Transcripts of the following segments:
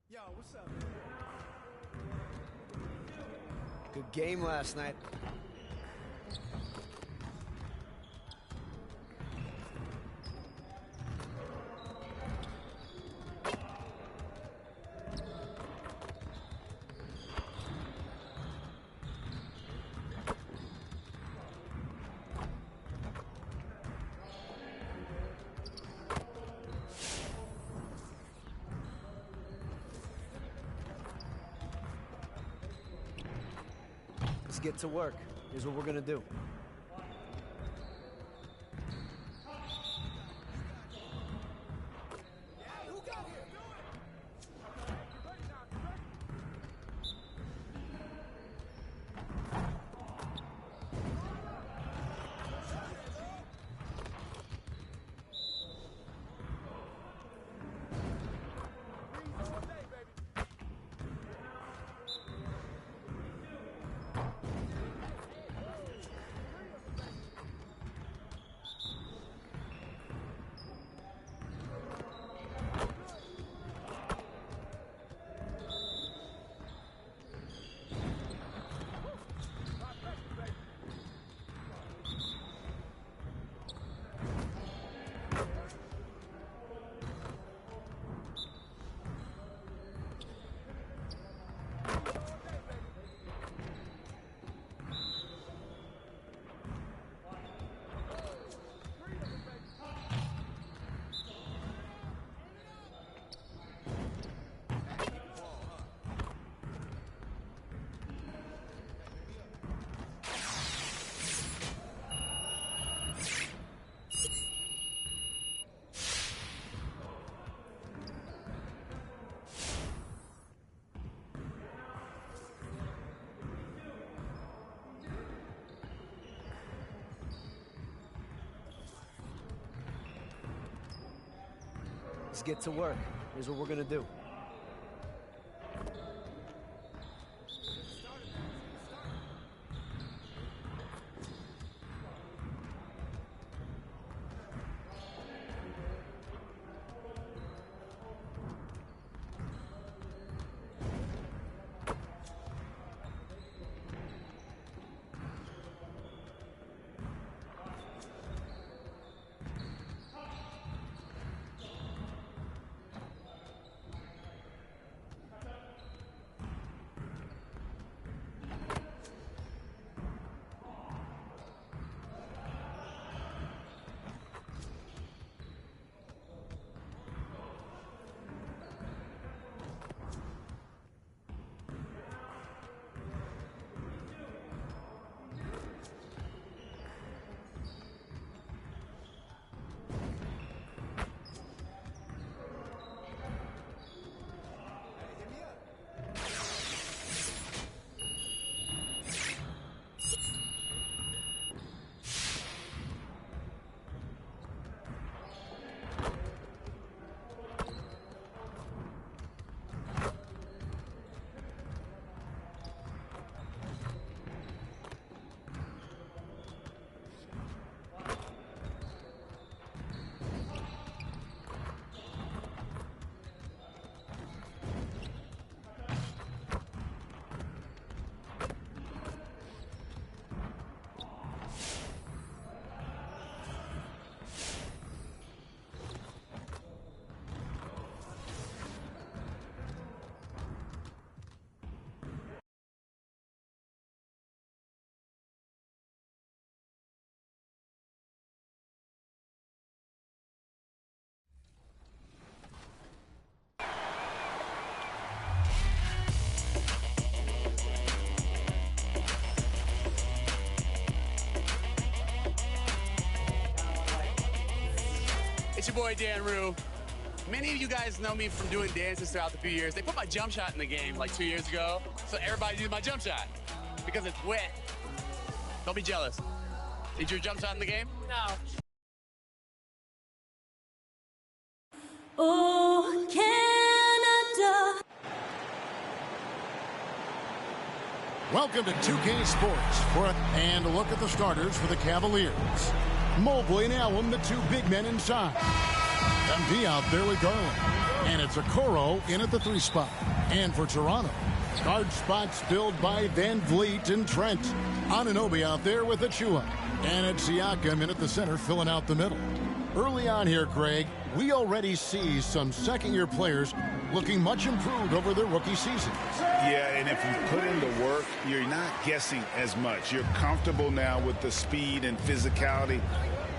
Yo, what's up, man? Good game last night. Let's get to work. Here's what we're gonna do. Let's get to work. Here's what we're gonna do. It's your boy, Dan Rue. Many of you guys know me from doing dances throughout the few years. They put my jump shot in the game like 2 years ago, so everybody uses my jump shot because it's wet. Don't be jealous. Is your jump shot in the game? No. Oh, Canada. Welcome to 2K Sports and a look at the starters for the Cavaliers. Mobley and Allen, the two big men inside. MP out there with Garland. And it's Okoro in at the 3 spot. And for Toronto, guard spots filled by Van Vliet and Trent. Anunoby out there with Achua. And it's Siakam in at the center, filling out the middle. Early on here, Greg, we already see some second-year players looking much improved over their rookie season. Yeah, and if you put in the work, you're not guessing as much. You're comfortable now with the speed and physicality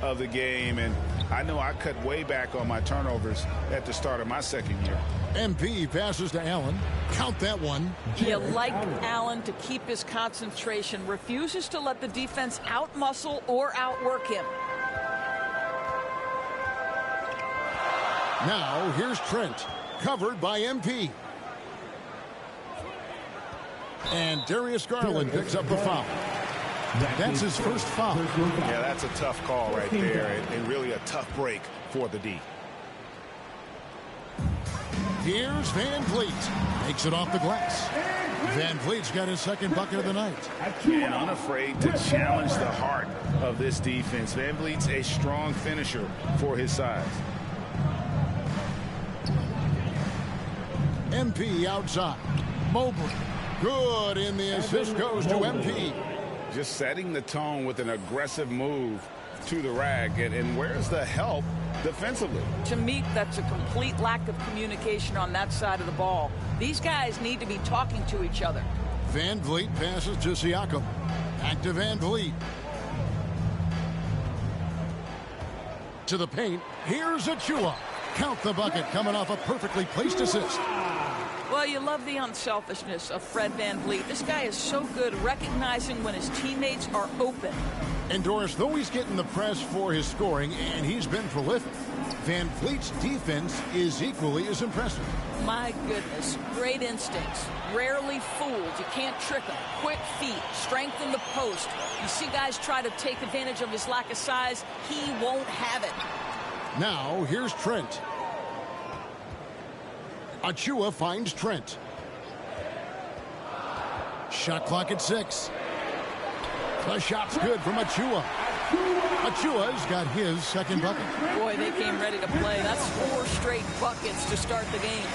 of the game. And I know I cut way back on my turnovers at the start of my second year. MP passes to Allen. Count that one. You like Allen to keep his concentration, refuses to let the defense outmuscle or outwork him. Now here's Trent, covered by MP. And Darius Garland picks up the foul. That's his first foul. Yeah, that's a tough call right there, and really a tough break for the D. Here's Van Vliet. Makes it off the glass. Van Vliet's got his second bucket of the night. And unafraid to challenge the heart of this defense. Van Vliet's a strong finisher for his size. MP outside. Mobley. Good, and the assist goes to MP. Just setting the tone with an aggressive move to the rack. And where's the help defensively? To me, that's a complete lack of communication on that side of the ball. These guys need to be talking to each other. Van Vliet passes to Siakam. Back to Van Vliet. To the paint. Here's Achua. Count the bucket, coming off a perfectly placed assist. Well, you love the unselfishness of Fred Van Vliet. This guy is so good recognizing when his teammates are open. And Doris, though he's getting the press for his scoring, and he's been prolific, Van Vliet's defense is equally as impressive. My goodness, great instincts. Rarely fooled. You can't trick him. Quick feet, strength in the post. You see guys try to take advantage of his lack of size. He won't have it. Now, here's Trent. Achua finds Trent. Shot clock at 6. The shot's good from Achua. Achua's got his second bucket. Boy, they came ready to play. That's 4 straight buckets to start the game.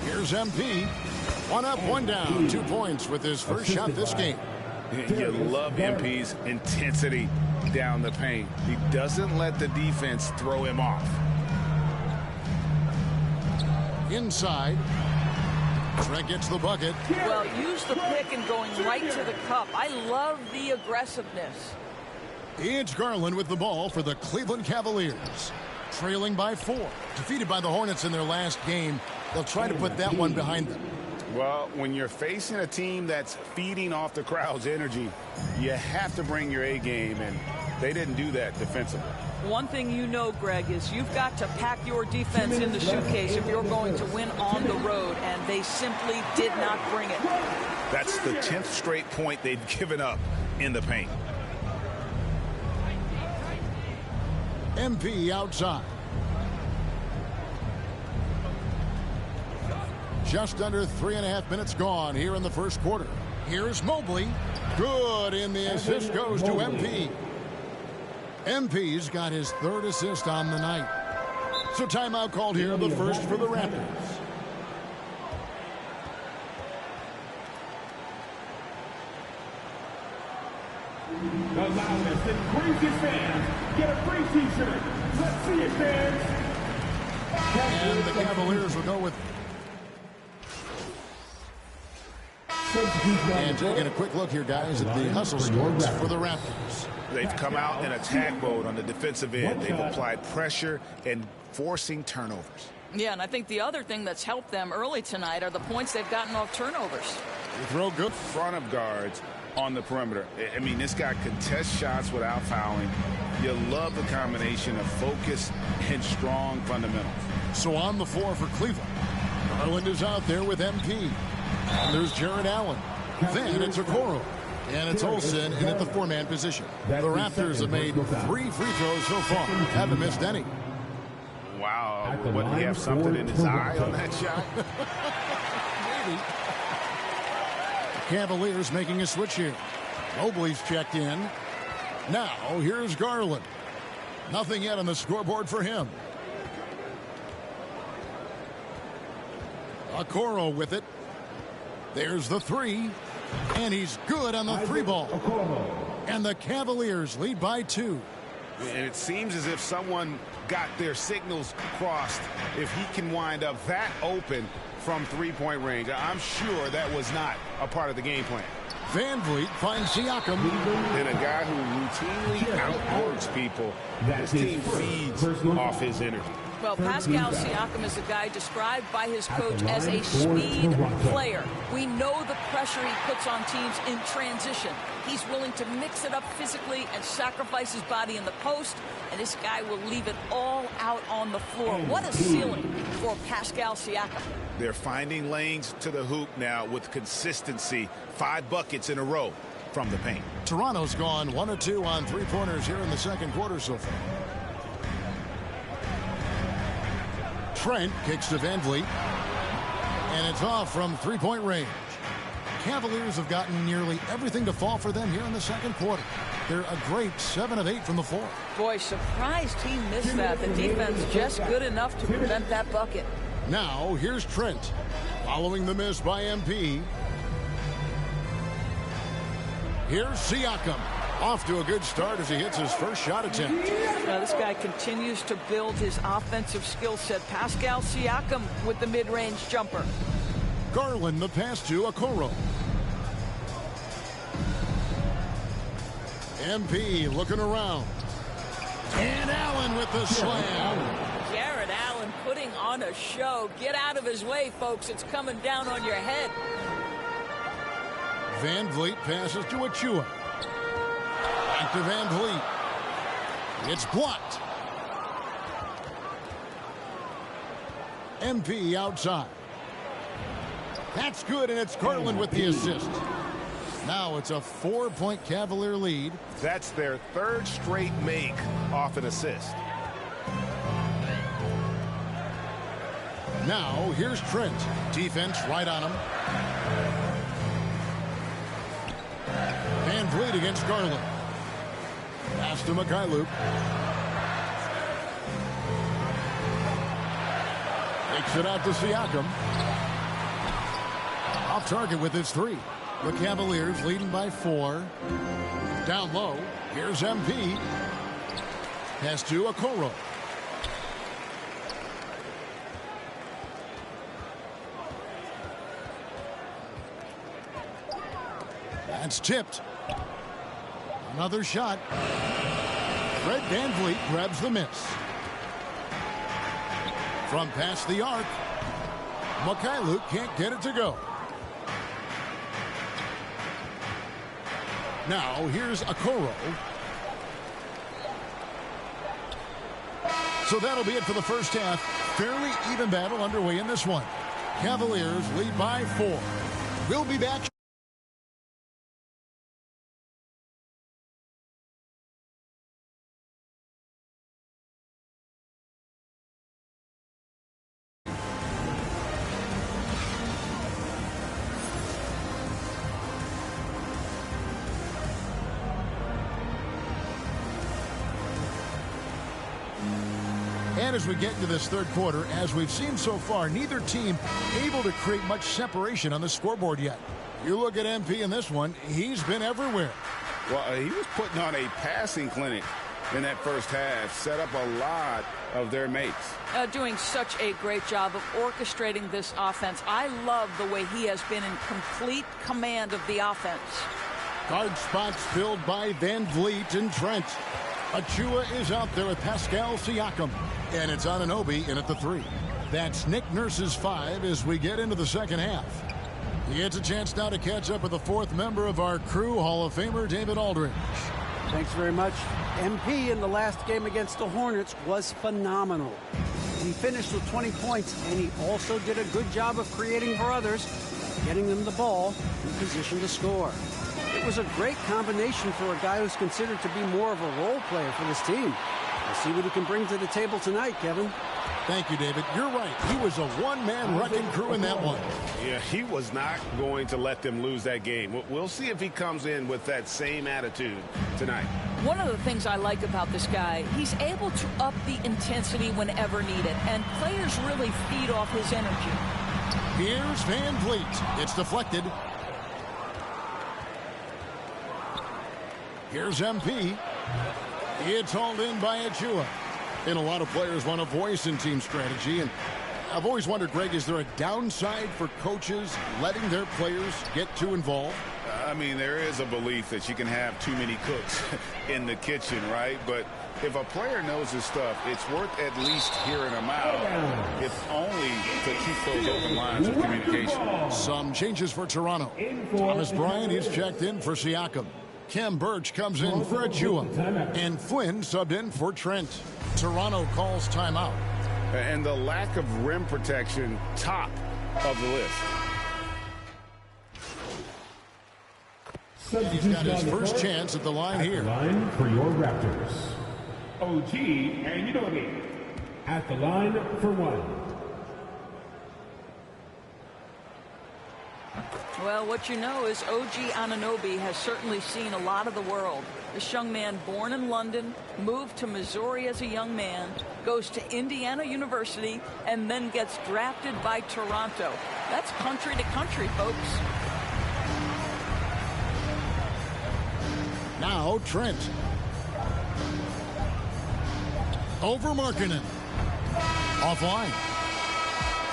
Here's MP. 1 up, 1 down. 2 points with his first shot this game. You love MP's intensity down the paint. He doesn't let the defense throw him off. Inside. Trent gets the bucket. Well, use the pick and going right to the cup. I love the aggressiveness. It's Garland with the ball for the Cleveland Cavaliers. Trailing by 4. Defeated by the Hornets in their last game. They'll try to put that one behind them. Well, when you're facing a team that's feeding off the crowd's energy, you have to bring your A game, and they didn't do that defensively. One thing you know, Greg, is you've got to pack your defense in the suitcase if you're going to win on the road, and they simply did not bring it. That's the 10th straight point they've given up in the paint. MP outside. Just under 3.5 minutes gone here in the first quarter. Here's Mobley. Good, and the assist goes to MP. MP's got his 3rd assist on the night. So timeout called here, the first for the Raptors. The loudest and craziest fans get a free t-shirt. Let's see it, fans. And the Cavaliers will go with. And taking a quick look here, guys, at the hustle scores for the Raptors. They've come out in attack mode on the defensive end. They've applied pressure and forcing turnovers. Yeah, and I think the other thing that's helped them early tonight are the points they've gotten off turnovers. They throw good. Front of guards on the perimeter. I mean, this guy contests shots without fouling. You love the combination of focus and strong fundamentals. So on the floor for Cleveland, Garland is out there with MP. And there's Jared Allen. Then it's Okoro. And it's Olsen in at the 4-man position. The Raptors have made 3 free throws so far. Haven't missed any. Wow. What, did he have something in his eye on that shot? Maybe. The Cavaliers making a switch here. Mobley's checked in. Now here's Garland. Nothing yet on the scoreboard for him. Okoro with it. There's the three. And he's good on the three ball. And the Cavaliers lead by 2. And it seems as if someone got their signals crossed. If he can wind up that open from three-point range, I'm sure that was not a part of the game plan. Van Vliet finds Siakam. And a guy who routinely outworks people. His team feeds off his energy. Well, Pascal Siakam is a guy described by his coach as a speed player. We know the pressure he puts on teams in transition. He's willing to mix it up physically and sacrifice his body in the post, and this guy will leave it all out on the floor. What a ceiling for Pascal Siakam. They're finding lanes to the hoop now with consistency. 5 buckets in a row from the paint. Toronto's gone 1 of 2 on three-pointers here in the second quarter so far. Trent kicks to Van Vliet. And it's off from three-point range. Cavaliers have gotten nearly everything to fall for them here in the second quarter. They're a great 7 of 8 from the floor. Boy, surprised he missed that. The defense just good enough to prevent that bucket. Now, here's Trent. Following the miss by MP. Here's Siakam. Off to a good start as he hits his first shot attempt. Now this guy continues to build his offensive skill set. Pascal Siakam with the mid-range jumper. Garland the pass to Okoro. MP looking around. And Allen with the slam. Jared Allen putting on a show. Get out of his way, folks. It's coming down on your head. Van Vliet passes to Achua. Back to Van Vliet. It's blocked. MP outside. That's good, and it's Garland with the assist. Now it's a 4-point Cavalier lead. That's their 3rd straight make off an assist. Now here's Trent. Defense right on him. Van Vliet against Garland. Pass to Mikhailuk. Takes it out to Siakam. Off target with his 3. The Cavaliers leading by 4. Down low. Here's MP. Pass to Okoro. That's tipped. Another shot. Fred Van Vliet grabs the miss. From past the arc. Mikhailuk can't get it to go. Now here's Okoro. So that'll be it for the first half. Fairly even battle underway in this one. Cavaliers lead by 4. We'll be back. And as we get into this third quarter, as we've seen so far, neither team able to create much separation on the scoreboard yet. You look at MP in this one, he's been everywhere. Well, he was putting on a passing clinic in that first half, set up a lot of their mates. Doing such a great job of orchestrating this offense. I love the way he has been in complete command of the offense. Guard spots filled by Van Vliet and Trent. Achua is out there with Pascal Siakam. And it's Anunoby in at the 3. That's Nick Nurse's 5 as we get into the second half. He gets a chance now to catch up with the 4th member of our crew, Hall of Famer David Aldridge. Thanks very much. MP in the last game against the Hornets was phenomenal. He finished with 20 points, and he also did a good job of creating for others, getting them the ball in position to score. It was a great combination for a guy who's considered to be more of a role player for this team. We'll see what he can bring to the table tonight, Kevin. Thank you, David. You're right. He was a one-man wrecking crew in that one. Yeah, he was not going to let them lose that game. We'll see if he comes in with that same attitude tonight. One of the things I like about this guy, he's able to up the intensity whenever needed, and players really feed off his energy. Here's Van Vliet. It's deflected. Here's MP. It's hauled in by Achua. And a lot of players want a voice in team strategy. And I've always wondered, Greg, is there a downside for coaches letting their players get too involved? I mean, there is a belief that you can have too many cooks in the kitchen, right? But if a player knows his stuff, it's worth at least hearing them out, if only to keep those open lines of communication. Some changes for Toronto. Thomas Bryant is checked in for Siakam. Kem Birch comes in for Achua. And Flynn subbed in for Trent. Toronto calls timeout. And the lack of rim protection, top of the list. He's got his first chance at the line here. Line for your Raptors. OG and Udogi at the line for one. Well, what you know is OG Anunoby has certainly seen a lot of the world. This young man, born in London, moved to Missouri as a young man, goes to Indiana University, and then gets drafted by Toronto. That's country to country, folks. Now Trent. Over Markkanen. Offline.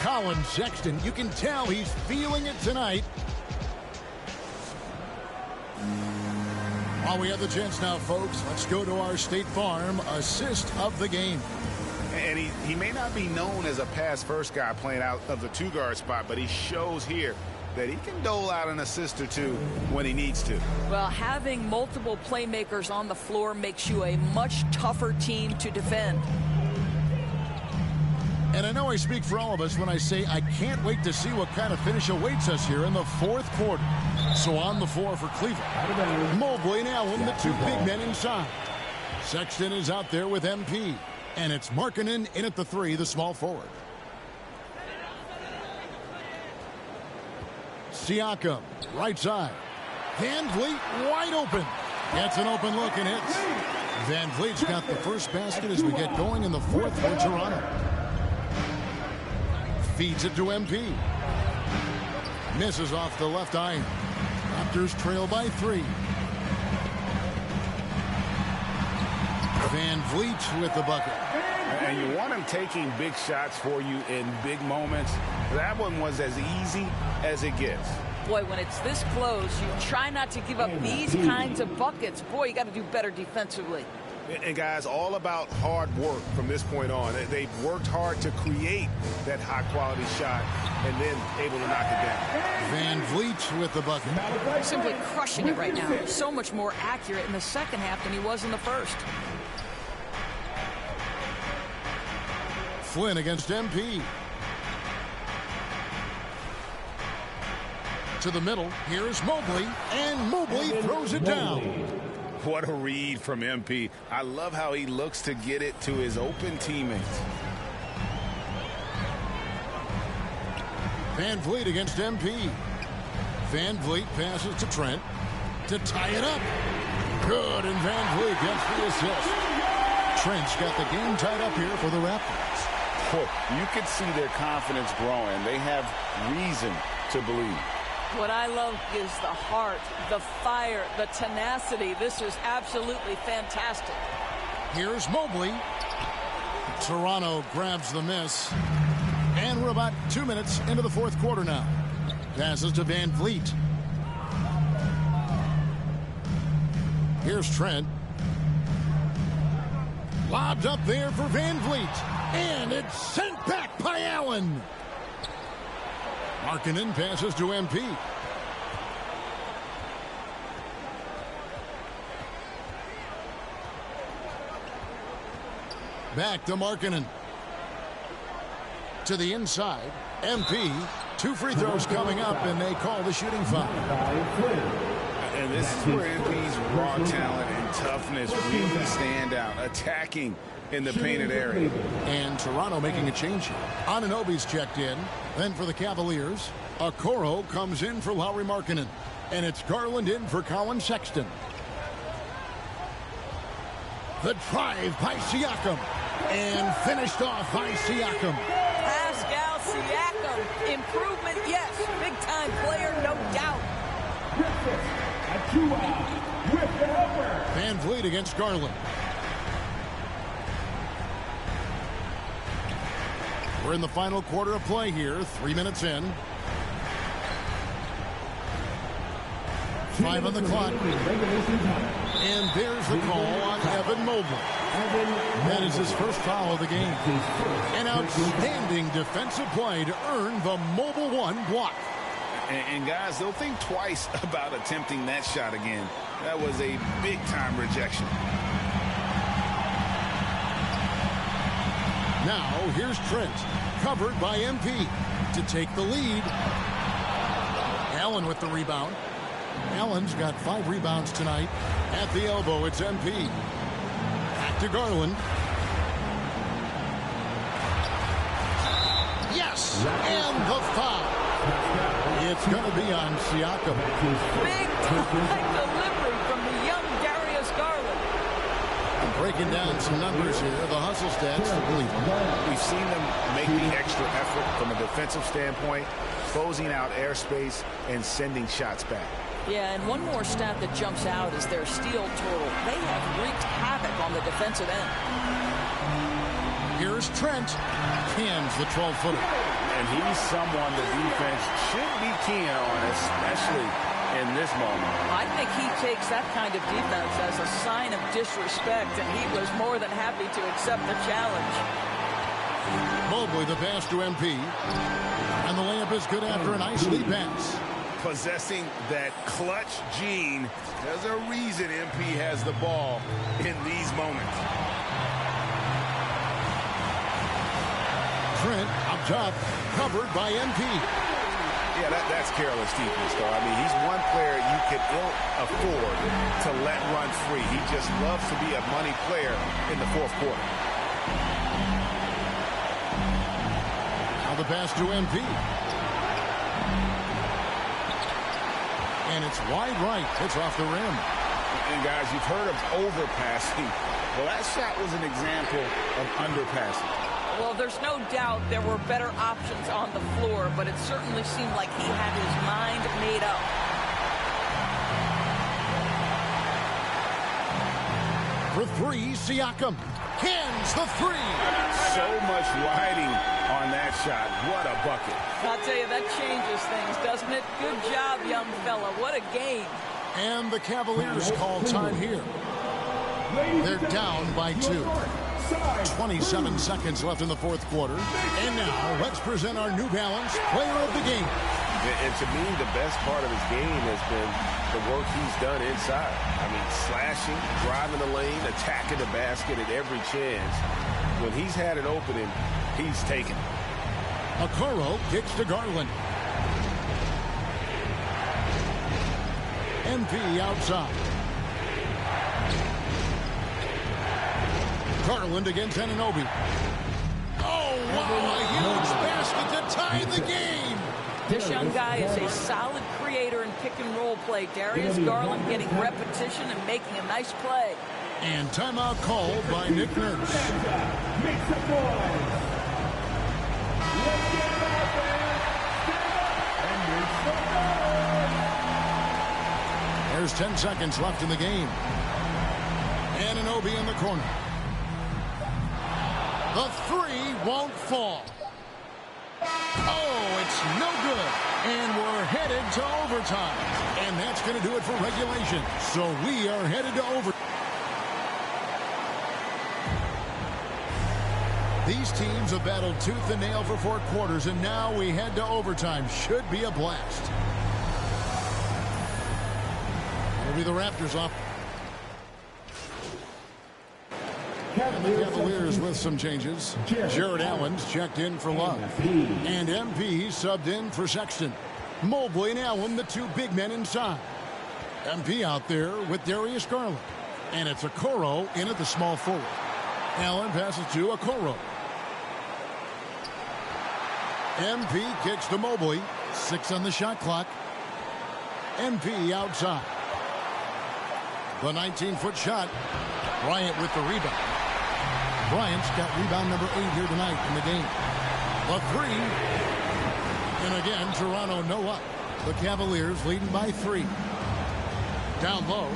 Colin Sexton, you can tell he's feeling it tonight. While we have the chance now, folks, let's go to our State Farm assist of the game. And he may not be known as a pass-first guy playing out of the two-guard spot, but he shows here that he can dole out an assist or two when he needs to. Well, having multiple playmakers on the floor makes you a much tougher team to defend. And I know I speak for all of us when I say I can't wait to see what kind of finish awaits us here in the fourth quarter. So on the floor for Cleveland, Mobley and Allen, the two big men inside. Sexton is out there with MP. And it's Markkanen in at the three, the small forward. Siakam, right side. Van Vliet wide open. Gets an open look and hits. Van Vliet's got the first basket as we get going in the fourth for Toronto. Feeds it to MP. Misses off the left iron. Raptors trail by 3. Van Vliet with the bucket. And you want him taking big shots for you in big moments. That one was as easy as it gets. Boy, when it's this close, you try not to give up these kinds of buckets. Boy, you got to do better defensively. And guys, all about hard work from this point on. They've worked hard to create that high-quality shot and then able to knock it down. Van Vliet with the bucket. Simply crushing it right now. So much more accurate in the second half than he was in the first. Flynn against MP. To the middle. Here's Mobley. And Mobley throws it down. What a read from MP. I love how he looks to get it to his open teammates. Van Vliet against MP. Van Vliet passes to Trent to tie it up. Good, and Van Vliet gets the assist. Trent's got the game tied up here for the Raptors. You can see their confidence growing. They have reason to believe. What I love is the heart, the fire, the tenacity. This is absolutely fantastic. Here's Mobley. Toronto grabs the miss. And we're about 2 minutes into the fourth quarter now. Passes to Van Vliet. Here's Trent. Lobbed up there for Van Vliet. And it's sent back by Allen. Markkanen passes to MP. Back to Markkanen. To the inside. MP. 2 free throws coming up, and they call the shooting foul. And this is where MP's raw talent and toughness really stand out. Attacking in the painted area. And Toronto making a change here. Anunoby's checked in. Then for the Cavaliers, Okoro comes in for Lauri Markkanen. And it's Garland in for Colin Sexton. The drive by Siakam. And finished off by Siakam. Pascal Siakam Improvement, yes. Big-time player, no doubt. With the helper. Van Vliet against Garland. We're in the final quarter of play here. 3 minutes in. 5 on the clock. And there's the call on Evan Mobley. That is his first foul of the game. An outstanding defensive play to earn the Mobile One block. And guys, they'll think twice about attempting that shot again. That was a big-time rejection. Now, here's Trent, covered by MP, to take the lead. Allen with the rebound. Allen's got 5 rebounds tonight. At the elbow, it's MP. Back to Garland. Yes! And the foul. It's going to be on Siakam. Big-time delivery from the young Darius Garland. I'm breaking down some numbers here. The hustle stats to believe. We've seen them make the extra effort from a defensive standpoint, closing out airspace and sending shots back. Yeah, and one more stat that jumps out is their steal total. They have wreaked havoc on the defensive end. Here's Trent. Cans the 12-footer. And he's someone the defense should be keen on, especially in this moment. I think he takes that kind of defense as a sign of disrespect, and he was more than happy to accept the challenge. Mobley the pass to MP. And the layup is good after a nice lead pass. Possessing that clutch gene, there's a reason MP has the ball in these moments. Trent up top, covered by MP. Yeah, that's careless defense, though. I mean, he's one player you could ill afford to let run free. He just loves to be a money player in the fourth quarter. Now the pass to MP. And it's wide right. It's off the rim. And, guys, you've heard of overpassing. Well, that shot was an example of underpassing. Well, there's no doubt there were better options on the floor, but it certainly seemed like he had his mind made up. For 3, Siakam. Cans the 3. So much riding on that shot. What a bucket. I'll tell you, that changes things, doesn't it? Good job, young fella. What a game. And the Cavaliers call time here. They're down by 2. 27 seconds left in the fourth quarter. And now, let's present our New Balance Player of the Game. And to me, the best part of his game has been the work he's done inside. I mean, slashing, driving the lane, attacking the basket at every chance. When he's had an opening, he's taken it. Okoro kicks to Garland. MP outside. Garland against Anunoby. Oh, wow, a huge basket to tie the game. This young guy is a solid creator in pick-and-roll play. Darius Garland getting repetition and making a nice play. And timeout called by Nick Nurse. Make some noise. Let's get it out there. And There's 10 seconds left in the game. Anunoby in the corner. The 3 won't fall. Oh, it's no good. And we're headed to overtime. And that's going to do it for regulation. So we are headed to overtime. These teams have battled tooth and nail for 4 quarters, and now we head to overtime. Should be a blast. It'll be the Raptors off. And the Cavaliers with some changes. Jared Allen's checked in for Love. And MP subbed in for Sexton. Mobley and Allen, the 2 big men inside. MP out there with Darius Garland. And it's Okoro in at the small forward. Allen passes to Okoro. MP kicks to Mobley. 6 on the shot clock. MP outside. The 19-foot shot. Bryant with the rebound. Bryant's got rebound number 8 here tonight in the game. The 3. And again, Toronto no up. The Cavaliers leading by 3. Down low,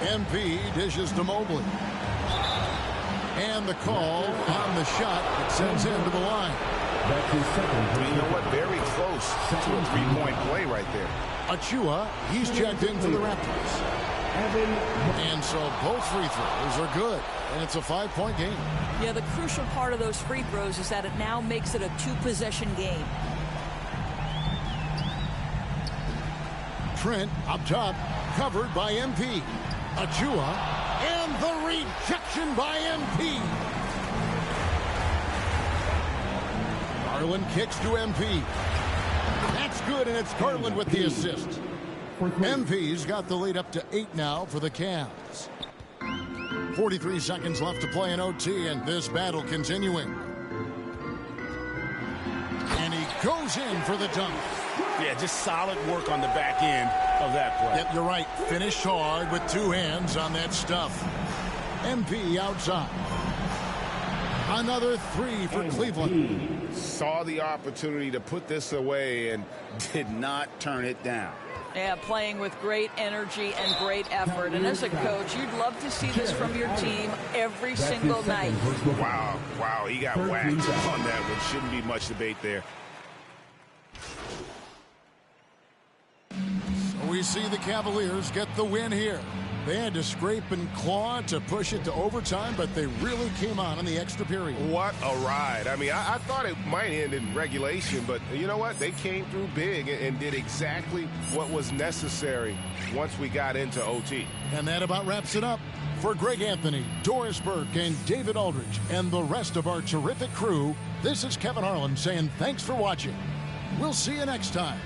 MP dishes to Mobley. And the call on the shot that sends him to the line. That's his second. You know what? Very close to a three-point play right there. Achua, he's checked in for the Raptors. And so both free throws are good. And it's a 5-point game. Yeah, the crucial part of those free throws is that it now makes it a 2-possession game. Trent up top, covered by MP. Achua, and the rejection by MP. Garland kicks to MP. That's good, and it's Garland with the assist. MP's got the lead up to 8 now for the Cavs. 43 seconds left to play in OT, and this battle continuing. And he goes in for the dunk. Yeah, just solid work on the back end of that play. Yep, you're right. Finished hard with 2 hands on that stuff. MP outside. Another 3 for Cleveland. Saw the opportunity to put this away and did not turn it down. Yeah, playing with great energy and great effort. And as a coach, you'd love to see this from your team every single night. Wow, he got whacked on that one. Shouldn't be much debate there. So we see the Cavaliers get the win here. They had to scrape and claw to push it to overtime, but they really came on in the extra period. What a ride. I mean, I thought it might end in regulation, but you know what? They came through big and did exactly what was necessary once we got into OT. And that about wraps it up. For Greg Anthony, Doris Burke, and David Aldridge, and the rest of our terrific crew, this is Kevin Harlan saying thanks for watching. We'll see you next time.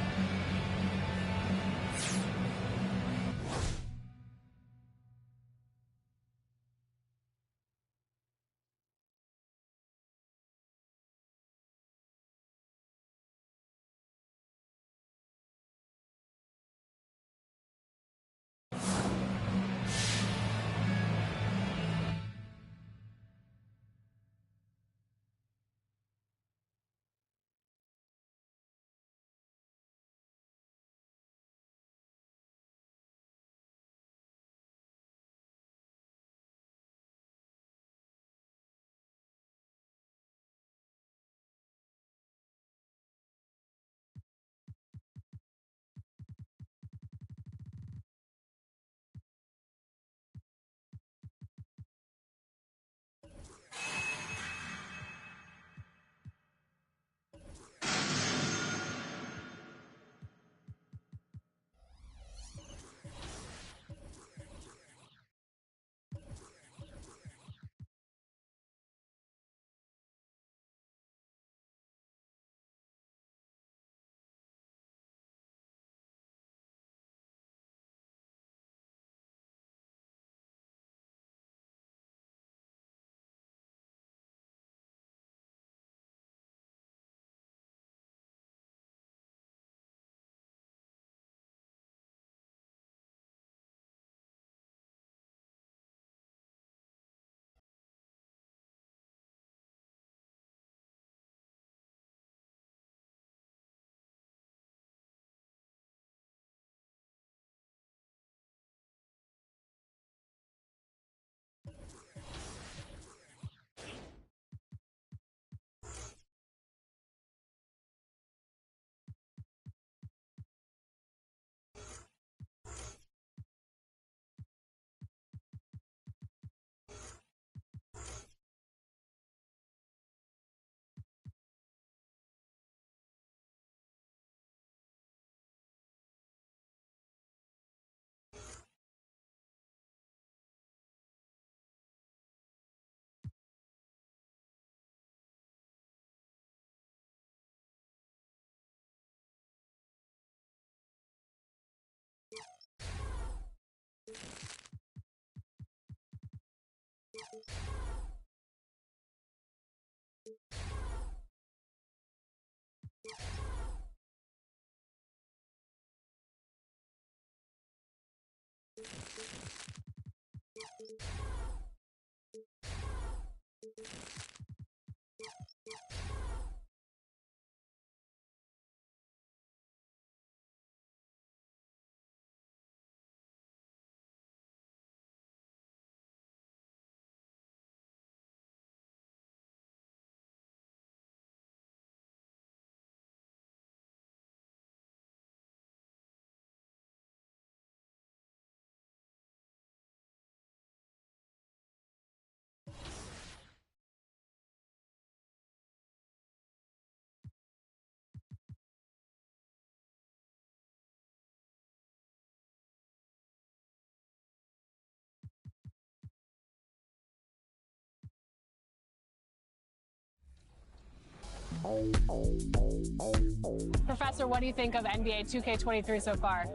Professor, what do you think of NBA 2K23 so far?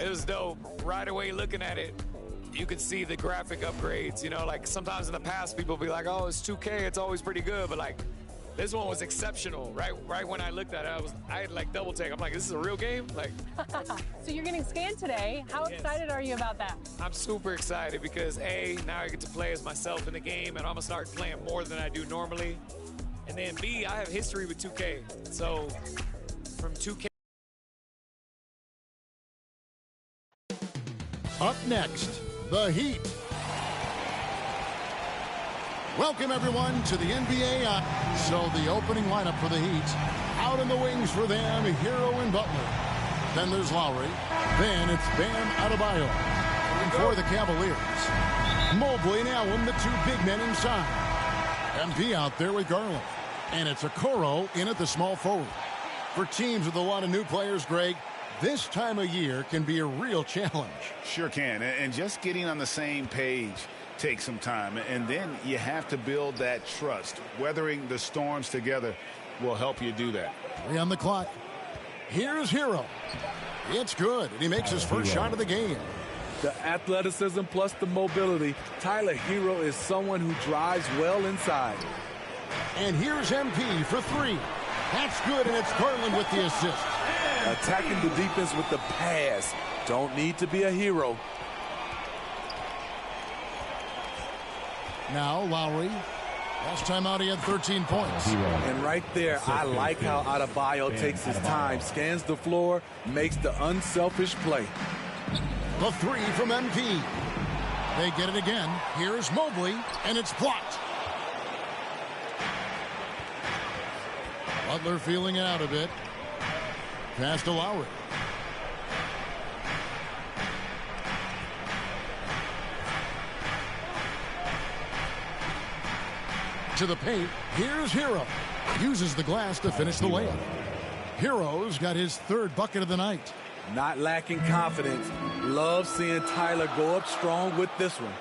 It was dope. Right away looking at it, you could see the graphic upgrades. You know, like sometimes in the past people be like, oh, it's 2K, it's always pretty good, but like this one was exceptional. Right when I looked at it, I had like double take. I'm like, this is a real game? Like So you're getting scanned today. How excited are you about that? I'm super excited because A, now I get to play as myself in the game, and I'm gonna start playing more than I do normally. And then B, I have history with 2K. So from 2K. Up next, the Heat. Welcome, everyone, to the NBA. So the opening lineup for the Heat. Out in the wings for them, Hero and Butler. Then there's Lowry. Then it's Bam Adebayo. And for the Cavaliers, Mobley and Allen, the two big men inside. MP out there with Garland. And it's Okoro in at the small forward. For teams with a lot of new players, Greg, this time of year can be a real challenge. Sure can. And just getting on the same page takes some time. And then you have to build that trust. Weathering the storms together will help you do that. 3 on the clock. Here's Hero. It's good. And he makes his first shot of the game. The athleticism plus the mobility. Tyler Hero is someone who drives well inside. And here's MP for 3. That's good, and it's Garland with the assist. Attacking the defense with the pass. Don't need to be a hero. Now Lowry. Last time out he had 13 points. And right there, I like how Adebayo takes his time, scans the floor, makes the unselfish play. The 3 from MP. They get it again. Here's Mobley, and it's blocked. Butler feeling it out a bit. Pass to Lowry. To the paint. Here's Hero. Uses the glass to finish the layup. Hero's got his 3rd bucket of the night. Not lacking confidence. Love seeing Tyler go up strong with this one.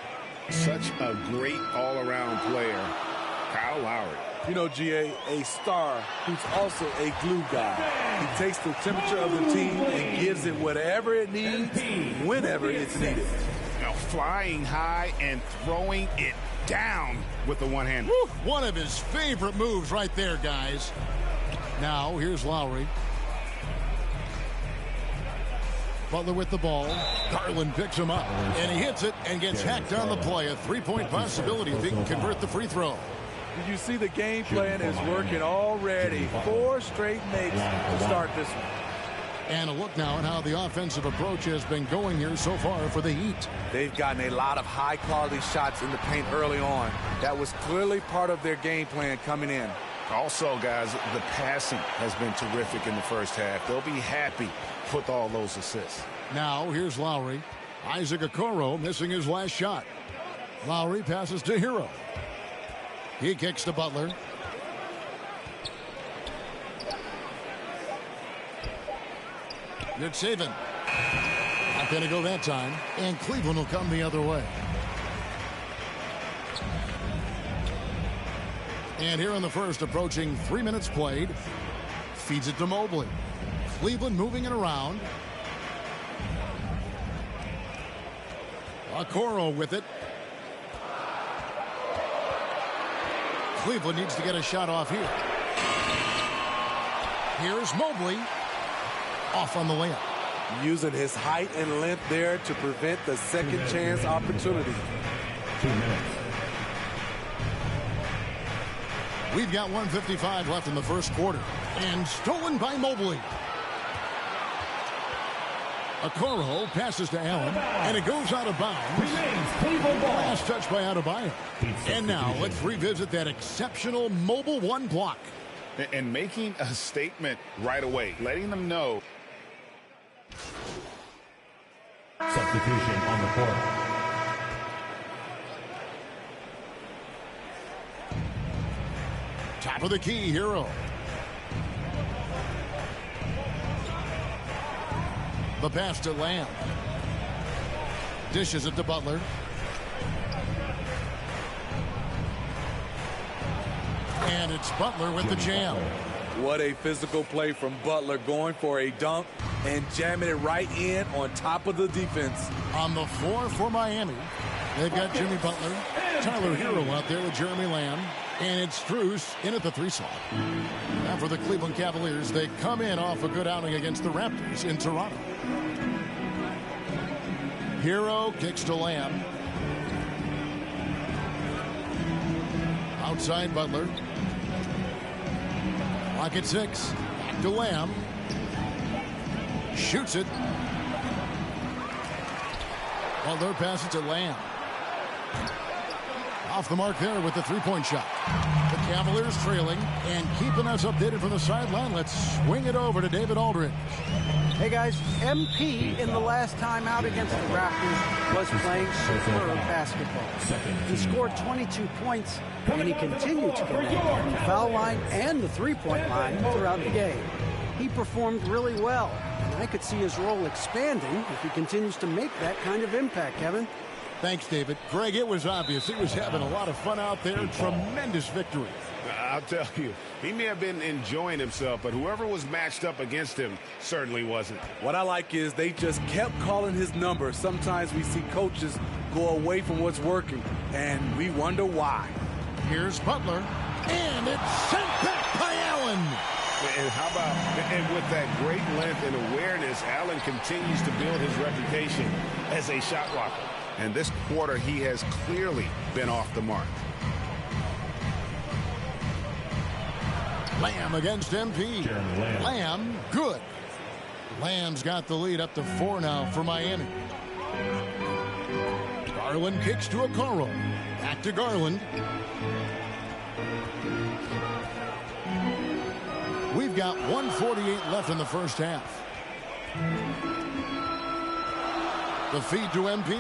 Such a great all-around player, Kyle Lowry. You know, GA, a star who's also a glue guy. He takes the temperature of the team and gives it whatever it needs, whenever it's needed. Now flying high and throwing it down with the one hand. One of his favorite moves right there, guys. Now, here's Lowry. Butler with the ball. Garland picks him up, and he hits it and gets hacked on the play. A 3-point possibility if he can convert the free throw. Did you see the game plan is working already? 4 straight makes to start this one. And a look now at how the offensive approach has been going here so far for the Heat. They've gotten a lot of high-quality shots in the paint early on. That was clearly part of their game plan coming in. Also, guys, the passing has been terrific in the first half. They'll be happy with all those assists. Now, here's Lowry. Isaac Okoro missing his last shot. Lowry passes to Hero. He kicks to Butler. Good saving. Not going to go that time. And Cleveland will come the other way. And here in the first, approaching 3 minutes played. Feeds it to Mobley. Cleveland moving it around. Okoro with it. Cleveland needs to get a shot off here. Here's Mobley. Off on the layup. Using his height and length there to prevent the second chance opportunity. 2 minutes. We've got 1:55 left in the first quarter. And stolen by Mobley. Okoro passes to Allen, and it goes out of bounds. Last touch by Adebayo. And now let's revisit that exceptional mobile 1 block. And making a statement right away, letting them know. Substitution on the court. Top of the key, Hero. The pass to Lamb. Dishes it to Butler. And it's Butler with the jam. What a physical play from Butler, going for a dunk and jamming it right in on top of the defense. On the floor for Miami, they've got Jimmy Butler, Tyler Hero out there with Jeremy Lamb, and it's Strus in at the 3 slot. Now for the Cleveland Cavaliers, they come in off a good outing against the Raptors in Toronto. Hero kicks to Lamb. Outside Butler. Clock at 6. Back to Lamb. Shoots it. Butler passes to Lamb. Off the mark there with the 3-point shot. The Cavaliers trailing and keeping us updated from the sideline. Let's swing it over to David Aldridge. Hey guys, MP in the last time out against the Raptors was playing superb basketball. He scored 22 points and he continued to connect on the foul line and the 3-point line throughout the game. He performed really well, and I could see his role expanding if he continues to make that kind of impact, Kevin. Thanks, David. Greg, it was obvious. He was having a lot of fun out there. Tremendous victory. I'll tell you, he may have been enjoying himself, but whoever was matched up against him certainly wasn't. What I like is they just kept calling his number. Sometimes we see coaches go away from what's working, and we wonder why. Here's Butler, and it's sent back by Allen. And how about, and with that great length and awareness, Allen continues to build his reputation as a shot blocker. And this quarter, he has clearly been off the mark. Lamb against MP. Lamb, good. Lamb's got the lead up to 4 now for Miami. Garland kicks to Okoro. Back to Garland. We've got 1:48 left in the first half. The feed to MP.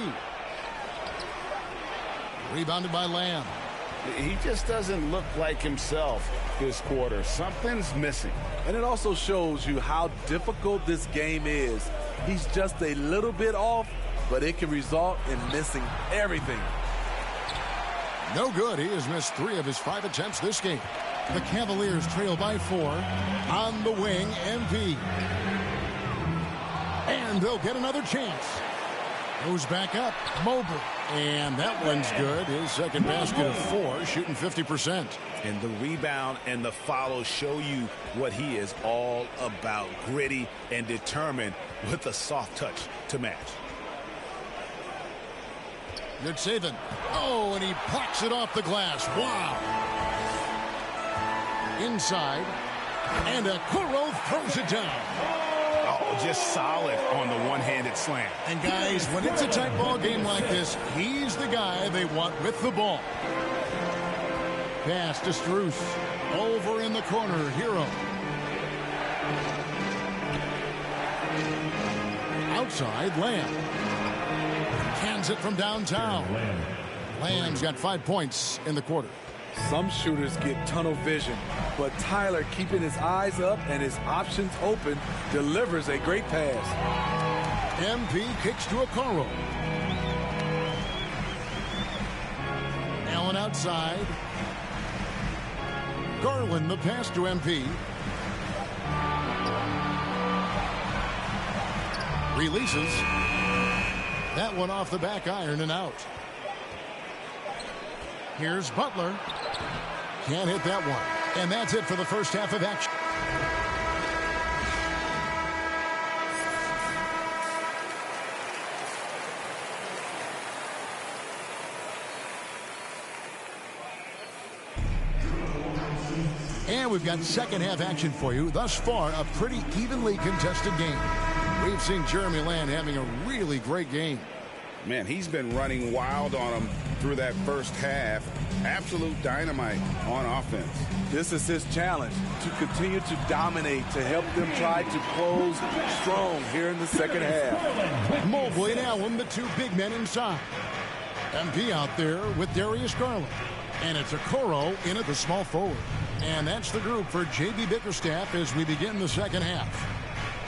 Rebounded by Lamb. He just doesn't look like himself this quarter. Something's missing. And it also shows you how difficult this game is. He's just a little bit off, but it can result in missing everything. No good. He has missed 3 of his 5 attempts this game. The Cavaliers trail by 4. On the wing, MP. And they'll get another chance. Goes back up, Mobley. And that one's good. His second basket of 4, shooting 50%. And the rebound and the follow show you what he is all about. Gritty and determined with a soft touch to match. Good saving. Oh, and he plucks it off the glass. Wow. Inside. And Okoro throws it down. Oh, just solid on the one-handed slam. And guys, when it's a tight ball game like this, he's the guy they want with the ball. Pass to Strus. Over in the corner, Hero. Outside, Lamb. Cans it from downtown. Lamb's got 5 points in the quarter. Some shooters get tunnel vision, but Tyler, keeping his eyes up and his options open, delivers a great pass. MP kicks to Okoro. Allen outside. Garland the pass to MP. Releases. That one off the back iron and out. Here's Butler. Can't hit that one. And that's it for the first half of action. And we've got second half action for you. Thus far, a pretty evenly contested game. We've seen Jeremy Lamb having a really great game. Man, he's been running wild on him through that first half. Absolute dynamite on offense. This is his challenge, to continue to dominate, to help them try to close strong here in the second half. Mobley and Allen, the 2 big men inside. MP out there with Darius Garland. And it's Okoro in at the small forward. And that's the group for J.B. Bickerstaff as we begin the second half.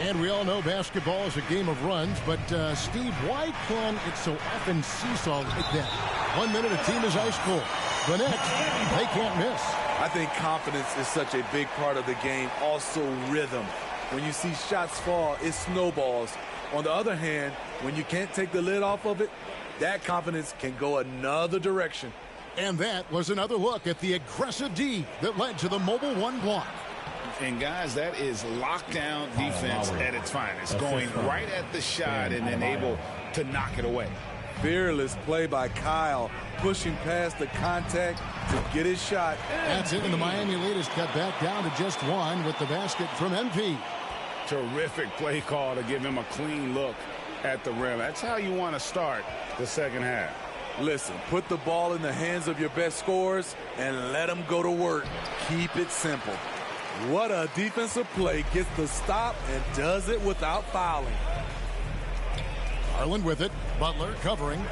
And we all know basketball is a game of runs, but Steve, why can it so often seesaw like that? 1 minute a team is ice cold. The next, they can't miss. I think confidence is such a big part of the game. Also rhythm. When you see shots fall, it snowballs. On the other hand, when you can't take the lid off of it, that confidence can go another direction. And that was another look at the aggressive D that led to the mobile one block. And, guys, that is lockdown defense at its finest, going right at the shot and then able to knock it away. Fearless play by Kyle, pushing past the contact to get his shot. That's it, and the Miami lead is cut back down to just one with the basket from MP. Terrific play call to give him a clean look at the rim. That's how you want to start the second half. Listen, put the ball in the hands of your best scorers and let them go to work. Keep it simple. What a defensive play. Gets the stop and does it without fouling. Garland with it. Butler covering.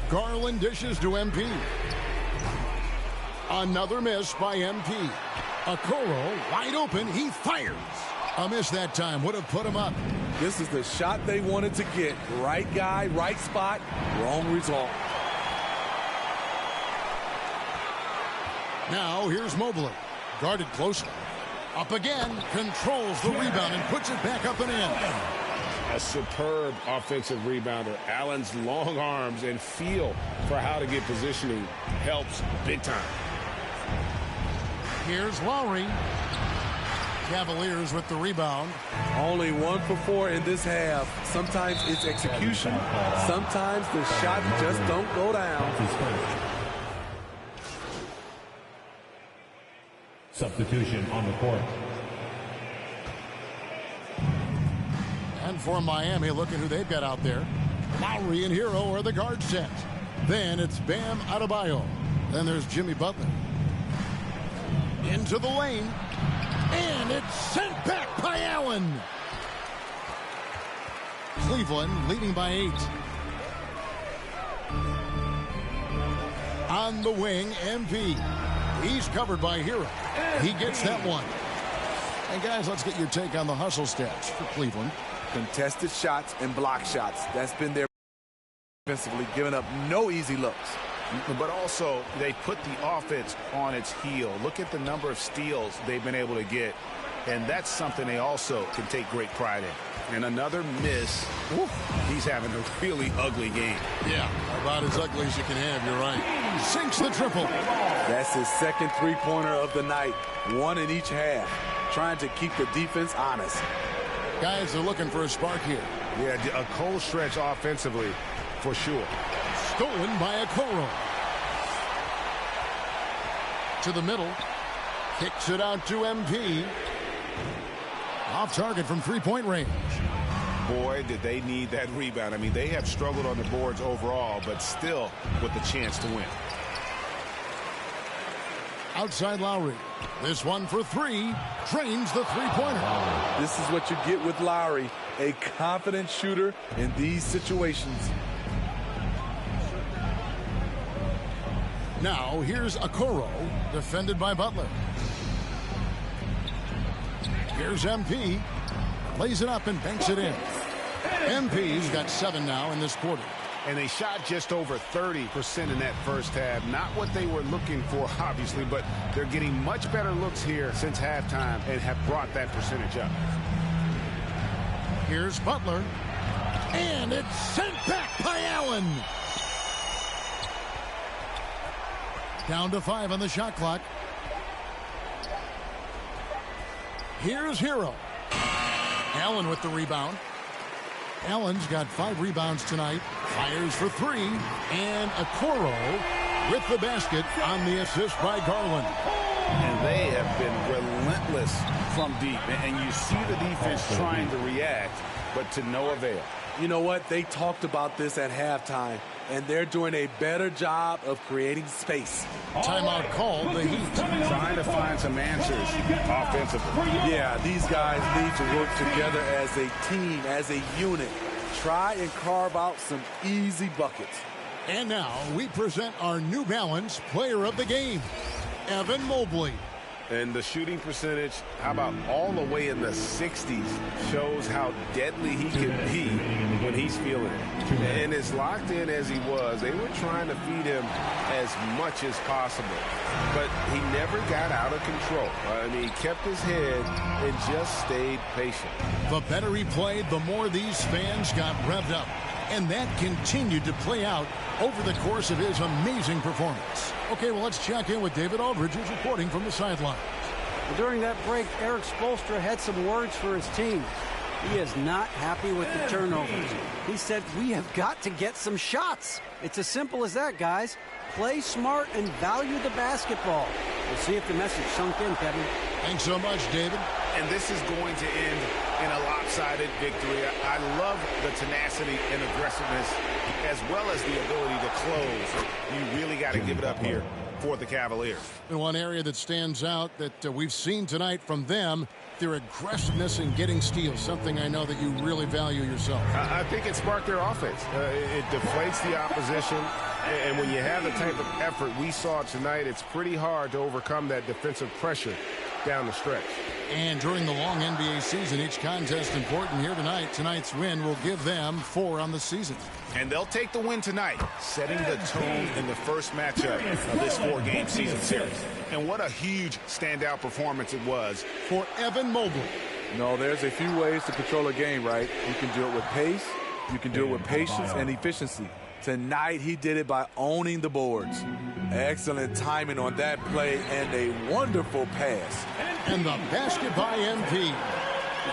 Garland dishes to MP. Another miss by MP. Okoro wide open. He fires. A miss that time would have put him up. This is the shot they wanted to get. Right guy, right spot, wrong result. Now here's Mobley. Guarded closely. Up again. Controls the rebound and puts it back up and in. A superb offensive rebounder. Allen's long arms and feel for how to get positioning helps big time. Here's Lowry. Cavaliers with the rebound. Only 1 for 4 in this half. Sometimes it's execution. Sometimes the shot just don't go down. Substitution on the court. And for Miami, look at who they've got out there. Lowry and Hero are the guard set. Then it's Bam Adebayo. Then there's Jimmy Butler. Into the lane. And it's sent back by Allen. Cleveland leading by 8. On the wing, MP. He's covered by Hero. He gets that one. And guys, let's get your take on the hustle stats for Cleveland. Contested shots and block shots. That's been their defensively, giving up no easy looks. But also, they put the offense on its heel. Look at the number of steals they've been able to get. And that's something they also can take great pride in. And another miss. He's having a really ugly game. Yeah, about as ugly as you can have, you're right. Sinks the triple. That's his second three-pointer of the night. 1 in each half. Trying to keep the defense honest. Guys are looking for a spark here. Yeah, a cold stretch offensively, for sure. Stolen by Okoro. To the middle. Kicks it out to MP. Off target from three-point range. Boy, did they need that rebound. I mean, they have struggled on the boards overall, but still with a chance to win. Outside Lowry. This one for 3. Drains the three-pointer. This is what you get with Lowry. A confident shooter in these situations. Now here's Okoro, defended by Butler. Here's MP. Plays it up and banks it in. MP's got 7 now in this quarter. And they shot just over 30% in that first half. Not what they were looking for, obviously, but they're getting much better looks here since halftime and have brought that percentage up. Here's Butler. And it's sent back by Allen. Down to 5 on the shot clock. Here's Hero. Allen with the rebound. Allen's got 5 rebounds tonight. Fires for 3. And Okoro with the basket on the assist by Garland. And they have been relentless from deep. And you see the defense trying to react, but to no avail. You know what? They talked about this at halftime, and they're doing a better job of creating space. Timeout called the Heat. Trying to find some answers offensively. Yeah, these guys need to work together as a team, as a unit. Try and carve out some easy buckets. And now we present our New Balance player of the game, Evan Mobley. And the shooting percentage, how about all the way in the 60s, shows how deadly he can be when he's feeling it. And as locked in as he was, they were trying to feed him as much as possible. But he never got out of control. I mean, he kept his head and just stayed patient. The better he played, the more these fans got revved up. And that continued to play out over the course of his amazing performance. Okay, well, let's check in with David Aldridge, who's reporting from the sidelines. Well, during that break, Eric Spoelstra had some words for his team. He is not happy with the turnovers. He said, we have got to get some shots. It's as simple as that, guys. Play smart and value the basketball. We'll see if the message sunk in, Kevin. Thanks so much, David. And this is going to end in a lopsided victory. I love the tenacity and aggressiveness as well as the ability to close. You really got to give it up here for the Cavaliers. And one area that stands out that we've seen tonight from them, their aggressiveness in getting steals, something I know that you really value yourself. I think it sparked their offense. It deflates the opposition. And when you have the type of effort we saw tonight, it's pretty hard to overcome that defensive pressure down the stretch. And during the long NBA season, each contest important here tonight. Tonight's win will give them 4 on the season. And they'll take the win tonight, setting the tone in the first matchup of this 4-game season series. And what a huge standout performance it was for Evan Mobley. No, there's a few ways to control a game, right? You can do it with pace, you can do it with patience and efficiency. Tonight, he did it by owning the boards. Excellent timing on that play and a wonderful pass. And the basket by MP.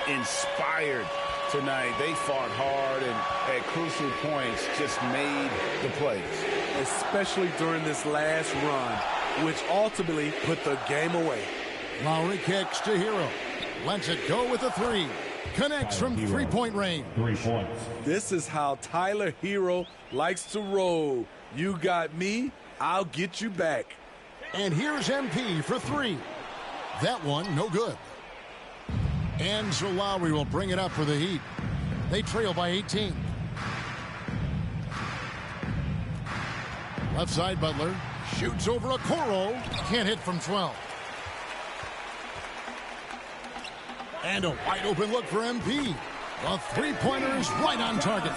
Inspired tonight. They fought hard and at crucial points just made the plays. Especially during this last run, which ultimately put the game away. Lowry kicks to Hero. Lets it go with a 3. Connects from 3-point range. 3 points. This is how Tyler Hero likes to roll. You got me, I'll get you back. And here's MP for 3. That one, no good. And so Lowry will bring it up for the Heat. They trail by 18. Left side, Butler shoots over a Okoro. Can't hit from 12. And a wide open look for MP. The three-pointer is right on target.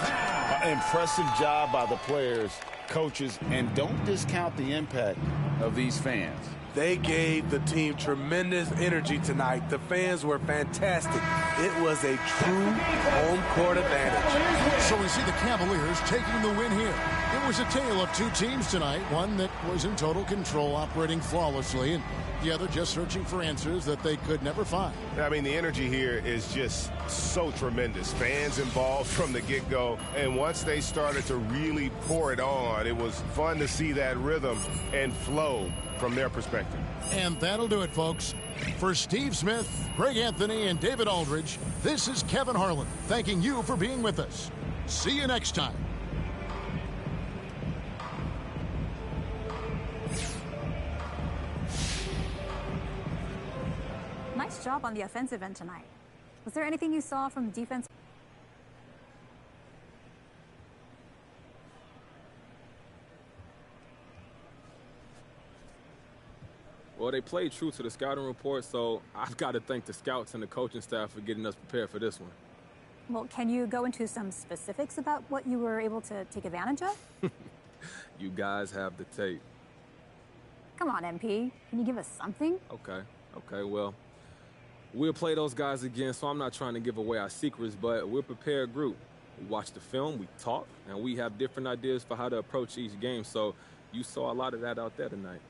Impressive job by the players, coaches, and don't discount the impact of these fans. They gave the team tremendous energy tonight. The fans were fantastic. It was a true home court advantage. So we see the Cavaliers taking the win here. It was a tale of 2 teams tonight, one that was in total control, operating flawlessly, and the other just searching for answers that they could never find. I mean, the energy here is just so tremendous. Fans involved from the get-go, and once they started to really pour it on, it was fun to see that rhythm and flow from their perspective. And that'll do it, folks. For Steve Smith, Greg Anthony, and David Aldridge, this is Kevin Harlan thanking you for being with us. See you next time. Nice job on the offensive end tonight. Was there anything you saw from the defense? Well, they played true to the scouting report, so I've got to thank the scouts and the coaching staff for getting us prepared for this one. Well, can you go into some specifics about what you were able to take advantage of? You guys have the tape. Come on, MP. Can you give us something? Okay, well, we'll play those guys again, so I'm not trying to give away our secrets, but we're a prepared group. We watch the film, we talk, and we have different ideas for how to approach each game, so you saw a lot of that out there tonight.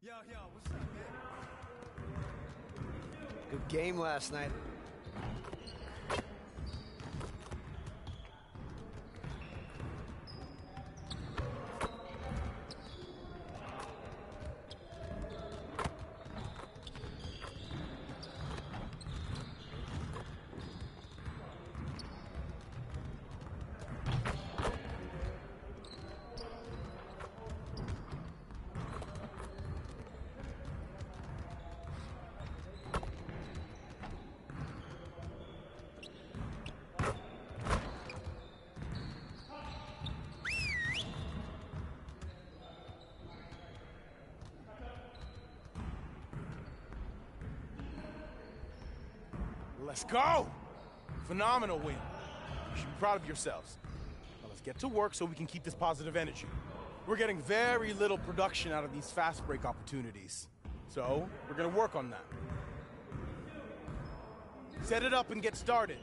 Yo, what's up, man? Good game last night. Let's go! Phenomenal win. You should be proud of yourselves. Now let's get to work so we can keep this positive energy. We're getting very little production out of these fast break opportunities. So, we're gonna work on that. Set it up and get started.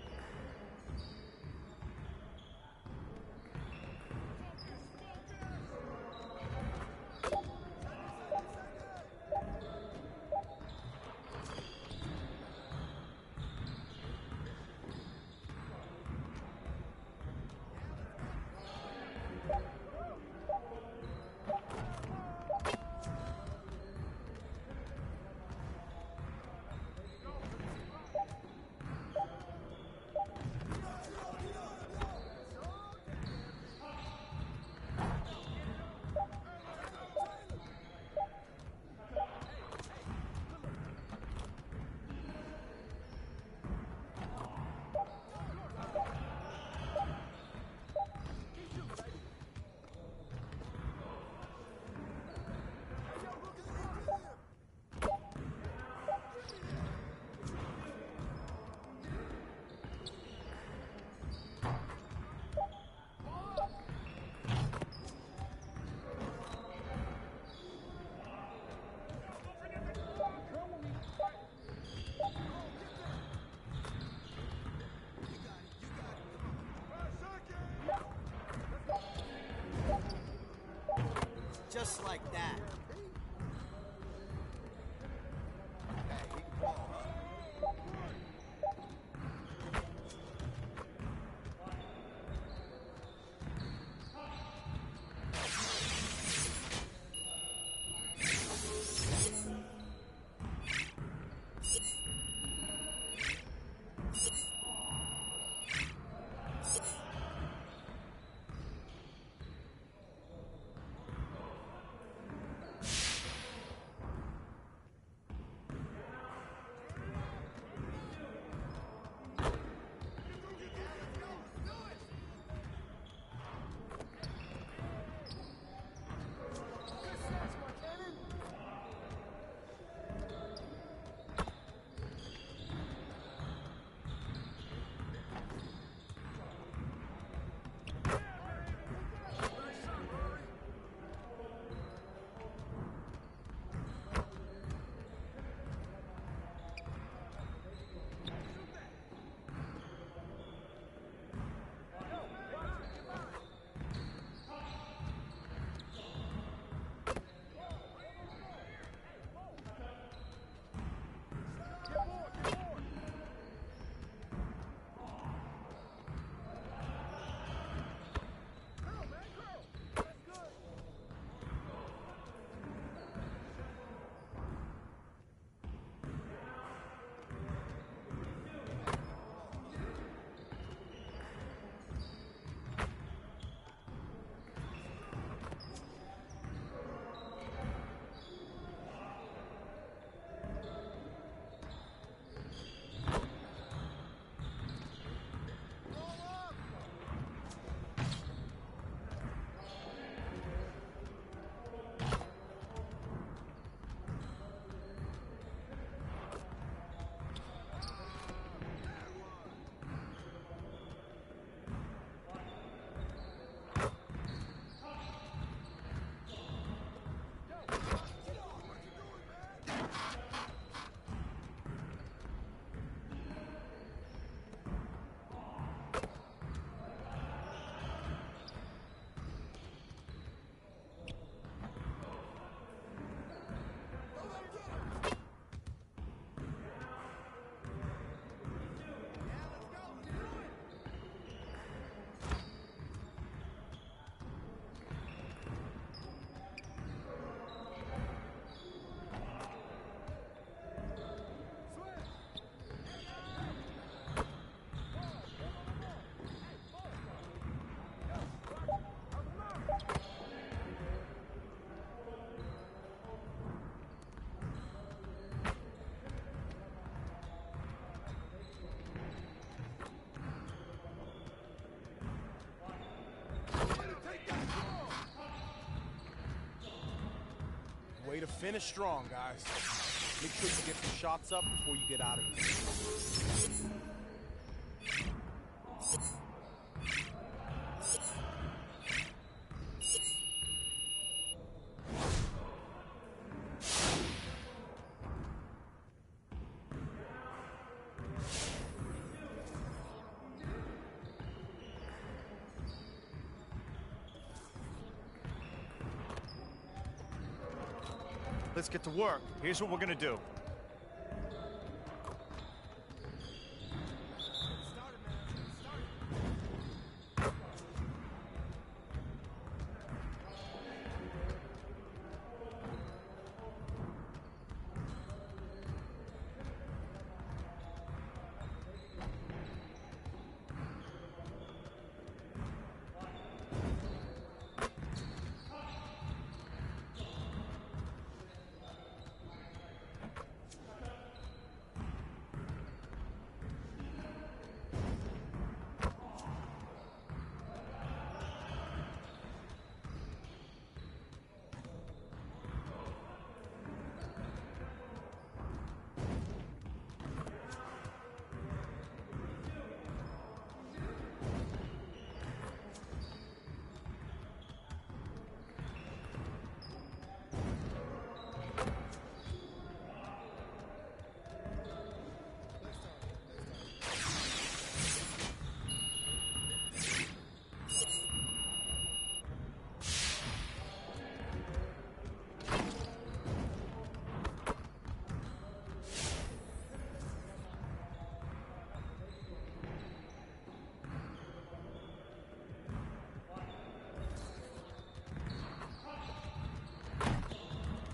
Way to finish strong, guys. Make sure you get some shots up before you get out of here. Let's get to work. Here's what we're gonna do.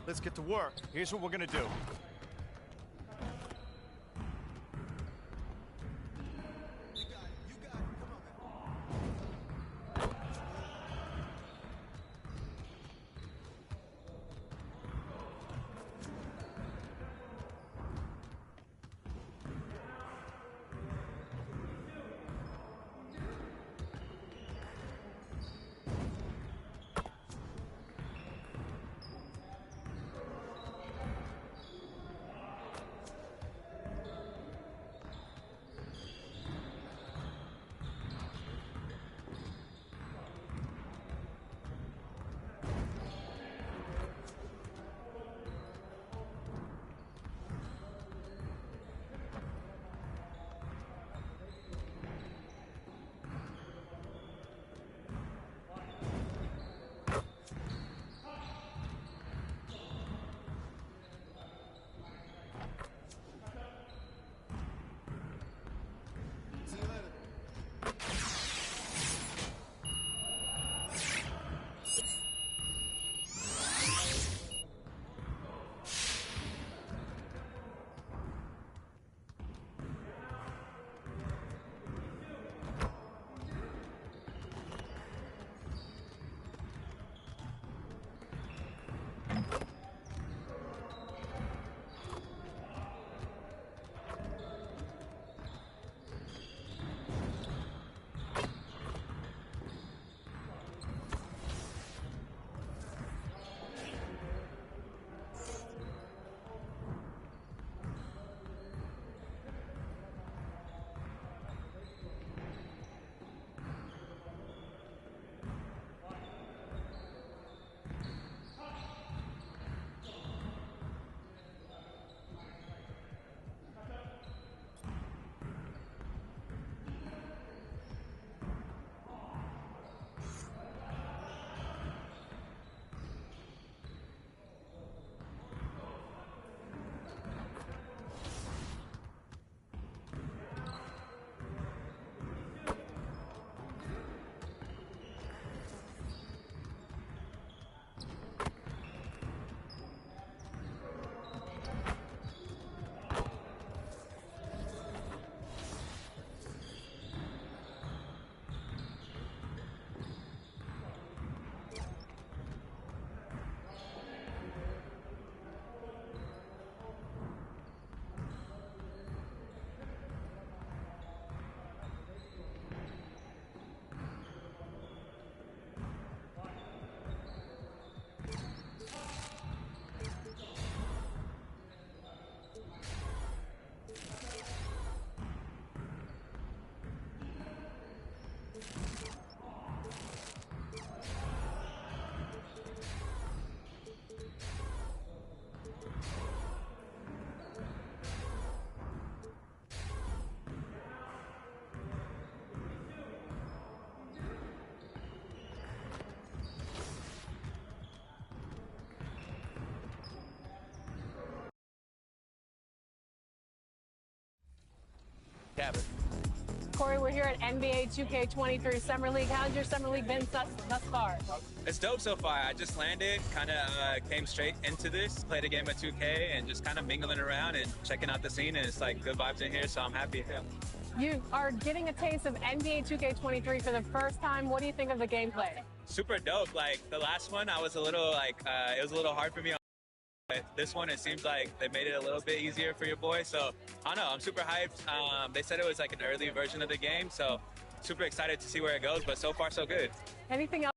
Let's get to work. Here's what we're gonna do. have it. Corey, we're here at NBA 2K23 Summer League. How's your Summer League been thus far? It's dope so far. I just landed, kind of came straight into this, played a game of 2K, and just kind of mingling around and checking out the scene. And it's like good vibes in here, so I'm happy. You are getting a taste of NBA 2K23 for the first time. What do you think of the gameplay? Super dope. Like the last one, I was a little like, it was a little hard for me. But this one, it seems like they made it a little bit easier for your boy. So I don't know, I'm super hyped. They said it was like an early version of the game, so super excited to see where it goes. But so far, so good. Anything else?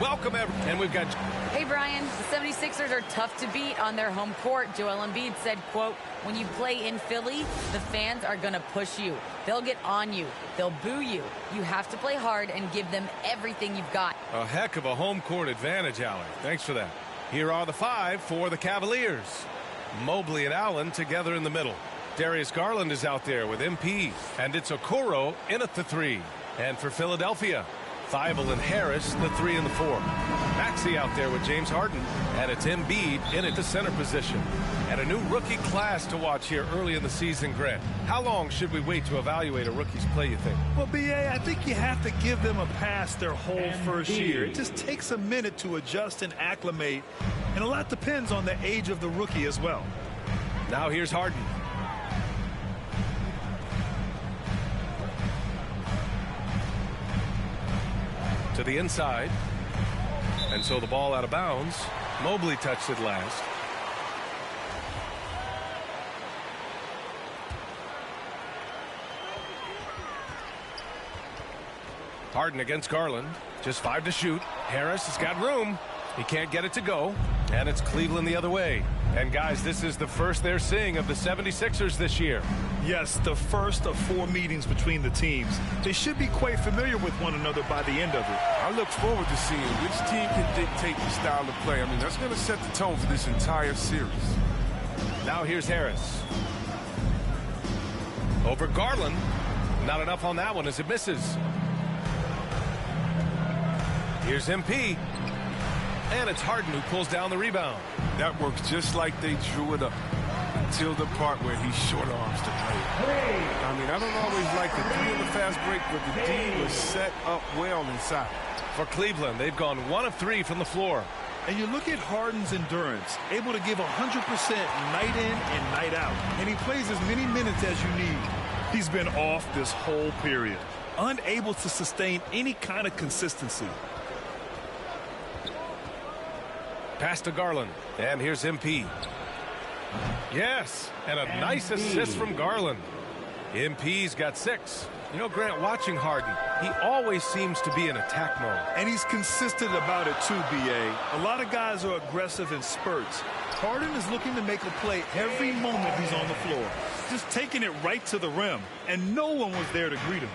Welcome, everyone. And we've got... Hey, Brian. The 76ers are tough to beat on their home court. Joel Embiid said, quote, when you play in Philly, the fans are going to push you. They'll get on you. They'll boo you. You have to play hard and give them everything you've got. A heck of a home court advantage, Allen. Thanks for that. Here are the 5 for the Cavaliers. Mobley and Allen together in the middle. Darius Garland is out there with MP. And it's Okoro in at the 3. And for Philadelphia, Thibault and Harris, the 3 and the 4. Maxey out there with James Harden, and it's Embiid in at the center position. And a new rookie class to watch here early in the season, Grant. How long should we wait to evaluate a rookie's play, you think? Well, B.A., I think you have to give them a pass their whole first year. It just takes a minute to adjust and acclimate, and a lot depends on the age of the rookie as well. Now here's Harden. To the inside. And so the ball out of bounds. Mobley touched it last. Harden against Garland. Just 5 to shoot. Harris has got room. He can't get it to go. And it's Cleveland the other way. And guys, this is the first they're seeing of the 76ers this year. Yes, the first of 4 meetings between the teams. They should be quite familiar with one another by the end of it. I look forward to seeing which team can dictate the style of play. I mean, that's going to set the tone for this entire series. Now here's Harris. Over Garland. Not enough on that one as it misses. Here's MP. And it's Harden who pulls down the rebound. That works just like they drew it up until the part where he short arms the play. I mean, I don't always like the D in the fast break, but the D was set up well inside. For Cleveland, they've gone 1 of 3 from the floor. And you look at Harden's endurance, able to give 100% night in and night out. And he plays as many minutes as you need. He's been off this whole period, unable to sustain any kind of consistency. Pass to Garland. And here's MP. Yes, and a nice assist from Garland. MP's got 6. You know, Grant, watching Harden, he always seems to be in attack mode. And he's consistent about it too, B.A. A lot of guys are aggressive in spurts. Harden is looking to make a play every moment he's on the floor. Just taking it right to the rim, and no one was there to greet him.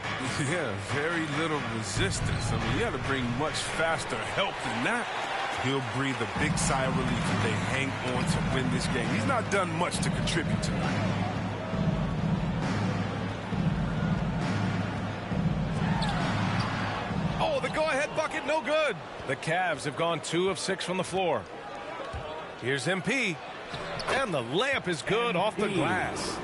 Yeah, very little resistance. I mean, you got to bring much faster help than that. He'll breathe a big sigh of relief if they hang on to win this game. He's not done much to contribute tonight. Oh, the go-ahead bucket, no good. The Cavs have gone 2 of 6 from the floor. Here's MP. And the layup is good off the glass.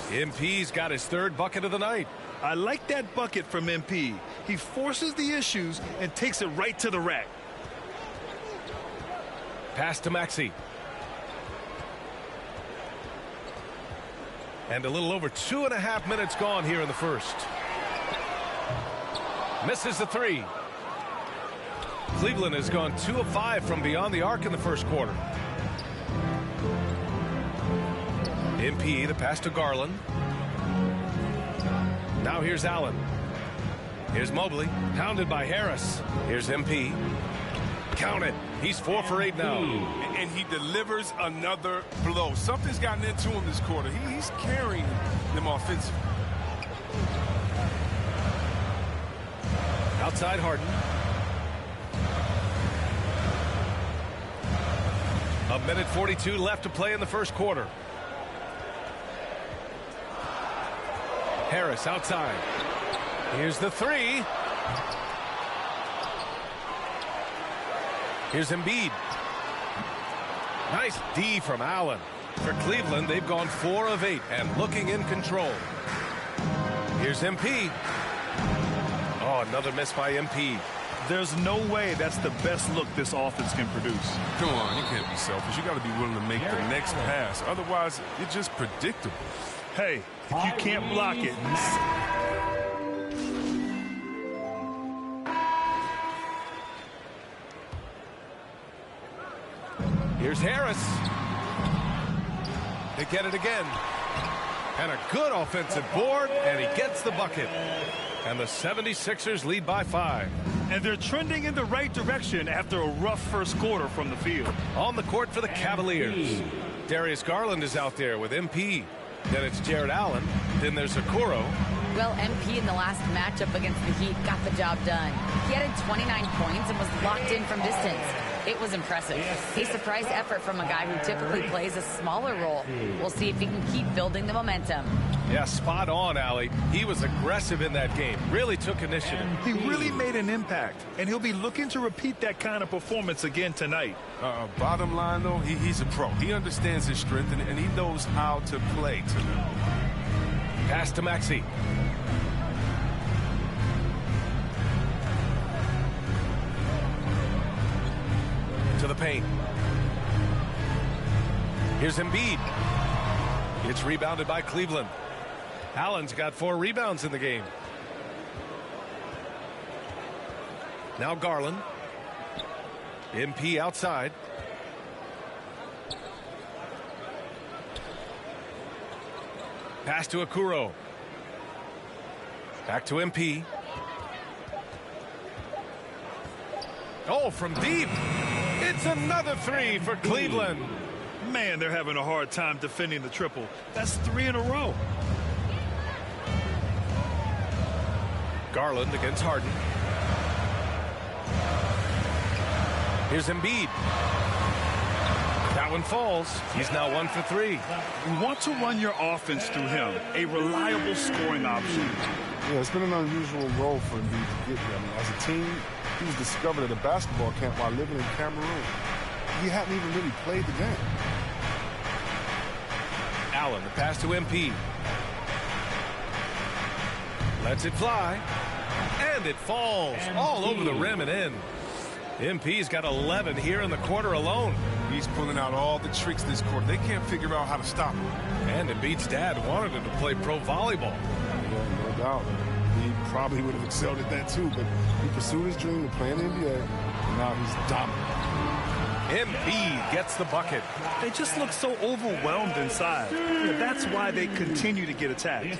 MP's got his 3rd bucket of the night. I like that bucket from MP. He forces the issues and takes it right to the rack. Pass to Maxey. And a little over 2.5 minutes gone here in the first. Misses the 3. Cleveland has gone 2 of 5 from beyond the arc in the first quarter. MP, the pass to Garland. Now here's Allen. Here's Mobley, hounded by Harris. Here's MP. Count it. He's 4 for 8 now. And he delivers another blow. Something's gotten into him this quarter. He's carrying them offensively. Outside Harden. A minute 42 left to play in the first quarter. Harris outside. Here's the three. Here's Embiid. Nice D from Allen. For Cleveland, they've gone 4 of 8 and looking in control. Here's MP. Oh, another miss by MP. There's no way that's the best look this offense can produce. Come on, you can't be selfish. You got to be willing to make the next pass. Otherwise, you're just predictable. Hey, if you can't block it. Here's Harris. They get it again. And a good offensive board, and he gets the bucket. And the 76ers lead by 5. And they're trending in the right direction after a rough first quarter from the field. On the court for the Cavaliers. Darius Garland is out there with MP. Then it's Jared Allen. Then there's Okoro. Well, MP in the last matchup against the Heat got the job done. He added 29 points and was locked in from distance. It was impressive. A surprise effort from a guy who typically plays a smaller role. We'll see if he can keep building the momentum. Yeah, spot on, Allie. He was aggressive in that game. Really took initiative. He really made an impact, and he'll be looking to repeat that kind of performance again tonight. Bottom line, though, he's a pro. He understands his strength, and he knows how to play tonight. Pass to Maxey. To the paint. Here's Embiid. It's rebounded by Cleveland. Allen's got 4 rebounds in the game. Now Garland. MP outside. Pass to Okoro. Back to MP. Oh, from deep. It's another 3 for Cleveland. Man, they're having a hard time defending the triple. That's 3 in a row. Garland against Harden. Here's Embiid. That one falls. He's now 1 for 3. You want to run your offense through him. A reliable scoring option. Yeah, it's been an unusual role for Embiid to get here. I mean, as a team, he was discovered at a basketball camp while living in Cameroon. He hadn't even really played the game. Allen, the pass to MP. Lets it fly. And it falls all over the rim and in. MP's got 11 here in the quarter alone. He's pulling out all the tricks this quarter. They can't figure out how to stop him. And Embiid's dad wanted him to play pro volleyball. Yeah, no doubt. He probably would have excelled at that too, but he pursued his dream of playing in the NBA, and now he's dominant. Embiid gets the bucket. They just look so overwhelmed inside. Yeah, that's why they continue to get attacked.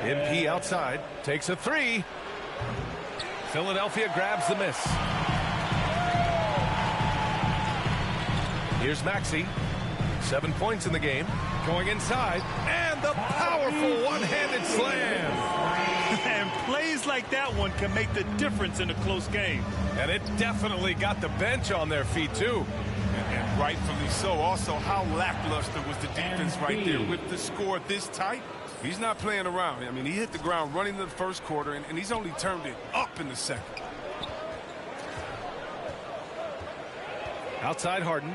MP outside, takes a 3. Philadelphia grabs the miss. Here's Maxey. 7 points in the game. Going inside. And the powerful one-handed slam. And plays like that one can make the difference in a close game. And it definitely got the bench on their feet, too. And rightfully so. Also, how lackluster was the defense right there with the score this tight? He's not playing around. I mean, he hit the ground running in the first quarter, and he's only turned it up in the second. Outside Harden.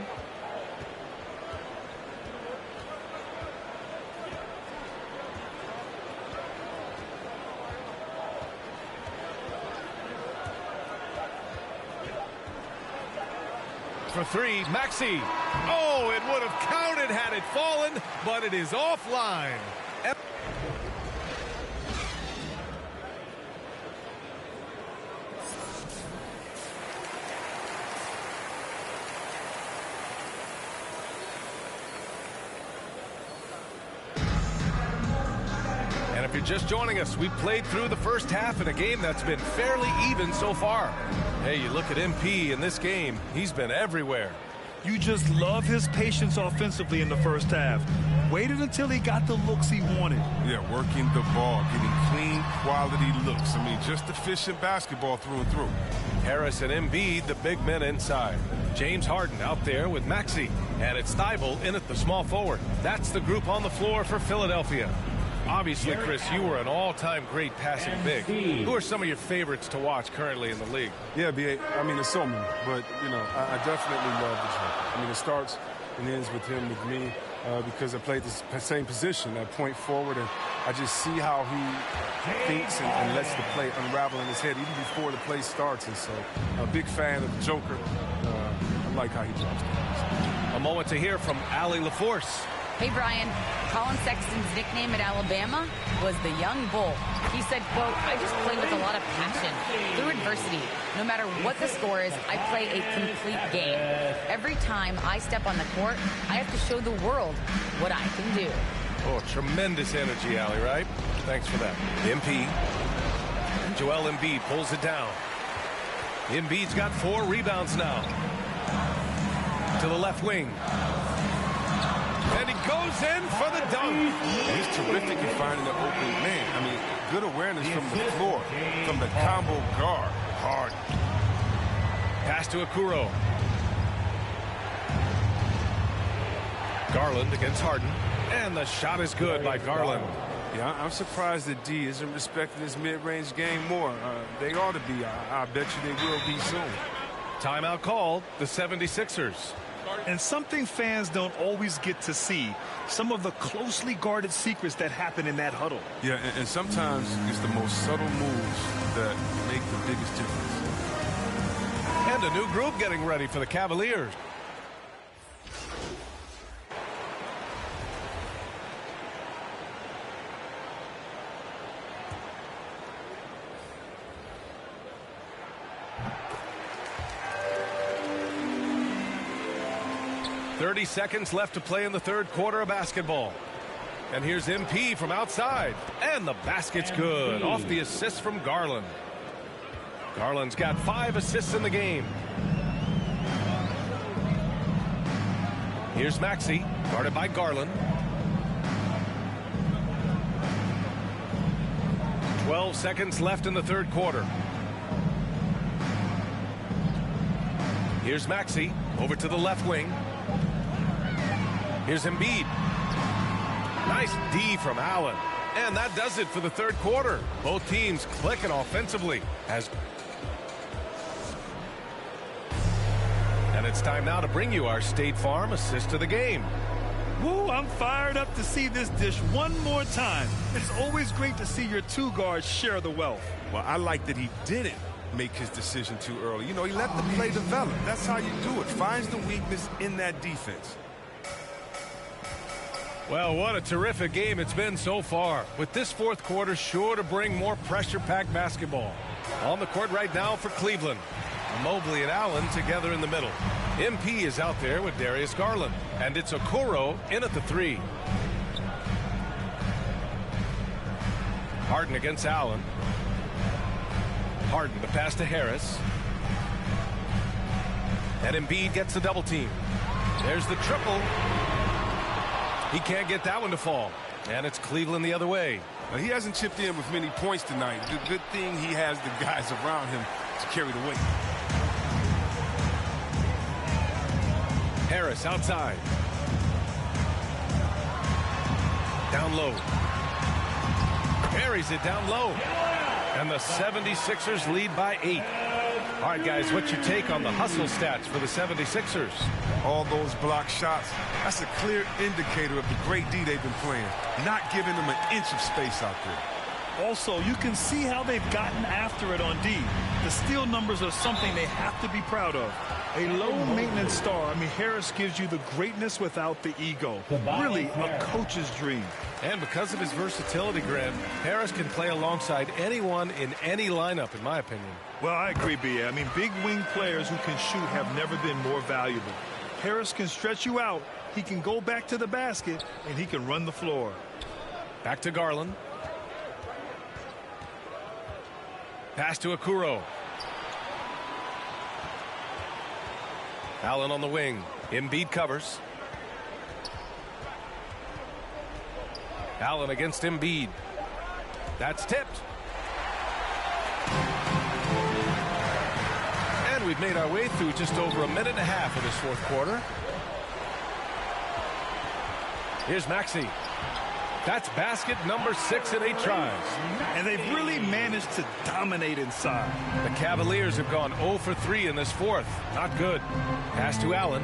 For 3, Maxey. Oh, it would have counted had it fallen, but it is offline. And if you're just joining us, we played through the first half in a game that's been fairly even so far. Hey, you look at MP in this game, he's been everywhere. You just love his patience offensively in the first half. Waited until he got the looks he wanted. Yeah, working the ball, getting clean, quality looks. I mean, just efficient basketball through and through. Harris and Embiid, the big men inside. James Harden out there with Maxey. And it's Thibault in at the small forward. That's the group on the floor for Philadelphia. Obviously, Chris, you were an all-time great passing big. Who are some of your favorites to watch currently in the league? Yeah, B.A., I mean, there's so many. But, you know, I definitely love this one. I mean, it starts and ends with him, with me, because I played the same position, at point forward, and I just see how he thinks and lets the play unravel in his head even before the play starts. And so, a big fan of the Joker. I like how he drops games. A moment to hear from Allie LaForce. Hey, Brian, Colin Sexton's nickname at Alabama was the Young Bull. He said, quote, I just play with a lot of passion, through adversity. No matter what the score is, I play a complete game. Every time I step on the court, I have to show the world what I can do. Oh, tremendous energy, Allie, right? Thanks for that. MP. Joel Embiid pulls it down. Embiid's got 4 rebounds now. To the left wing. And he goes in for the dunk. He's terrific in finding the open man. I mean, good awareness from the floor, from the combo guard. Hard. Pass to Okoro. Garland against Harden. And the shot is good by Garland. Yeah, I'm surprised that D isn't respecting his mid-range game more. They ought to be. I bet you they will be soon. Timeout called, the 76ers. And something fans don't always get to see, some of the closely guarded secrets that happen in that huddle. Yeah, and sometimes it's the most subtle moves that make the biggest difference. And a new group getting ready for the Cavaliers. .30 seconds left to play in the third quarter of basketball. And here's MP from outside. And the basket's good. Off the assist from Garland. Garland's got 5 assists in the game. Here's Maxey, guarded by Garland. 12 seconds left in the third quarter. Here's Maxey, over to the left wing. Here's Embiid. Nice D from Allen. And that does it for the third quarter. Both teams clicking offensively. And it's time now to bring you our State Farm assist of the game. Woo, I'm fired up to see this dish one more time. It's always great to see your 2 guards share the wealth. Well, I like that he didn't make his decision too early. You know, he let the play develop. That's how you do it. Finds the weakness in that defense. Well, what a terrific game it's been so far. With this fourth quarter sure to bring more pressure-packed basketball. On the court right now for Cleveland. Mobley and Allen together in the middle. MP is out there with Darius Garland. And it's Okoro in at the 3. Harden against Allen. Harden the pass to Harris. And Embiid gets the double team. There's the triple. He can't get that one to fall. And it's Cleveland the other way. Now, he hasn't chipped in with many points tonight. Good thing he has the guys around him to carry the weight. Harris outside. Down low. Buries it down low. And the 76ers lead by 8. All right, guys, what's your take on the hustle stats for the 76ers? All those block shots, that's a clear indicator of the great D they've been playing. Not giving them an inch of space out there. Also, you can see how they've gotten after it on D. The steal numbers are something they have to be proud of. A low-maintenance star, I mean, Harris gives you the greatness without the ego. Really a coach's dream. And because of his versatility, Graham, Harris can play alongside anyone in any lineup, in my opinion. Well, I agree, B.A. I mean, big wing players who can shoot have never been more valuable. Harris can stretch you out, he can go back to the basket, and he can run the floor. Back to Garland. Pass to Okoro. Allen on the wing. Embiid covers. Allen against Embiid. That's tipped. And we've made our way through just over a minute and a half of this fourth quarter. Here's Maxey. That's basket number 6 in 8 tries. And they've really managed to dominate inside. The Cavaliers have gone 0 for 3 in this fourth. Not good. Pass to Allen.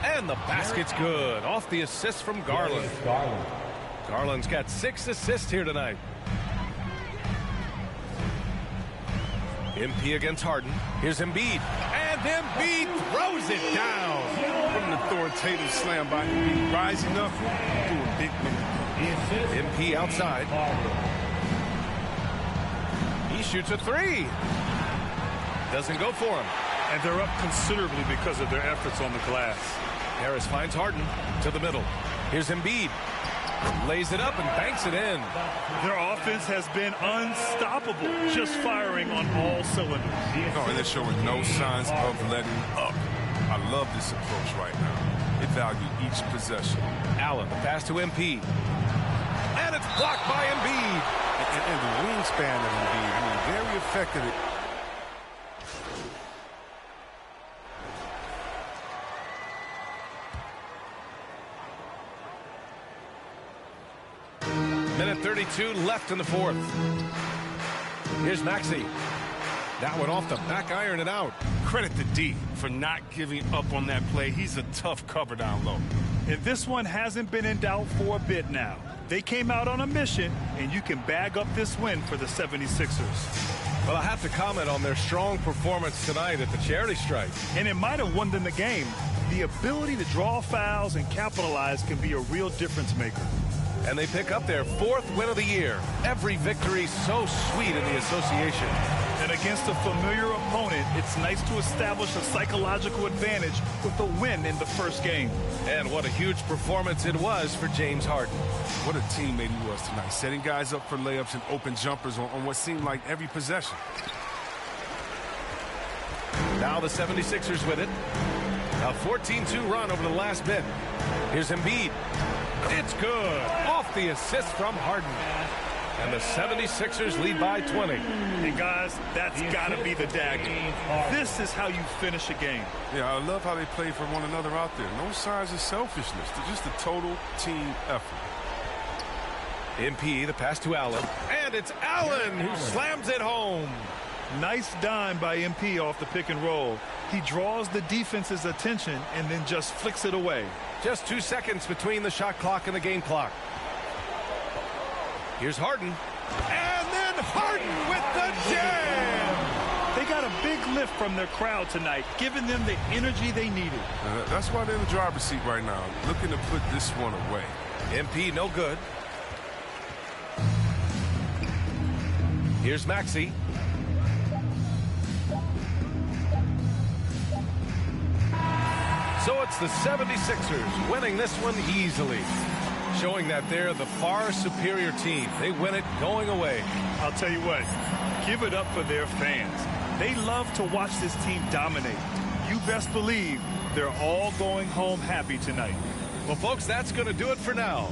And the basket's good. Off the assist from Garland. Garland's got 6 assists here tonight. MP against Harden. Here's Embiid. And Embiid throws it down. What an authoritative slam by Embiid. Rising up, doing big things. MP outside. He shoots a 3. Doesn't go for him. And they're up considerably because of their efforts on the glass. Harris finds Harden to the middle. Here's Embiid. Lays it up and banks it in. Their offense has been unstoppable, just firing on all cylinders. Oh, and they're showing no signs of letting up. I love this approach right now. They value each possession. Allen, the pass to MP. And it's blocked by Embiid. And the wingspan of Embiid, I mean, very effective. Minute 32 left in the fourth. Here's Maxey. That one off the back iron and out. Credit to D for not giving up on that play. He's a tough cover down low. And this one hasn't been in doubt for a bit now. They came out on a mission, and you can bag up this win for the 76ers. Well, I have to comment on their strong performance tonight at the charity stripe. And it might have won them the game. The ability to draw fouls and capitalize can be a real difference maker. And they pick up their 4th win of the year. Every victory so sweet in the association. And against a familiar opponent, it's nice to establish a psychological advantage with a win in the first game. And what a huge performance it was for James Harden. What a teammate he was tonight, setting guys up for layups and open jumpers on what seemed like every possession. Now the 76ers with it. A 14-2 run over the last bit. Here's Embiid. It's good. Off the assist from Harden. And the 76ers lead by 20. And guys, that's got to be the dagger. This is how you finish a game. Yeah, I love how they play for one another out there. No signs of selfishness. They're just a total team effort. MP, the pass to Allen. And it's Allen who slams it home. Nice dime by MP off the pick and roll. He draws the defense's attention and then just flicks it away. Just 2 seconds between the shot clock and the game clock. Here's Harden. And then Harden with the jam! They got a big lift from their crowd tonight, giving them the energy they needed. That's why they're in the driver's seat right now, looking to put this one away. MP no good. Here's Maxey. So it's the 76ers winning this one easily, showing that they're the far superior team. They win it going away. I'll tell you what, give it up for their fans. They love to watch this team dominate. You best believe they're all going home happy tonight. Well, folks, that's going to do it for now.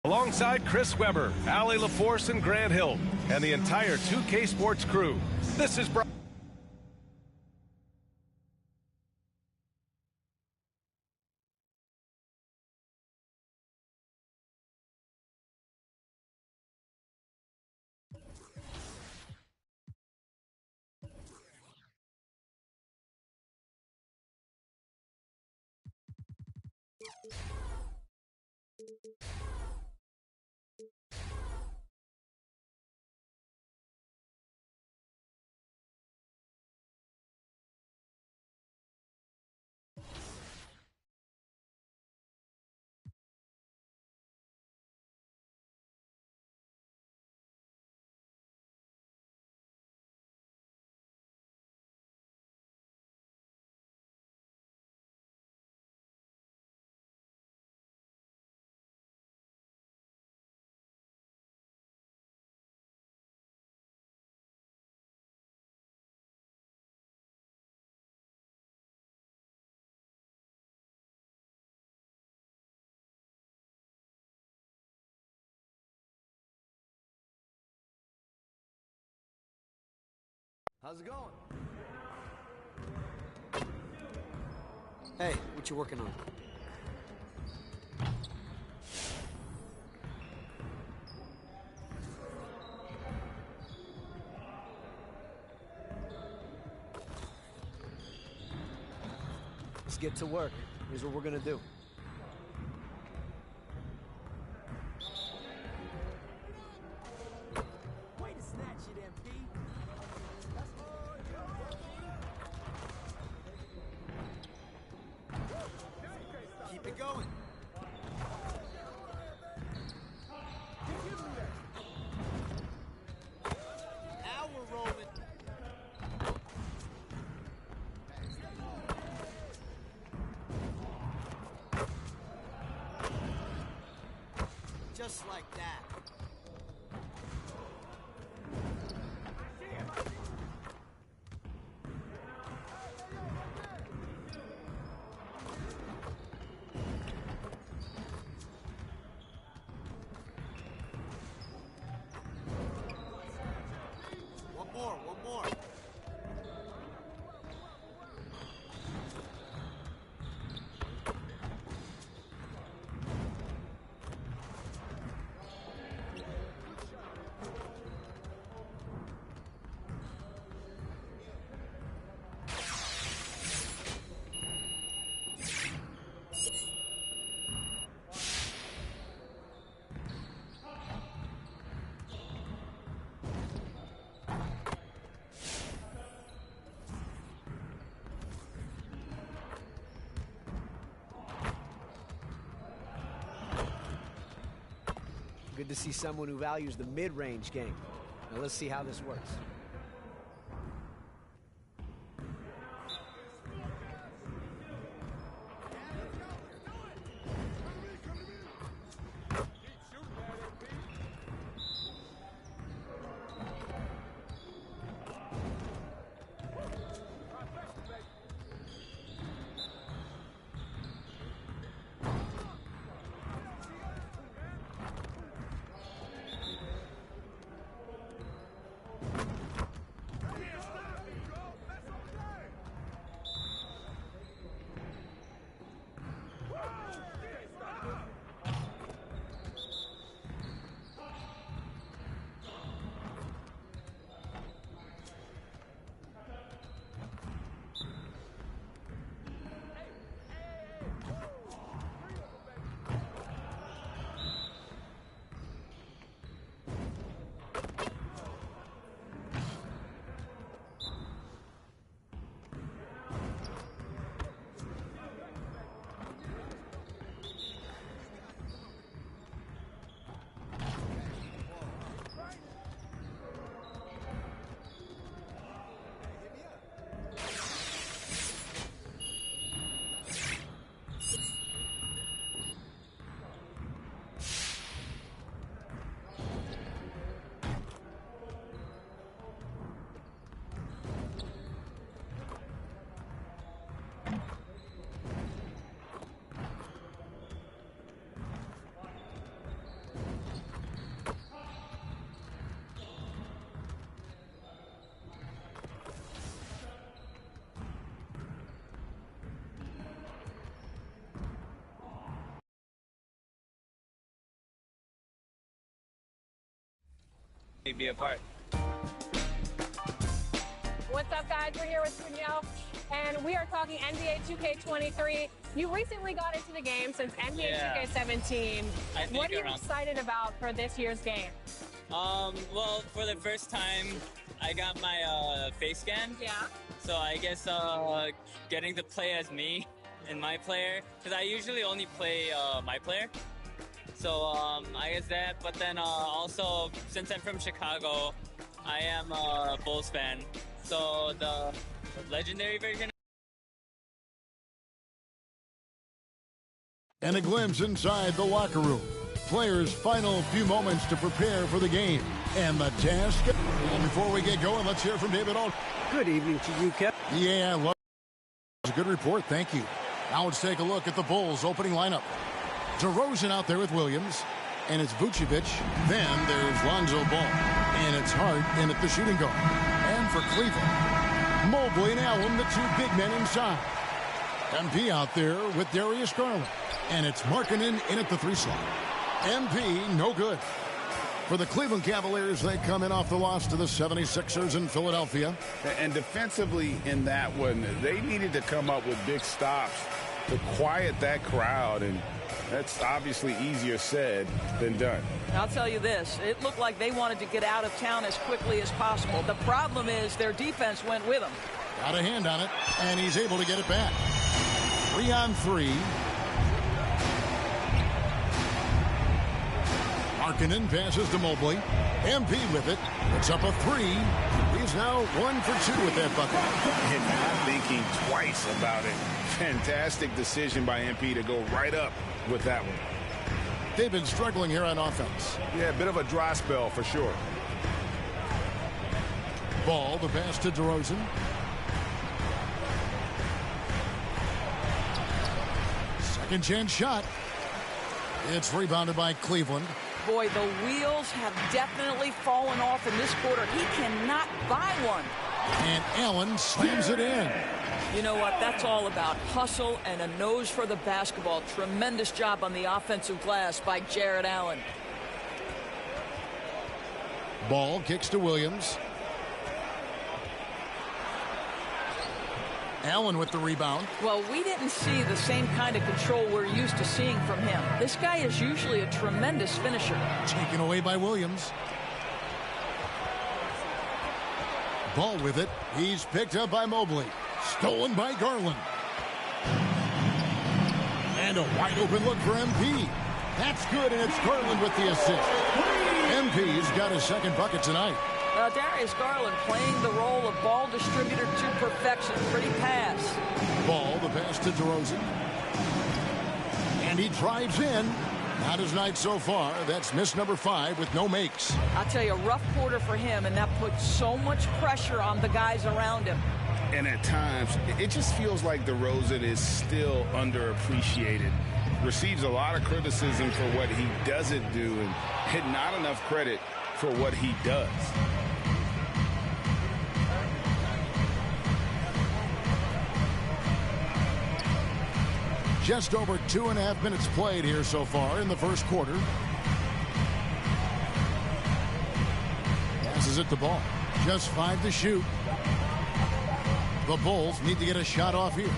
Alongside Chris Webber, Allie LaForce, and Grant Hill, and the entire 2K Sports crew, this is Brian. How's it going? Hey, what you working on? Let's get to work. Here's what we're gonna do. Way to snatch it, MP. Keep it going. Now we're rolling. Just like that. One more. Good to see someone who values the mid-range game. Now let's see how this works. Be a part. What's up, guys? We're here with Danielle, and we are talking NBA 2K23. You recently got into the game since NBA 2K17. What are you excited about for this year's game? Well, for the first time, I got my face scan. Yeah. So I guess getting to play as me and my player, because I usually only play my player. So I guess that, but then also, since I'm from Chicago, I am a Bulls fan. So the legendary version. And a glimpse inside the locker room. Players' final few moments to prepare for the game. And the task. And before we get going, let's hear from David Alt. Good evening to you, Kev. Yeah, it was a good report. Thank you. Now let's take a look at the Bulls' opening lineup. DeRozan out there with Williams, and it's Vucevic. Then there's Lonzo Ball, and it's Hart in at the shooting guard. And for Cleveland. Mobley and Allen, the two big men inside. MP out there with Darius Garland. And it's Markkanen in at the 3 slot. MP, no good. For the Cleveland Cavaliers, they come in off the loss to the 76ers in Philadelphia. And defensively in that one, they needed to come up with big stops to quiet that crowd, and that's obviously easier said than done. I'll tell you this, it looked like they wanted to get out of town as quickly as possible. The problem is their defense went with them. Got a hand on it, and he's able to get it back. 3-on-3. Markkanen passes to Mobley. MP with it. It's up a 3. He's now 1 for 2 with that bucket. And not thinking twice about it. Fantastic decision by MP to go right up with that one. They've been struggling here on offense. Yeah, a bit of a dry spell for sure. Ball, the pass to DeRozan. Second chance shot. It's rebounded by Cleveland. Boy, the wheels have definitely fallen off in this quarter. He cannot buy one. And Allen slams it in. You know what? That's all about hustle and a nose for the basketball. Tremendous job on the offensive glass by Jared Allen. Ball kicks to Williams. Allen with the rebound. Well, we didn't see the same kind of control we're used to seeing from him. This guy is usually a tremendous finisher. Taken away by Williams. Ball with it. He's picked up by Mobley. Stolen by Garland. And a wide open look for MP. That's good, and it's Garland with the assist. MP's got his second bucket tonight. Darius Garland playing the role of ball distributor to perfection. Pretty pass. Ball, the pass to DeRozan. And he drives in. Not his night so far. That's miss number 5 with no makes. I'll tell you, a rough quarter for him, and that puts so much pressure on the guys around him. And at times, it just feels like DeRozan is still underappreciated. Receives a lot of criticism for what he doesn't do and not enough credit for what he does. Just over 2.5 minutes played here so far in the first quarter. Passes it to Ball. Just 5 to shoot. The Bulls need to get a shot off here.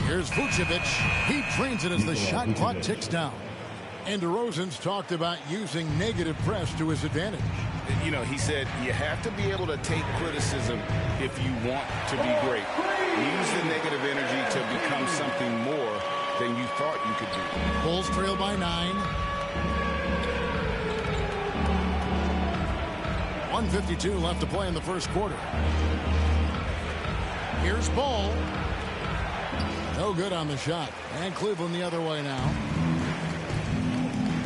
Here's Vucevic. He drains it as the shot clock ticks down. And DeRozan's talked about using negative press to his advantage. You know, he said you have to be able to take criticism if you want to be great. Use the negative energy to become something more than you thought you could do. Bulls trail by 9. 1:52 left to play in the first quarter. Here's Ball. No good on the shot. And Cleveland the other way now.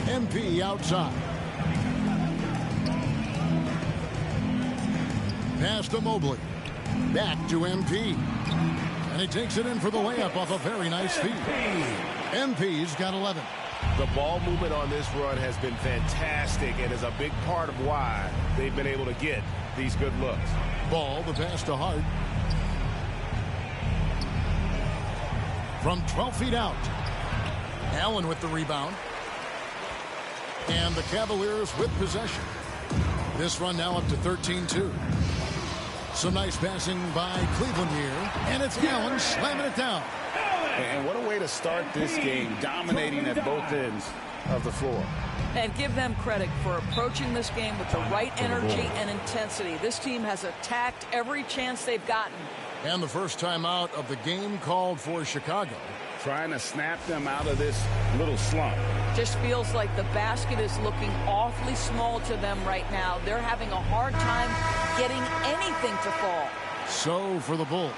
MP outside. Pass to Mobley. Back to MP. And he takes it in for the layup off a very nice feed. MP's got 11. The ball movement on this run has been fantastic and is a big part of why they've been able to get these good looks. Ball, the pass to Hart. From 12 feet out. Allen with the rebound. And the Cavaliers with possession. This run now up to 13-2. Some nice passing by Cleveland here. And it's Allen slamming it down. And what a way to start this game, dominating at both ends of the floor. And give them credit for approaching this game with the right energy and intensity. This team has attacked every chance they've gotten. And the first time out of the game called for Chicago. Trying to snap them out of this little slump. Just feels like the basket is looking awfully small to them right now. They're having a hard time getting anything to fall. So for the Bulls,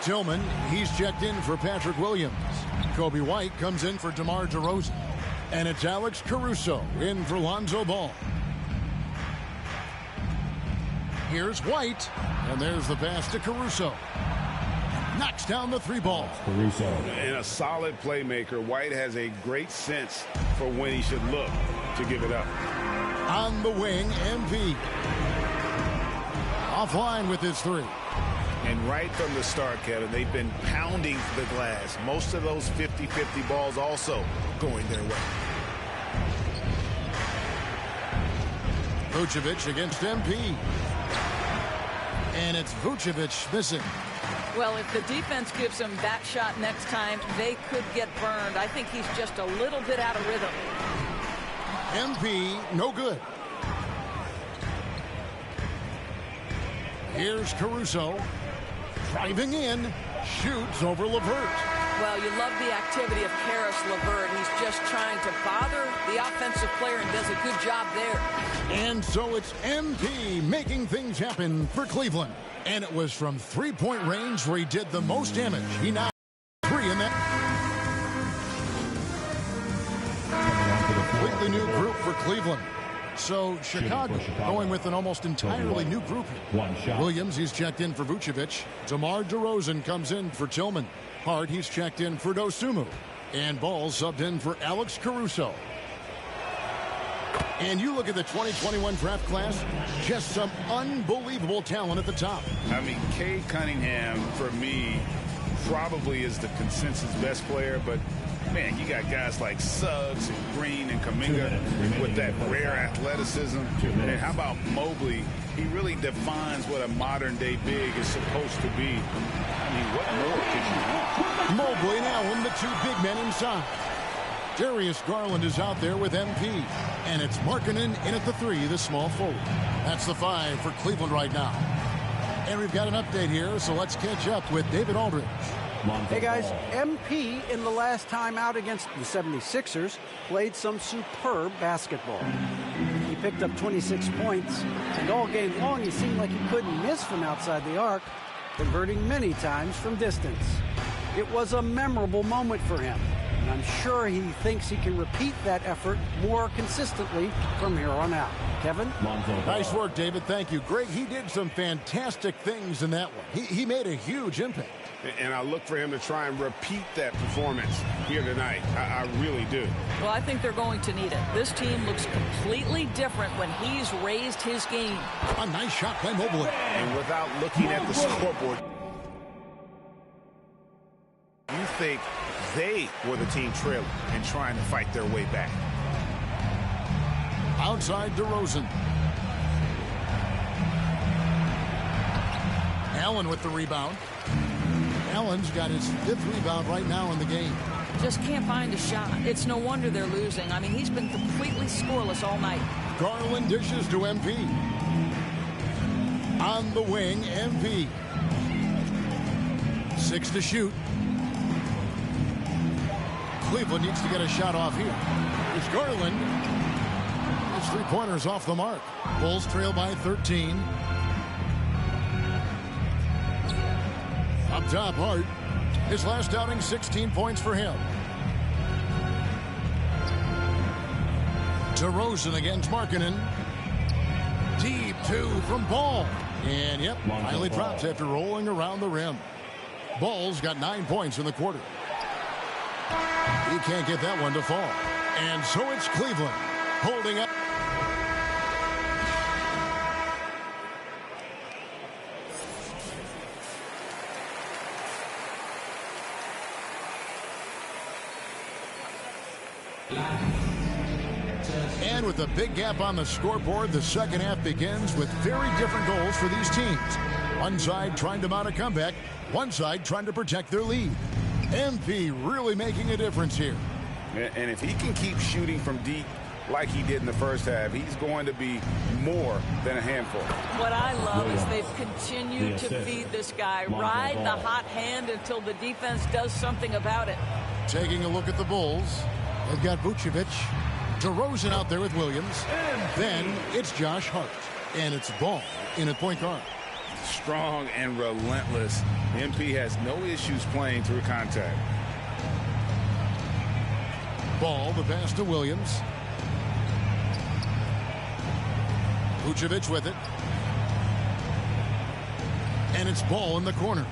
Tillman, he's checked in for Patrick Williams. Kobe White comes in for DeMar DeRozan. And it's Alex Caruso in for Lonzo Ball. Here's White, and there's the pass to Caruso. Knocks down the 3-ball. Caruso. And a solid playmaker. White has a great sense for when he should look to give it up. On the wing, MP. Offline with his 3. And right from the start, Kevin, they've been pounding the glass. Most of those 50-50 balls also going their way. Vucevic against MP. And it's Vucevic missing. Well, if the defense gives him that shot next time, they could get burned. I think he's just a little bit out of rhythm. MP, no good. Here's Caruso. Driving in. Shoots over LeVert. Well, you love the activity of Karis LeVert. He's just trying to bother the offensive player and does a good job there. And so it's MP making things happen for Cleveland. And it was from three-point range where he did the most damage. He now 3 in that. Completely new group for Cleveland. So Chicago going with an almost entirely new group. Williams, he's checked in for Vucevic. DeMar DeRozan comes in for Tillman. Hart, he's checked in for Dosunmu. And Ball subbed in for Alex Caruso. And you look at the 2021 draft class, just some unbelievable talent at the top. I mean, Cade Cunningham, for me, probably is the consensus best player, but man, you got guys like Suggs and Green and Kuminga with that rare athleticism. And how about Mobley? He really defines what a modern-day big is supposed to be. I mean, what more could you want? Mobley and Allen, the two big men inside. Darius Garland is out there with MP. And it's Markkanen in at the 3, the small forward. That's the 5 for Cleveland right now. And we've got an update here, so let's catch up with David Aldridge. Hey guys, MP in the last time out against the 76ers played some superb basketball. He picked up 26 points, and all game long he seemed like he couldn't miss from outside the arc, converting many times from distance. It was a memorable moment for him, and I'm sure he thinks he can repeat that effort more consistently from here on out. Kevin? Nice work, David. Thank you. Great. He did some fantastic things in that one. He made a huge impact. And I look for him to try and repeat that performance here tonight. I really do. Well, I think they're going to need it. This team looks completely different when he's raised his game. A nice shot by Mobley. And without looking at the scoreboard, you think they were the team trailing and trying to fight their way back. Outside DeRozan. Allen with the rebound. Allen's got his 5th rebound right now in the game. Just can't find a shot. It's no wonder they're losing. I mean, he's been completely scoreless all night. Garland dishes to MP. On the wing, MP. 6 to shoot. Cleveland needs to get a shot off here. It's Garland. His 3-pointers off the mark. Bulls trail by 13. Up top, Hart. His last outing, 16 points for him. DeRozan against Markkanen. Deep 2 from Ball. And, yep, finally drops after rolling around the rim. Ball's got 9 points in the quarter. He can't get that one to fall. And so it's Cleveland holding up. And with a big gap on the scoreboard, the second half begins with very different goals for these teams. One side trying to mount a comeback, one side trying to protect their lead. MP really making a difference here. And if he can keep shooting from deep like he did in the first half, he's going to be more than a handful. What I love is they've continued to feed this guy, ride the hot hand until the defense does something about it. Taking a look at the Bulls, they've got Vucevic, DeRozan out there with Williams. Then it's Josh Hart, and it's Ball in at point guard. Strong and relentless. MP has no issues playing through contact. Ball, the pass to Williams. Vucevic with it. And it's Ball in the corner.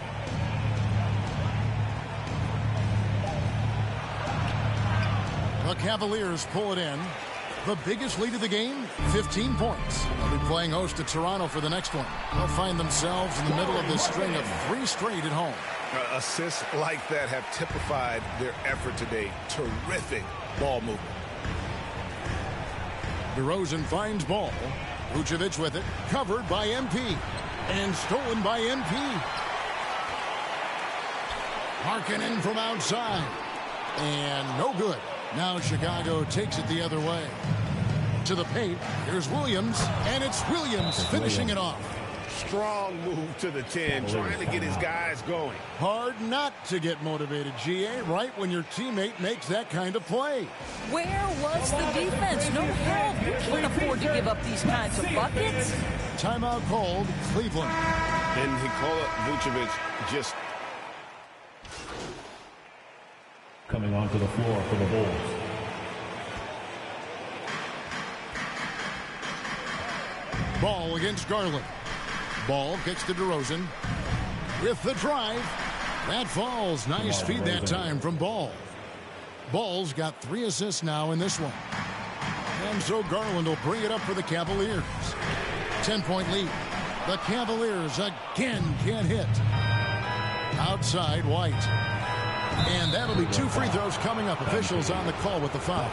The Cavaliers pull it in. The biggest lead of the game, 15 points. They'll be playing host to Toronto for the next one. They'll find themselves in the middle of this string of 3 straight at home. Assists like that have typified their effort today. Terrific ball movement. DeRozan finds ball. Vucevic with it. Covered by MP. And stolen by MP. Markkanen from outside. And no good. Now Chicago takes it the other way. To the paint. Here's Williams. And it's Williams finishing it off. Strong move to the 10, trying to get his guys going. Hard not to get motivated, GA, right when your teammate makes that kind of play. Where was the defense? No help. You can't afford to give up these kinds of buckets. Timeout called, Cleveland. And Nikola Vucevic just... Coming onto the floor for the Bulls. Ball against Garland. Ball gets to DeRozan. With the drive. That falls. Nice feed that time from Ball. Ball's got 3 assists now in this one. And so Garland will bring it up for the Cavaliers. 10-point lead. The Cavaliers again can't hit. Outside White. And that'll be 2 free throws coming up. Officials on the call with the foul.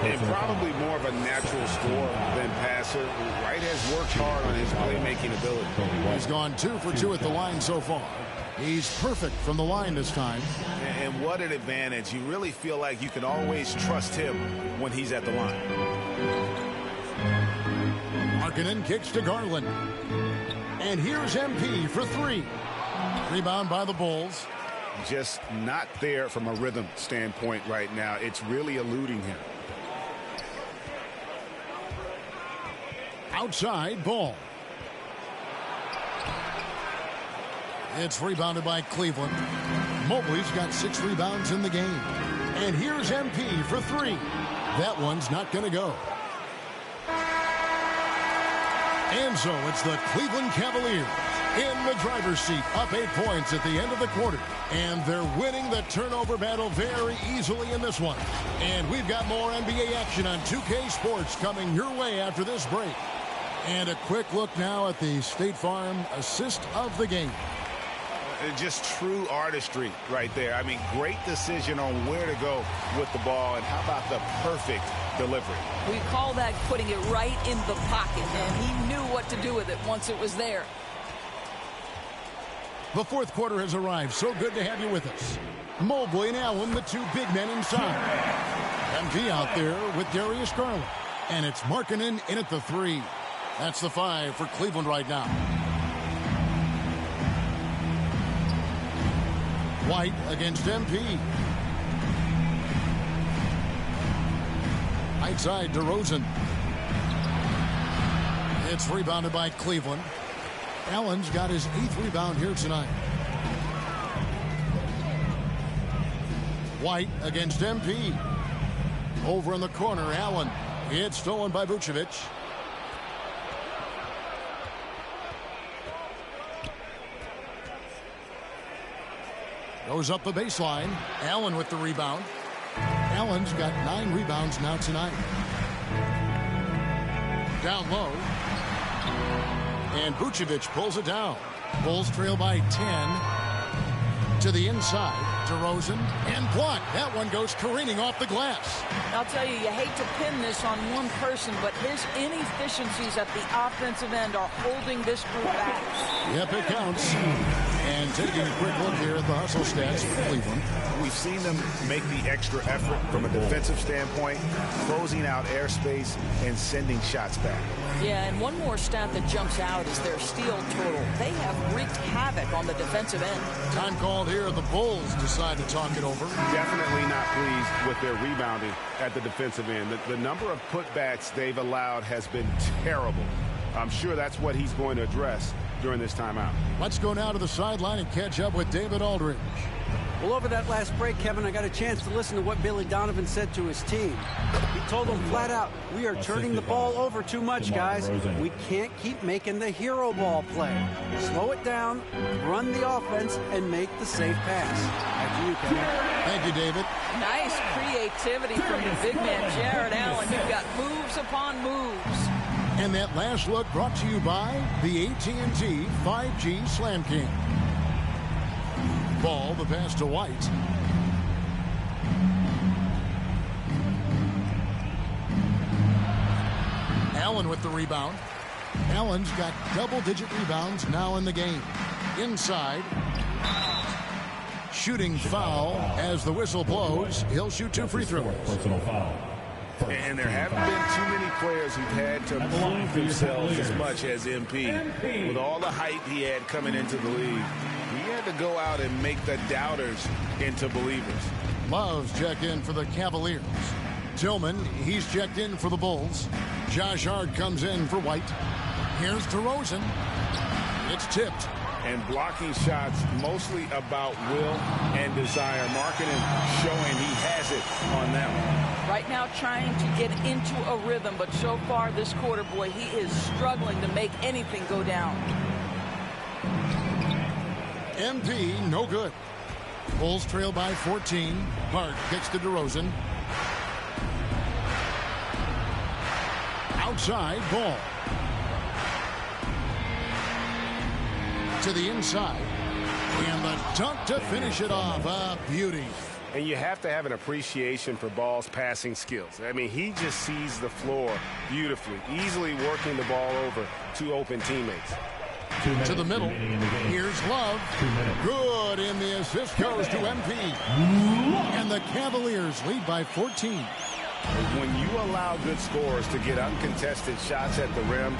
And probably more of a natural scorer than passer. White has worked hard on his playmaking ability. He's gone 2 for 2 at the line so far. He's perfect from the line this time. And what an advantage. You really feel like you can always trust him when he's at the line. Markkanen kicks to Garland. And here's MP for 3. Rebound by the Bulls. Just not there from a rhythm standpoint right now. It's really eluding him. Outside Ball. It's rebounded by Cleveland. Mobley's got 6 rebounds in the game. And here's MP for 3. That one's not going to go. And so it's the Cleveland Cavaliers in the driver's seat, up 8 points at the end of the quarter. And they're winning the turnover battle very easily in this one. And we've got more NBA action on 2K Sports coming your way after this break. And a quick look now at the State Farm assist of the game. Just true artistry right there. I mean, great decision on where to go with the ball. And how about the perfect delivery? We call that putting it right in the pocket. And he knew what to do with it once it was there. The fourth quarter has arrived. So good to have you with us. Mobley and Allen, the 2 big men inside. MP out there with Darius Garland. And it's Markkanen in at the 3. That's the 5 for Cleveland right now. White against MP. Right side, DeRozan. It's rebounded by Cleveland. Allen's got his 8th rebound here tonight. White against MP. Over in the corner, Allen. It's stolen by Vucevic. Goes up the baseline. Allen with the rebound. Allen's got 9 rebounds now tonight. Down low. And Vucevic pulls it down. Bulls trail by 10. To the inside. DeRozan and blocked. That one goes careening off the glass. I'll tell you, you hate to pin this on one person, but his inefficiencies at the offensive end are holding this group back. Yep, it counts. And taking a quick look here at the hustle stats for Cleveland. We've seen them make the extra effort from a defensive standpoint, closing out airspace and sending shots back. Yeah, and one more stat that jumps out is their steal total. They have wreaked havoc on the defensive end. Time called here. The Bulls decide to talk it over. Definitely not pleased with their rebounding at the defensive end. The number of putbacks they've allowed has been terrible. I'm sure that's what he's going to address during this timeout. Let's go now to the sideline and catch up with David Aldridge. Well, over that last break, Kevin, I got a chance to listen to what Billy Donovan said to his team. He told them flat out, we are turning the ball over too much, guys. We can't keep making the hero ball play. Slow it down, run the offense, and make the safe pass. Back to you, Kevin. Thank you, David. Nice creativity from the big man, Jared Allen. You've got moves upon moves. And that last look brought to you by the AT&T 5G Slam Cam. Ball, the pass to White. Allen with the rebound. Allen's got double-digit rebounds now in the game. Inside. Shooting foul as the whistle blows. He'll shoot 2 free throws. Personal foul. And there haven't been too many players who've had to prove themselves as much as MP. With all the hype he had coming into the league, he had to go out and make the doubters into believers. Love's check in for the Cavaliers. Tillman, he's checked in for the Bulls. Josh Hart comes in for White. Here's DeRozan. It's tipped. And blocking shots mostly about will and desire. Markkanen showing he has it on them. Right now trying to get into a rhythm, but so far this quarter, boy, he is struggling to make anything go down. MP, no good. Bulls trail by 14. Hart kicks to DeRozan. Outside, ball. To the inside. And the dunk to finish it off. A beauty. And you have to have an appreciation for Ball's passing skills. I mean, he just sees the floor beautifully, easily working the ball over to open teammates. To the middle. Here's Love. Good, and the assist goes to MP. And the Cavaliers lead by 14. When you allow good scorers to get uncontested shots at the rim,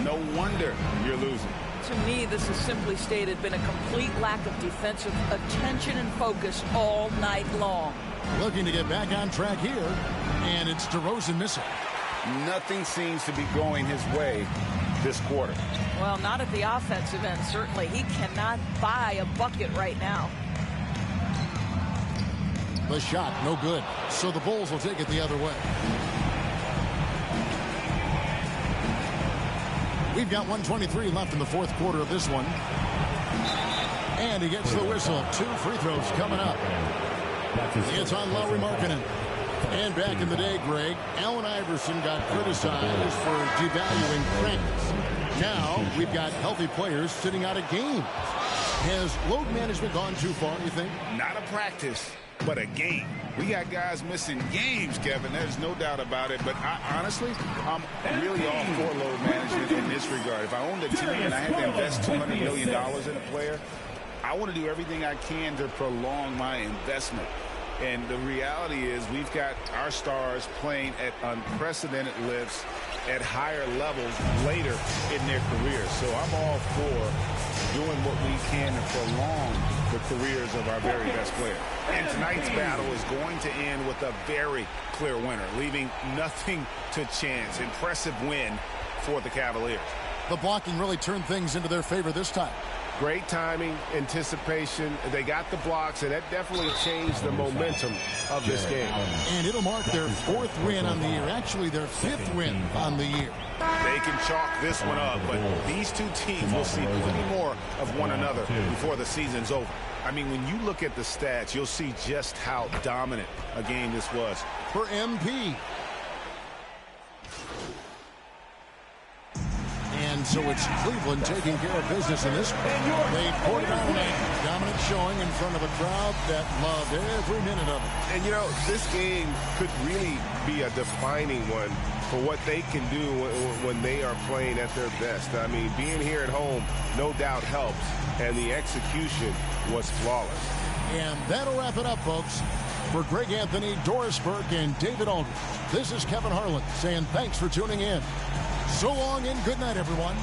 no wonder you're losing. To me, this has simply stated been a complete lack of defensive attention and focus all night long. Looking to get back on track here, and it's DeRozan missing. Nothing seems to be going his way this quarter. Well, not at the offensive end, certainly. He cannot buy a bucket right now. The shot, no good. So the Bulls will take it the other way. We've got 1:23 left in the fourth quarter of this one. And he gets the whistle. 2 free throws coming up. It's on Lauri Markkanen. And back in the day, Greg, Allen Iverson got criticized for devaluing pranks. Now we've got healthy players sitting out of games. Has load management gone too far, you think? Not a practice, but a game. We got guys missing games, Kevin. There's no doubt about it. But honestly, I'm really all for load management in this regard. If I owned a team and I had to invest $200 million in a player, I want to do everything I can to prolong my investment. And the reality is we've got our stars playing at unprecedented lifts at higher levels later in their careers. So I'm all for doing what we can to prolong the careers of our very best players. And tonight's battle is going to end with a very clear winner, leaving nothing to chance. Impressive win for the Cavaliers. The blocking really turned things into their favor this time. Great timing, anticipation. They got the blocks, and that definitely changed the momentum of this game. And it'll mark their 4th win on the year. Actually, their 5th win on the year. They can chalk this one up, but these two teams will see plenty more of one another before the season's over. I mean, when you look at the stats, you'll see just how dominant a game this was. For MP. And so it's Cleveland taking care of business in this one. They poured it on tonight. Dominant showing in front of a crowd that loved every minute of it. And, you know, this game could really be a defining one for what they can do when they are playing at their best. I mean, being here at home no doubt helps, and the execution was flawless. And that'll wrap it up, folks. For Greg Anthony, Doris Burke, and David Aldridge, this is Kevin Harlan saying thanks for tuning in. So long and good night, everyone.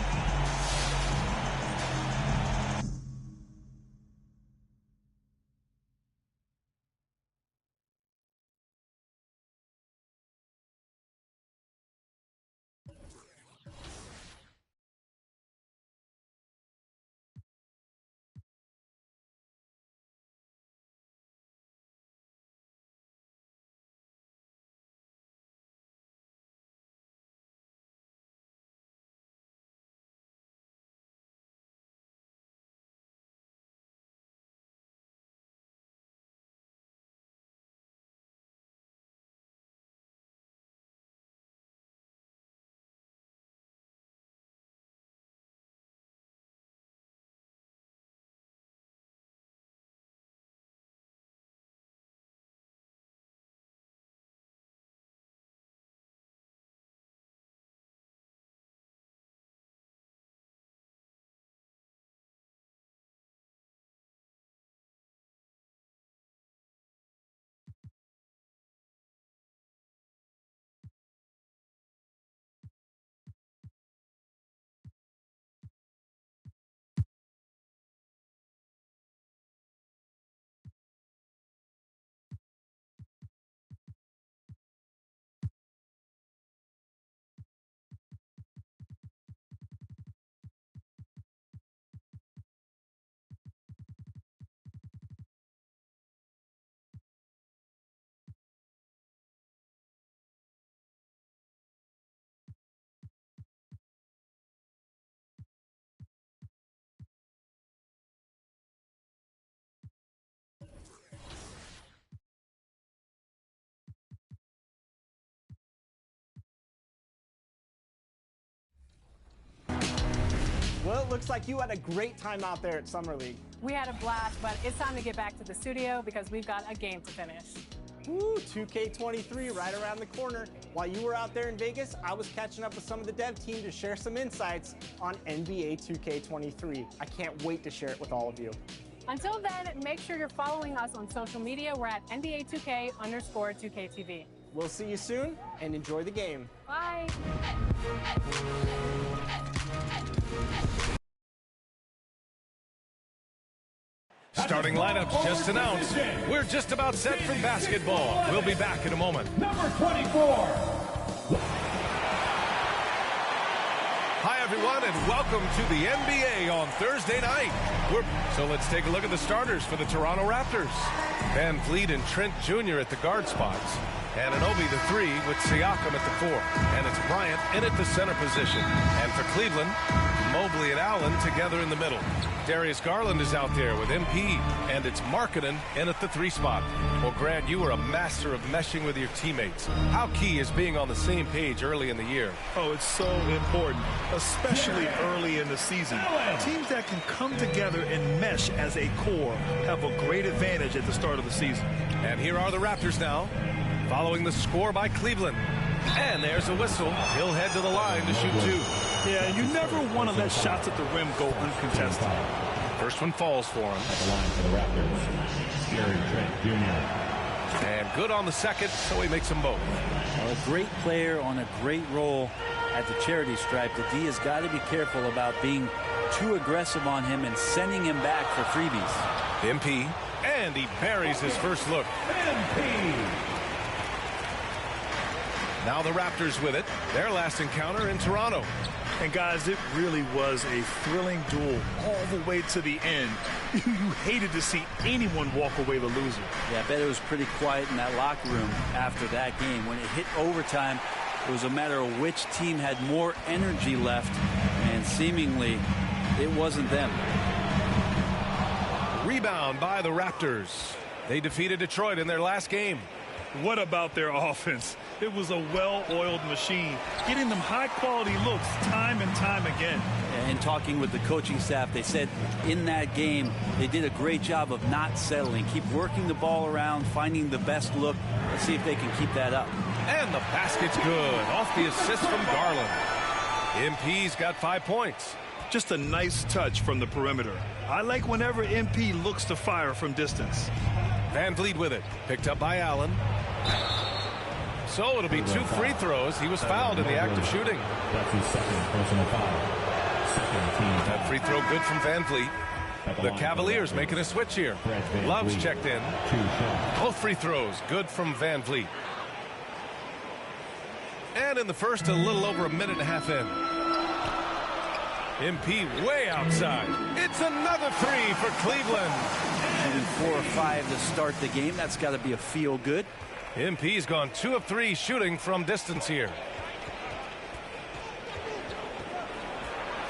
Well, it looks like you had a great time out there at Summer League. We had a blast, but it's time to get back to the studio because we've got a game to finish. Woo, 2K23 right around the corner. While you were out there in Vegas, I was catching up with some of the dev team to share some insights on NBA 2K23. I can't wait to share it with all of you. Until then, make sure you're following us on social media. We're at NBA2K_2KTV. We'll see you soon, and enjoy the game. Bye. Starting lineups just announced. We're just about set for basketball. We'll be back in a moment. Number 24. Hi, everyone, and welcome to the NBA on Thursday night. So let's take a look at the starters for the Toronto Raptors. Van Vliet and Trent Jr. at the guard spots. Anunoby the 3 with Siakam at the 4. And it's Bryant in at the center position. And for Cleveland, Mobley and Allen together in the middle. Darius Garland is out there with MP, and it's Markkanen in at the 3 spot. Well, Grant, you were a master of meshing with your teammates. How key is being on the same page early in the year? Oh, it's so important, especially early in the season. Teams that can come together and mesh as a core have a great advantage at the start of the season. And here are the Raptors now, following the score by Cleveland. And there's a whistle. He'll head to the line to shoot 2. Yeah, you never want to let shots at the rim go uncontested. First one falls for him. At the line for the Raptors, Gary Trent Jr. And good on the second, so he makes them both. A great player on a great role at the charity stripe. The D has got to be careful about being too aggressive on him and sending him back for freebies. MP, and he buries his first look. MP. Now the Raptors with it. Their last encounter in Toronto. And guys, it really was a thrilling duel all the way to the end. You hated to see anyone walk away the loser. Yeah, I bet it was pretty quiet in that locker room after that game. When it hit overtime, it was a matter of which team had more energy left, and seemingly it wasn't them. Rebound by the Raptors. They defeated Detroit in their last game. What about their offense? It was a well-oiled machine, getting them high-quality looks time and time again. And talking with the coaching staff, they said in that game they did a great job of not settling. Keep working the ball around, finding the best look. Let's see if they can keep that up. And the basket's good off the assist from Garland. MP's got 5 points. Just a nice touch from the perimeter. I like whenever MP looks to fire from distance. Van Vliet with it. Picked up by Allen. So it'll be 2 free throws. He was fouled in the act of shooting. That's his second personal foul. Second team. That free throw good from Van Vliet. The Cavaliers making a switch here. Love's checked in. Both free throws good from Van Vliet. And in the first, a little over a minute and a half in. MP way outside. It's another 3 for Cleveland. And 4 or 5 to start the game. That's got to be a feel good. MP's gone 2 of 3 shooting from distance here.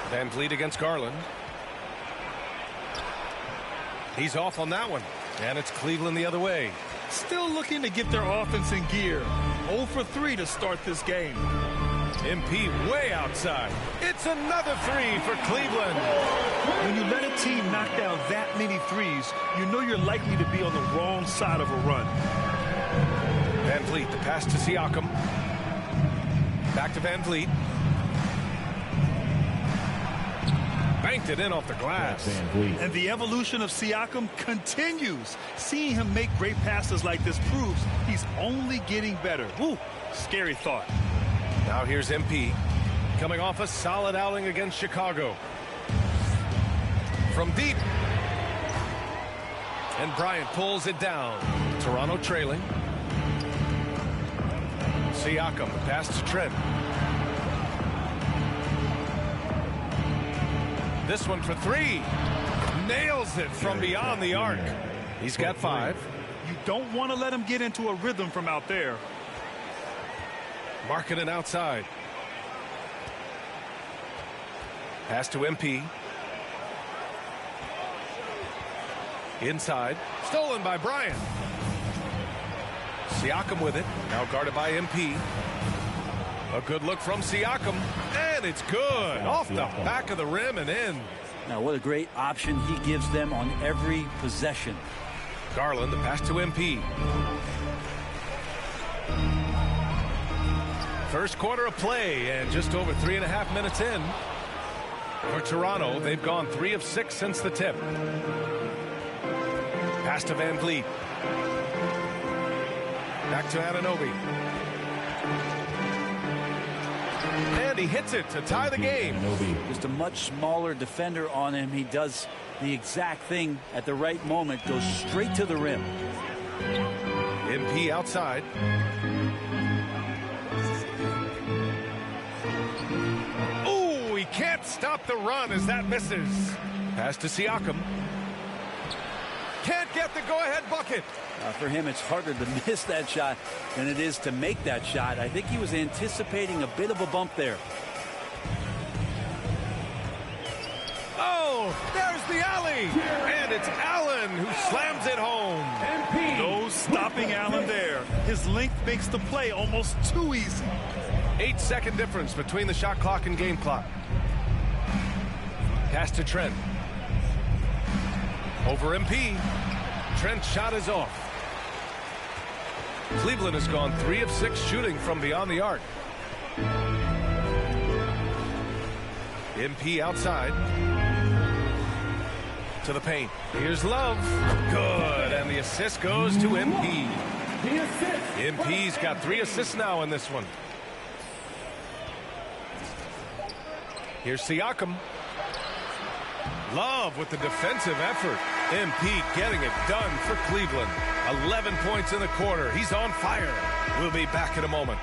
Van Vliet against Garland. He's off on that one. And it's Cleveland the other way. Still looking to get their offense in gear. 0 for 3 to start this game. MP way outside. It's another 3 for Cleveland. When you let a team knock down that many threes, you know you're likely to be on the wrong side of a run. Van Vliet, the pass to Siakam. Back to Van Vliet. Banked it in off the glass. And the evolution of Siakam continues. Seeing him make great passes like this proves he's only getting better. Woo, scary thought. Now here's MP, coming off a solid outing against Chicago. From deep. And Bryant pulls it down. Toronto trailing. Siakam, the pass to Trent. This one for 3. Nails it from beyond the arc. He's got 5. You don't want to let him get into a rhythm from out there. Markkanen outside. Pass to MP. Inside. Stolen by Bryant. Siakam with it. Now guarded by MP. A good look from Siakam. And And it's good. Off the back of the rim and in. Now, what a great option he gives them on every possession. Garland, the pass to MP. First quarter of play, and just over 3.5 minutes in. For Toronto, they've gone 3 of 6 since the tip. Pass to Van Vliet. Back to Anunoby. And he hits it to tie the game. Just a much smaller defender on him. He does the exact thing at the right moment. Goes straight to the rim. MP outside. Ooh, he can't stop the run as that misses. Pass to Siakam. Can't get the go-ahead bucket. For him, it's harder to miss that shot than it is to make that shot. I think he was anticipating a bit of a bump there. Oh, there's the alley. And it's Allen who slams it home. No stopping Allen there. His length makes the play almost too easy. 8-second difference between the shot clock and game clock. Pass to Trent. Over MP. Trent's shot is off. Cleveland has gone 3 of 6 shooting from beyond the arc. MP outside. To the paint. Here's Love. Good. And the assist goes to MP. MP's got 3 assists now in this one. Here's Siakam. Love with the defensive effort. MP getting it done for Cleveland. 11 points in the quarter. He's on fire. We'll be back in a moment.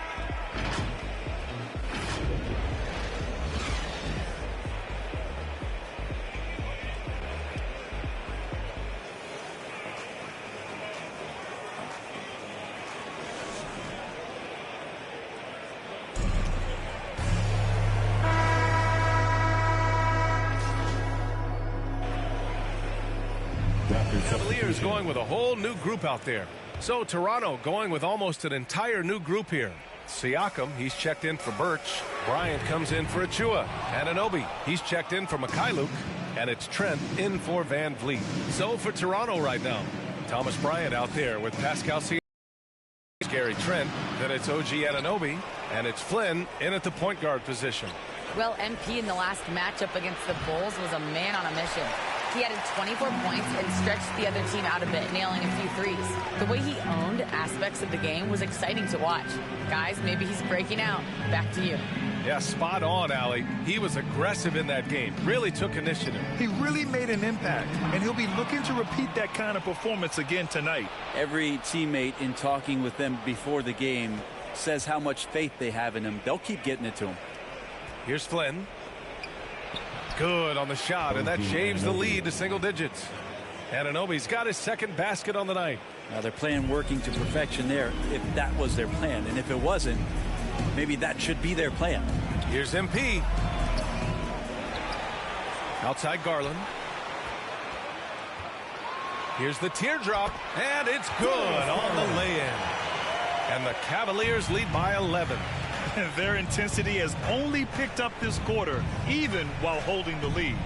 Cavaliers going with a whole new group out there. So Toronto going with almost an entire new group here. Siakam, he's checked in for Birch. Bryant comes in for Achua. Anunoby, he's checked in for Mikhailuk. And it's Trent in for Van Vliet. So for Toronto right now, Thomas Bryant out there with Pascal Siakam. Gary Trent, then it's OG Anunoby, and it's Flynn in at the point guard position. Well, MP in the last matchup against the Bulls was a man on a mission. He added 24 points and stretched the other team out a bit, nailing a few threes. The way he owned aspects of the game was exciting to watch. Guys, maybe he's breaking out. Back to you. Yeah, spot on, Allie. He was aggressive in that game. Really took initiative. He really made an impact, and he'll be looking to repeat that kind of performance again tonight. Every teammate in talking with them before the game says how much faith they have in him. They'll keep getting it to him. Here's Flynn. Good on the shot, and that shaves the lead to single digits. Anunoby's got his second basket on the night. Now they're playing working to perfection there, if that was their plan. And if it wasn't, maybe that should be their plan. Here's MP. Outside Garland. Here's the teardrop, and it's good on the lay-in. And the Cavaliers lead by 11. Their intensity has only picked up this quarter, even while holding the lead.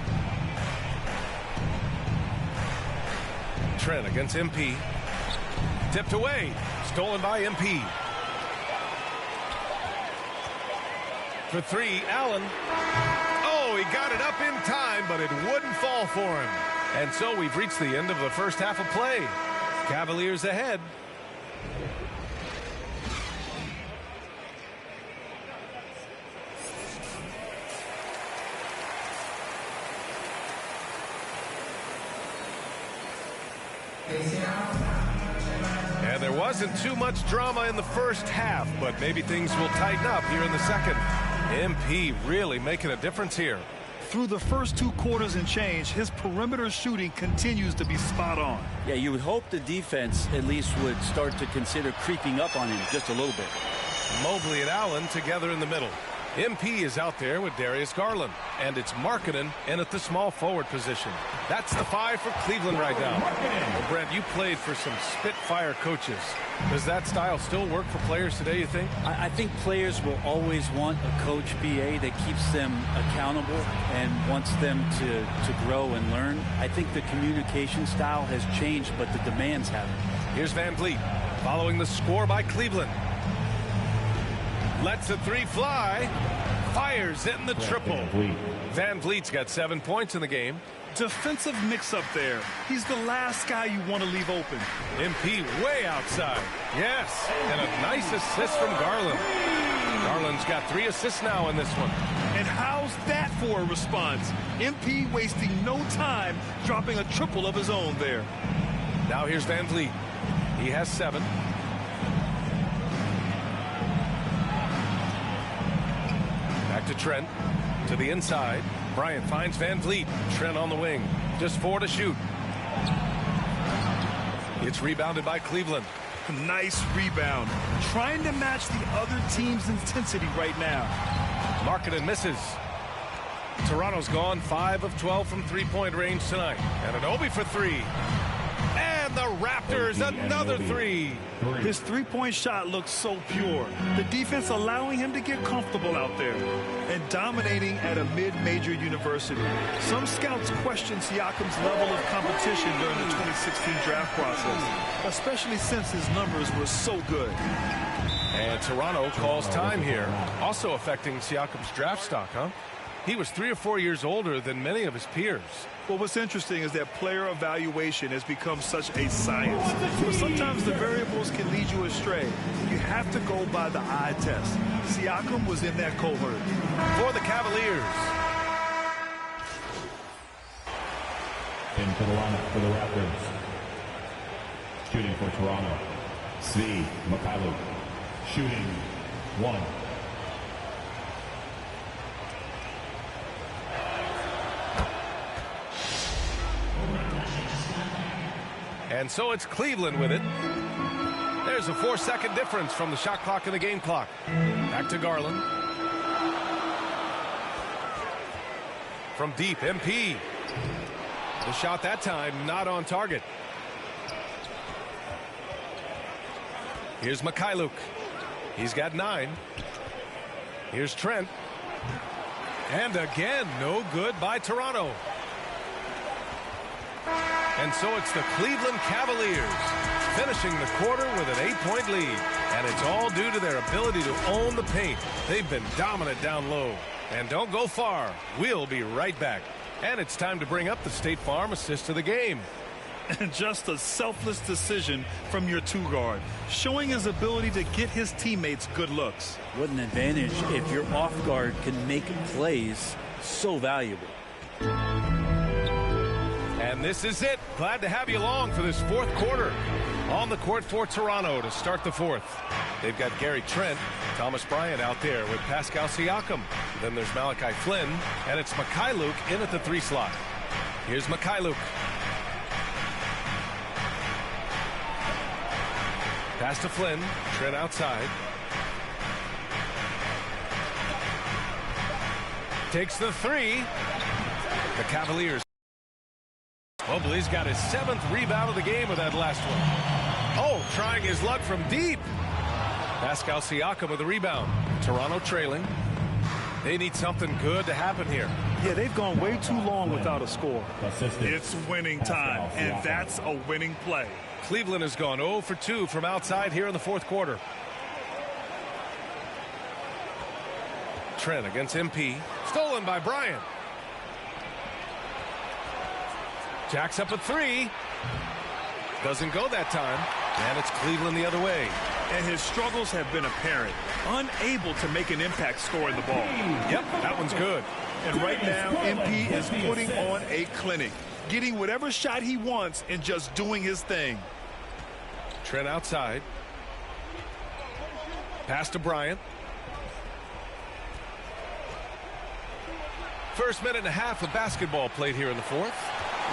Trent against MP. Tipped away. Stolen by MP. For 3, Allen. Oh, he got it up in time, but it wouldn't fall for him. And so we've reached the end of the first half of play. Cavaliers ahead. And there wasn't too much drama in the first half, but maybe things will tighten up here in the second. MP really making a difference here. Through the first 2 quarters and change, his perimeter shooting continues to be spot on. Yeah, you would hope the defense at least would start to consider creeping up on him just a little bit. Mobley and Allen together in the middle. MP is out there with Darius Garland, and it's Markkanen in at the small forward position. That's the 5 for Cleveland right now. Well, Brent, you played for some Spitfire coaches. Does that style still work for players today, you think? I think players will always want a coach BA that keeps them accountable and wants them to grow and learn. I think the communication style has changed, but the demands haven't. Here's Van Vliet following the score by Cleveland. Lets the 3 fly. Fires it in the triple. Van Vliet's got 7 points in the game. Defensive mix-up there. He's the last guy you want to leave open. MP way outside. Yes, and a nice assist from Garland. Garland's got 3 assists now in this one. And how's that for a response? MP wasting no time dropping a triple of his own there. Now here's Van Vliet. He has 7. Back to Trent. To the inside. Bryant finds Van Vliet. Trent on the wing. Just 4 to shoot. It's rebounded by Cleveland. Nice rebound. Trying to match the other team's intensity right now. Markkanen misses. Toronto's gone 5 of 12 from three-point range tonight. And Anunoby for 3. And the Raptors another 3. His three-point shot looks so pure. The defense allowing him to get comfortable out there and dominating at a mid-major university. Some scouts question Siakam's level of competition during the 2016 draft process, especially since his numbers were so good. And Toronto calls time here, also affecting Siakam's draft stock, huh? He was 3 or 4 years older than many of his peers. Well, what's interesting is that player evaluation has become such a science. But sometimes the variables can lead you astray. You have to go by the eye test. Siakam was in that cohort. For the Cavaliers. Into the lineup for the Raptors. Shooting for Toronto. Svi Mykhailiuk. Shooting 1. And so it's Cleveland with it. There's a 4-second difference from the shot clock and the game clock. Back to Garland. From deep, MP. The shot that time not on target. Here's Mykhailiuk. He's got 9. Here's Trent. And again, no good by Toronto. And so it's the Cleveland Cavaliers finishing the quarter with an 8-point lead. And it's all due to their ability to own the paint. They've been dominant down low. And don't go far. We'll be right back. And it's time to bring up the State Farm assist of the game. And just a selfless decision from your 2-guard, showing his ability to get his teammates good looks. What an advantage if your off guard can make plays so valuable. And this is it. Glad to have you along for this 4th quarter. On the court for Toronto to start the 4th. They've got Gary Trent, Thomas Bryant out there with Pascal Siakam. Then there's Malachi Flynn, and it's Mykhailiuk in at the 3 slot. Here's Mykhailiuk. Pass to Flynn. Trent outside. Takes the 3. The Cavaliers. Mobley's got his 7th rebound of the game with that last one. Oh, trying his luck from deep. Pascal Siakam with the rebound. Toronto trailing. They need something good to happen here. Yeah, they've gone way too long without a score. It's winning time, and that's a winning play. Cleveland has gone 0 for 2 from outside here in the 4th quarter. Trent against MP. Stolen by Bryant. Jacks up a 3. Doesn't go that time. And it's Cleveland the other way. And his struggles have been apparent. Unable to make an impact scoring the ball. Yep, that one's good. And right now, MP is putting on a clinic. Getting whatever shot he wants and just doing his thing. Trent outside. Pass to Bryant. First minute and a half of basketball played here in the 4th.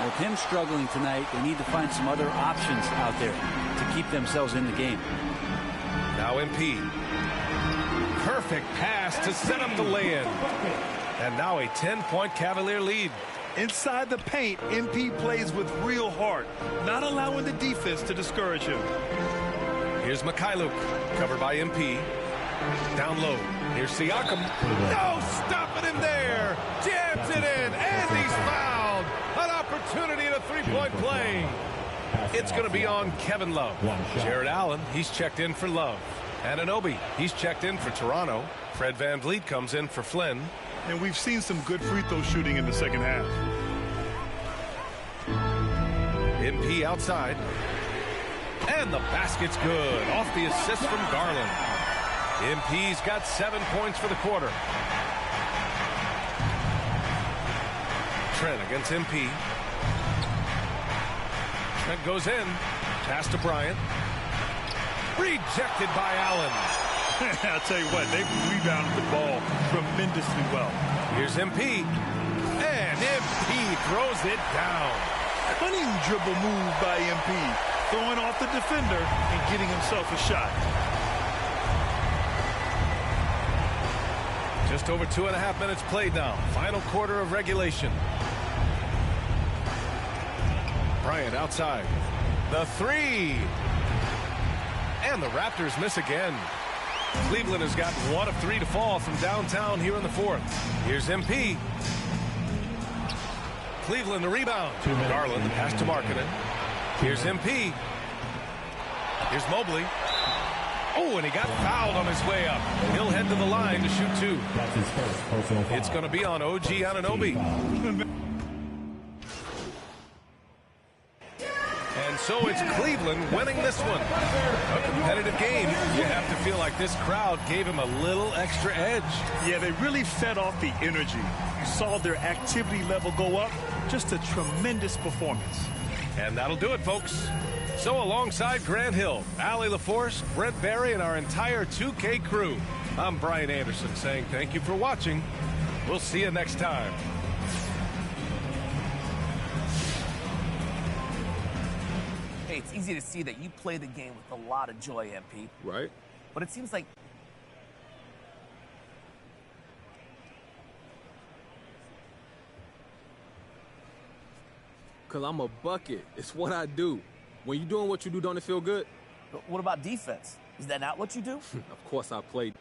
With him struggling tonight, they need to find some other options out there to keep themselves in the game. Now MP. perfect pass to set up the lay-in. And now a 10-point Cavalier lead. Inside the paint, MP plays with real heart, not allowing the defense to discourage him. Here's Mikhailuk, covered by MP. Down low. Here's Siakam. No, stopping him there. Jams it in, and he's fouled. An opportunity in a three-point play. It's going to be on Kevin Love. Jared Allen, he's checked in for Love. Anunoby, he's checked in for Toronto. Fred VanVleet comes in for Flynn. And we've seen some good free throw shooting in the second half. MP outside. And the basket's good. Off the assist from Garland. MP's got 7 points for the quarter. Trent against MP. Trent goes in. Pass to Bryant. Rejected by Allen. I'll tell you what, they rebounded the ball tremendously well. Here's MP. And MP throws it down. Cunning dribble move by MP. Throwing off the defender and getting himself a shot. Just over 2.5 minutes played now. Final quarter of regulation. Bryant outside. The three. And the Raptors miss again. Cleveland has got 1 of 3 to fall from downtown here in the fourth. Here's MP. Cleveland the rebound. Garland, the pass to Markkanen. Here's MP. Here's Mobley. Oh, and he got fouled on his way up. He'll head to the line to shoot 2. That's his first personal foul. It's going to be on OG Anunoby. And so it's Cleveland winning this one. A competitive game. You have to feel like this crowd gave him a little extra edge. Yeah, they really fed off the energy. You saw their activity level go up. Just a tremendous performance. And that'll do it, folks. So alongside Grant Hill, Allie LaForce, Brent Barry, and our entire 2K crew, I'm Brian Anderson saying thank you for watching. We'll see you next time. Hey, it's easy to see that you play the game with a lot of joy, MP. Right. But it seems like... Because I'm a bucket. It's what I do. When you're doing what you do, don't it feel good? But what about defense? Is that not what you do? Of course I play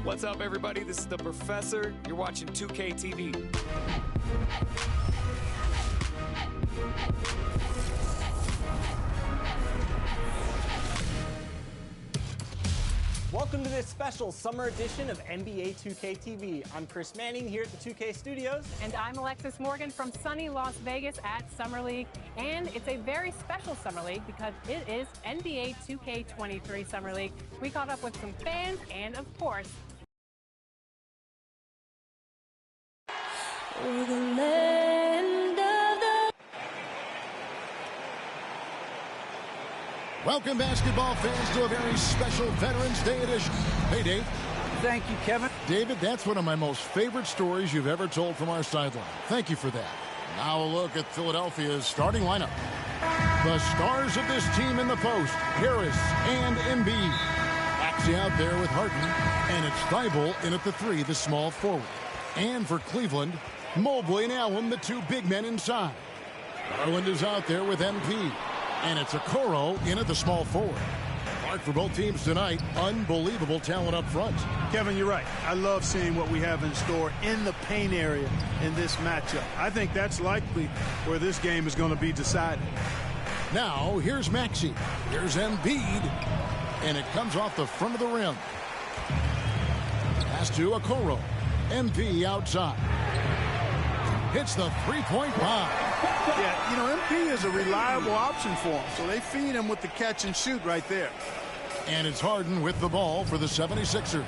What's up, everybody? This is the Professor. You're watching 2K TV. Welcome to this special summer edition of NBA 2K TV. I'm Chris Manning here at the 2K studios. And I'm Alexis Morgan from sunny Las Vegas at Summer League. And it's a very special Summer League because it is NBA 2K23 Summer League. We caught up with some fans and, of course, Welcome, basketball fans, to a very special Veterans Day edition. Hey, Dave. Thank you, Kevin. David, that's one of my most favorite stories you've ever told from our sideline. Thank you for that. Now a look at Philadelphia's starting lineup. The stars of this team in the post, Harris and Embiid. Maxey out there with Harden, and it's Thibault in at the 3, the small forward. And for Cleveland, Mobley and Allen, the 2 big men inside. Garland is out there with MP. And it's Okoro in at the small forward. Mark for both teams tonight. Unbelievable talent up front. Kevin, you're right. I love seeing what we have in store in the paint area in this matchup. I think that's likely where this game is going to be decided. Now, here's Maxey. Here's Embiid. And it comes off the front of the rim. Pass to Okoro. MP outside. Hits the three-point bomb. Yeah, you know, MP is a reliable option for him, so they feed him with the catch and shoot right there. And it's Harden with the ball for the 76ers.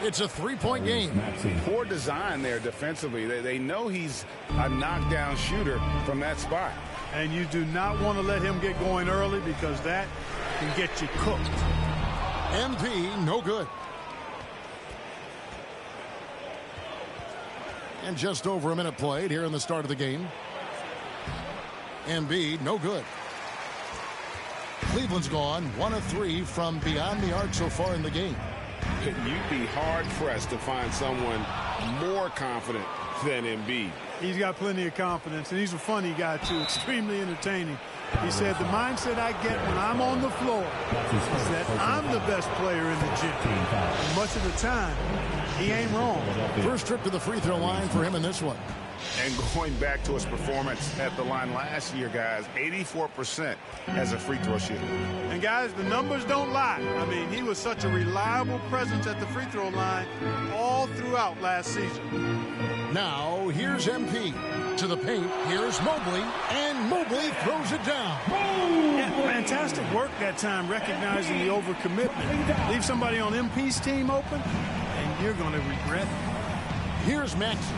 It's a three-point game. Poor design there defensively. They know he's a knockdown shooter from that spot. And you do not want to let him get going early because that can get you cooked. MP, no good. And just over a minute played here in the start of the game. Embiid, no good. Cleveland's gone 1 of 3 from beyond the arc so far in the game. You'd be hard-pressed to find someone more confident than Embiid. He's got plenty of confidence, and he's a funny guy, too. Extremely entertaining. He said, the mindset I get when I'm on the floor is that I'm the best player in the gym. And much of the time, he ain't wrong. First trip to the free throw line for him in this one. And going back to his performance at the line last year, guys, 84% as a free throw shooter. And, guys, the numbers don't lie. I mean, he was such a reliable presence at the free throw line all throughout last season. Now, here's MP. To the paint, here's Mobley, and Mobley throws it down. Yeah, fantastic work that time, recognizing the overcommitment. Leave somebody on MP's team open, and you're going to regret it. Here's Maxey.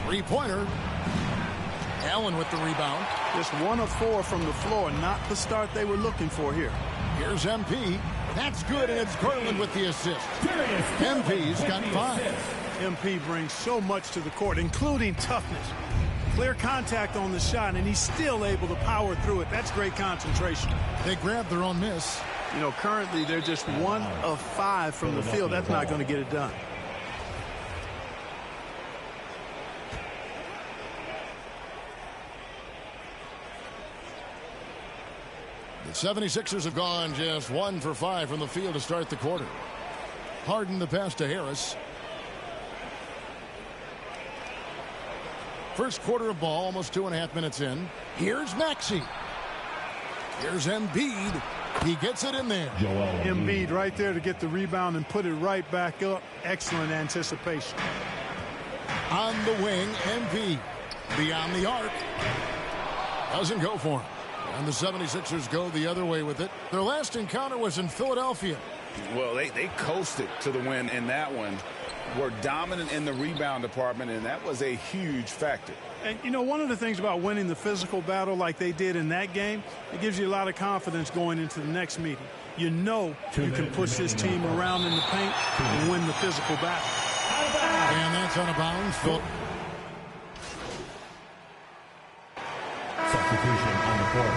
Three-pointer. Allen with the rebound. Just 1 of 4 from the floor, not the start they were looking for here. Here's MP. That's good, and it's Garland with the assist. MP's got 5. MP brings so much to the court, including toughness. Clear contact on the shot, and he's still able to power through it. That's great concentration. They grabbed their own miss. You know, currently they're just 1 of 5 from the field. That's not going to get it done. The 76ers have gone just 1 for 5 from the field to start the quarter. Harden the pass to Harris. First quarter of ball, almost 2.5 minutes in. Here's Maxey. Here's Embiid. He gets it in there. Embiid right there to get the rebound and put it right back up. Excellent anticipation. On the wing, Embiid. Beyond the arc. Doesn't go for him. And the 76ers go the other way with it. Their last encounter was in Philadelphia. Well, they coasted to the win in that one. Were dominant in the rebound department, and that was a huge factor. And, you know, one of the things about winning the physical battle like they did in that game, it gives you a lot of confidence going into the next meeting. You know you can push this team around in the paint and win the physical battle. And that's out of bounds. Substitution on the court.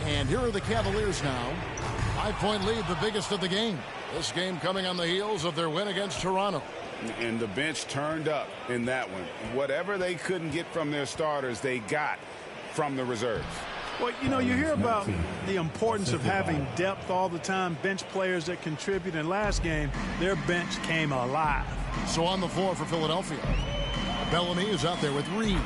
And here are the Cavaliers now. 5-point lead, the biggest of the game. This game coming on the heels of their win against Toronto. And the bench turned up in that one. Whatever they couldn't get from their starters, they got from the reserves. Well, you know, you hear about the importance of having depth all the time, bench players that contribute. In last game, their bench came alive. So on the floor for Philadelphia, Bellamy is out there with Reed.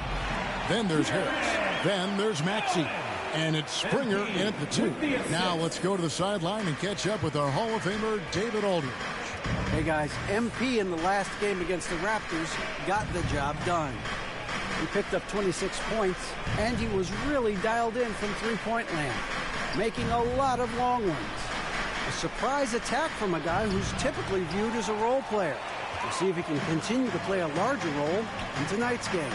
Then there's Harris. Then there's Maxey. And it's Springer in at the 2. Now let's go to the sideline and catch up with our Hall of Famer, David Aldridge. Hey, guys, MP in the last game against the Raptors got the job done. He picked up 26 points, and he was really dialed in from three-point land, making a lot of long ones. A surprise attack from a guy who's typically viewed as a role player. We'll see if he can continue to play a larger role in tonight's game.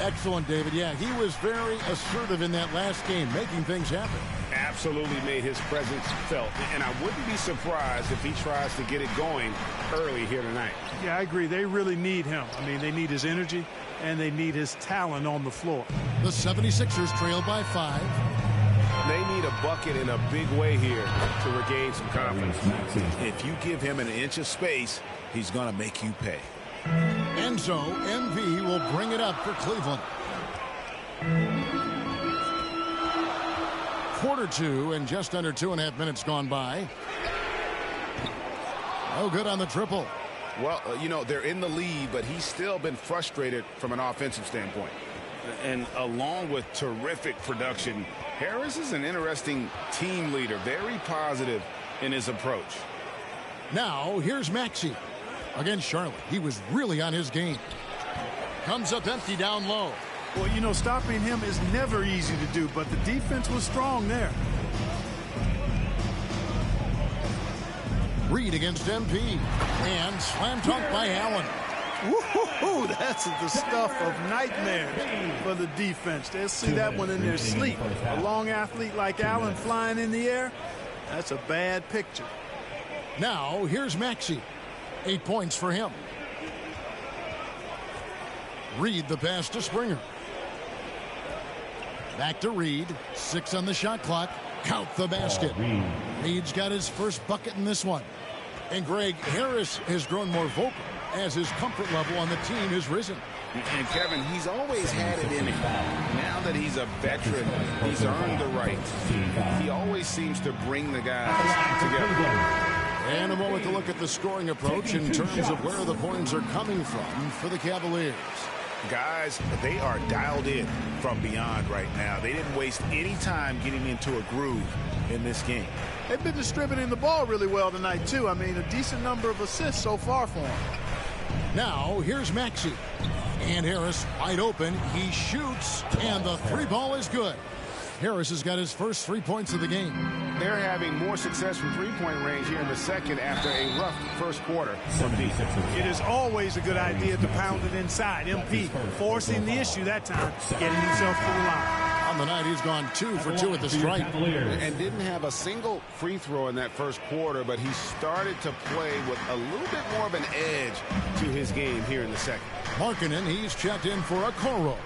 Excellent, David. Yeah, he was very assertive in that last game, making things happen. Absolutely made his presence felt. And I wouldn't be surprised if he tries to get it going early here tonight. Yeah, I agree. They really need him. I mean, they need his energy, and they need his talent on the floor. The 76ers trail by 5. They need a bucket in a big way here to regain some confidence. If you give him an inch of space, he's going to make you pay. And so MV will bring it up for Cleveland. Quarter 2 and just under 2.5 minutes gone by. No good on the triple. Well, you know, they're in the lead, but he's still been frustrated from an offensive standpoint. And along with terrific production, Harris is an interesting team leader, very positive in his approach. Now here's Maxey. Against Charlotte, he was really on his game. Comes up empty down low. Well, you know, stopping him is never easy to do, but the defense was strong there. Reed against MP. And slam dunk by Allen. Woo-hoo-hoo, that's the stuff of nightmares for the defense. They'll see that one in their sleep. A long athlete like Allen flying in the air, that's a bad picture. Now, here's Maxey. 8 points for him. Reed the pass to Springer. Back to Reed. 6 on the shot clock. Count the basket. Reed's got his first bucket in this one. And Greg, Harris has grown more vocal as his comfort level on the team has risen. And Kevin, he's always had it in him. Now that he's a veteran, he's earned the right. He always seems to bring the guys together. And a moment to look at the scoring approach in terms of where the points are coming from for the Cavaliers. Guys, they are dialed in from beyond right now. They didn't waste any time getting into a groove in this game. They've been distributing the ball really well tonight, too. I mean, a decent number of assists so far for them. Now, here's Maxey. And Harris wide open. He shoots, and the 3 ball is good. Harris has got his first 3 points of the game. They're having more success from three-point range here in the second after a rough first quarter from deep. It is always a good idea to pound it inside. MP forcing the issue that time, getting himself to the line. On the night, he's gone 2 for 2 at the stripe. And didn't have a single free throw in that first quarter, but he started to play with a little bit more of an edge to his game here in the second. Markkanen, he's checked in for a Okoro.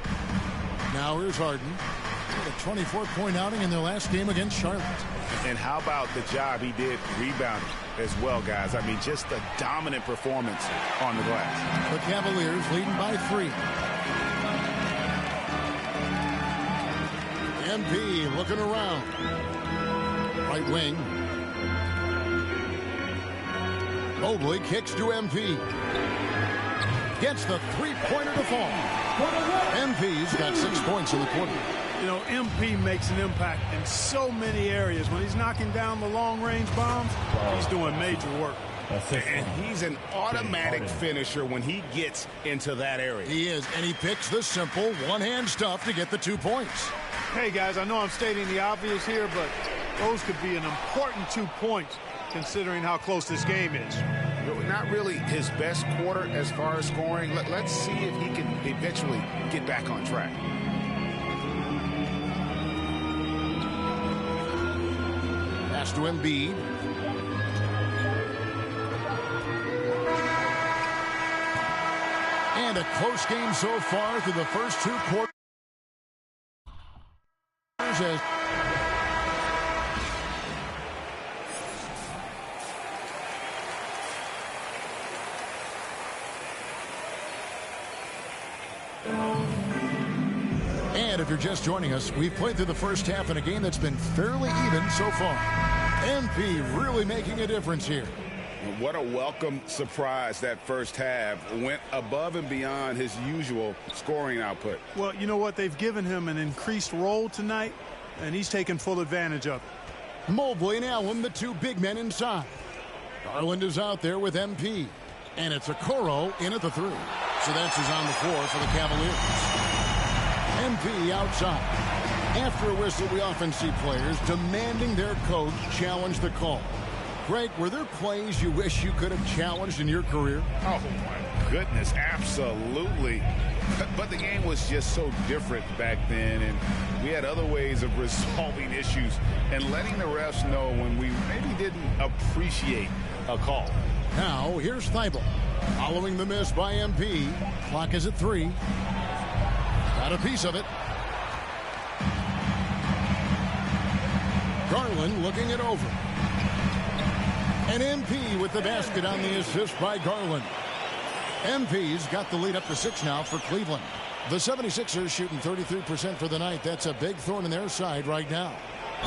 Now here's Harden. A 24-point outing in their last game against Charlotte. And how about the job he did rebounding as well, guys? I mean, just a dominant performance on the glass. The Cavaliers leading by 3. MP looking around. Right wing. Mobley kicks to MP. Gets the three-pointer to fall. MP's got 6 points in the quarter. You know, MP makes an impact in so many areas. When he's knocking down the long-range bombs, he's doing major work. And he's an automatic finisher when he gets into that area. He is, and he picks the simple one-hand stuff to get the 2 points. Hey, guys, I know I'm stating the obvious here, but those could be an important 2 points considering how close this game is. Not really his best quarter as far as scoring. Let's see if he can eventually get back on track. Pass to Embiid. And a close game so far through the first 2 quarters. And if you're just joining us, we've played through the first half in a game that's been fairly even so far. MP really making a difference here. What a welcome surprise that first half. Went above and beyond his usual scoring output. Well, you know what? They've given him an increased role tonight, and he's taken full advantage of it. Mobley and Allen, the 2 big men inside. Garland is out there with MP. And it's Okoro in at the 3. So that's on the floor for the Cavaliers. MP outside. After a whistle, we often see players demanding their coach challenge the call. Greg, were there plays you wish you could have challenged in your career? Oh, my goodness, absolutely. But the game was just so different back then, and we had other ways of resolving issues and letting the refs know when we maybe didn't appreciate a call. Now, here's Thibault. Following the miss by MP. Clock is at 3. Got a piece of it. Garland looking it over. And MP with the basket on the assist by Garland. MP's got the lead up to 6 now for Cleveland. The 76ers shooting 33% for the night. That's a big thorn in their side right now.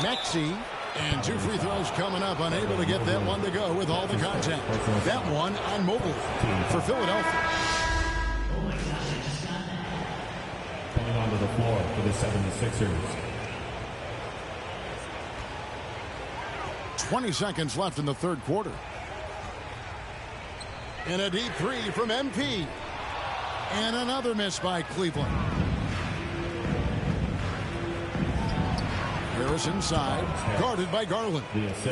Maxey, and 2 free throws coming up. Unable to get that one to go with all the contact. That one on Mobley for Philadelphia. Coming onto the floor for the 76ers. 20 seconds left in the 3rd quarter. And a deep 3 from MP. And another miss by Cleveland. Harris inside, guarded by Garland.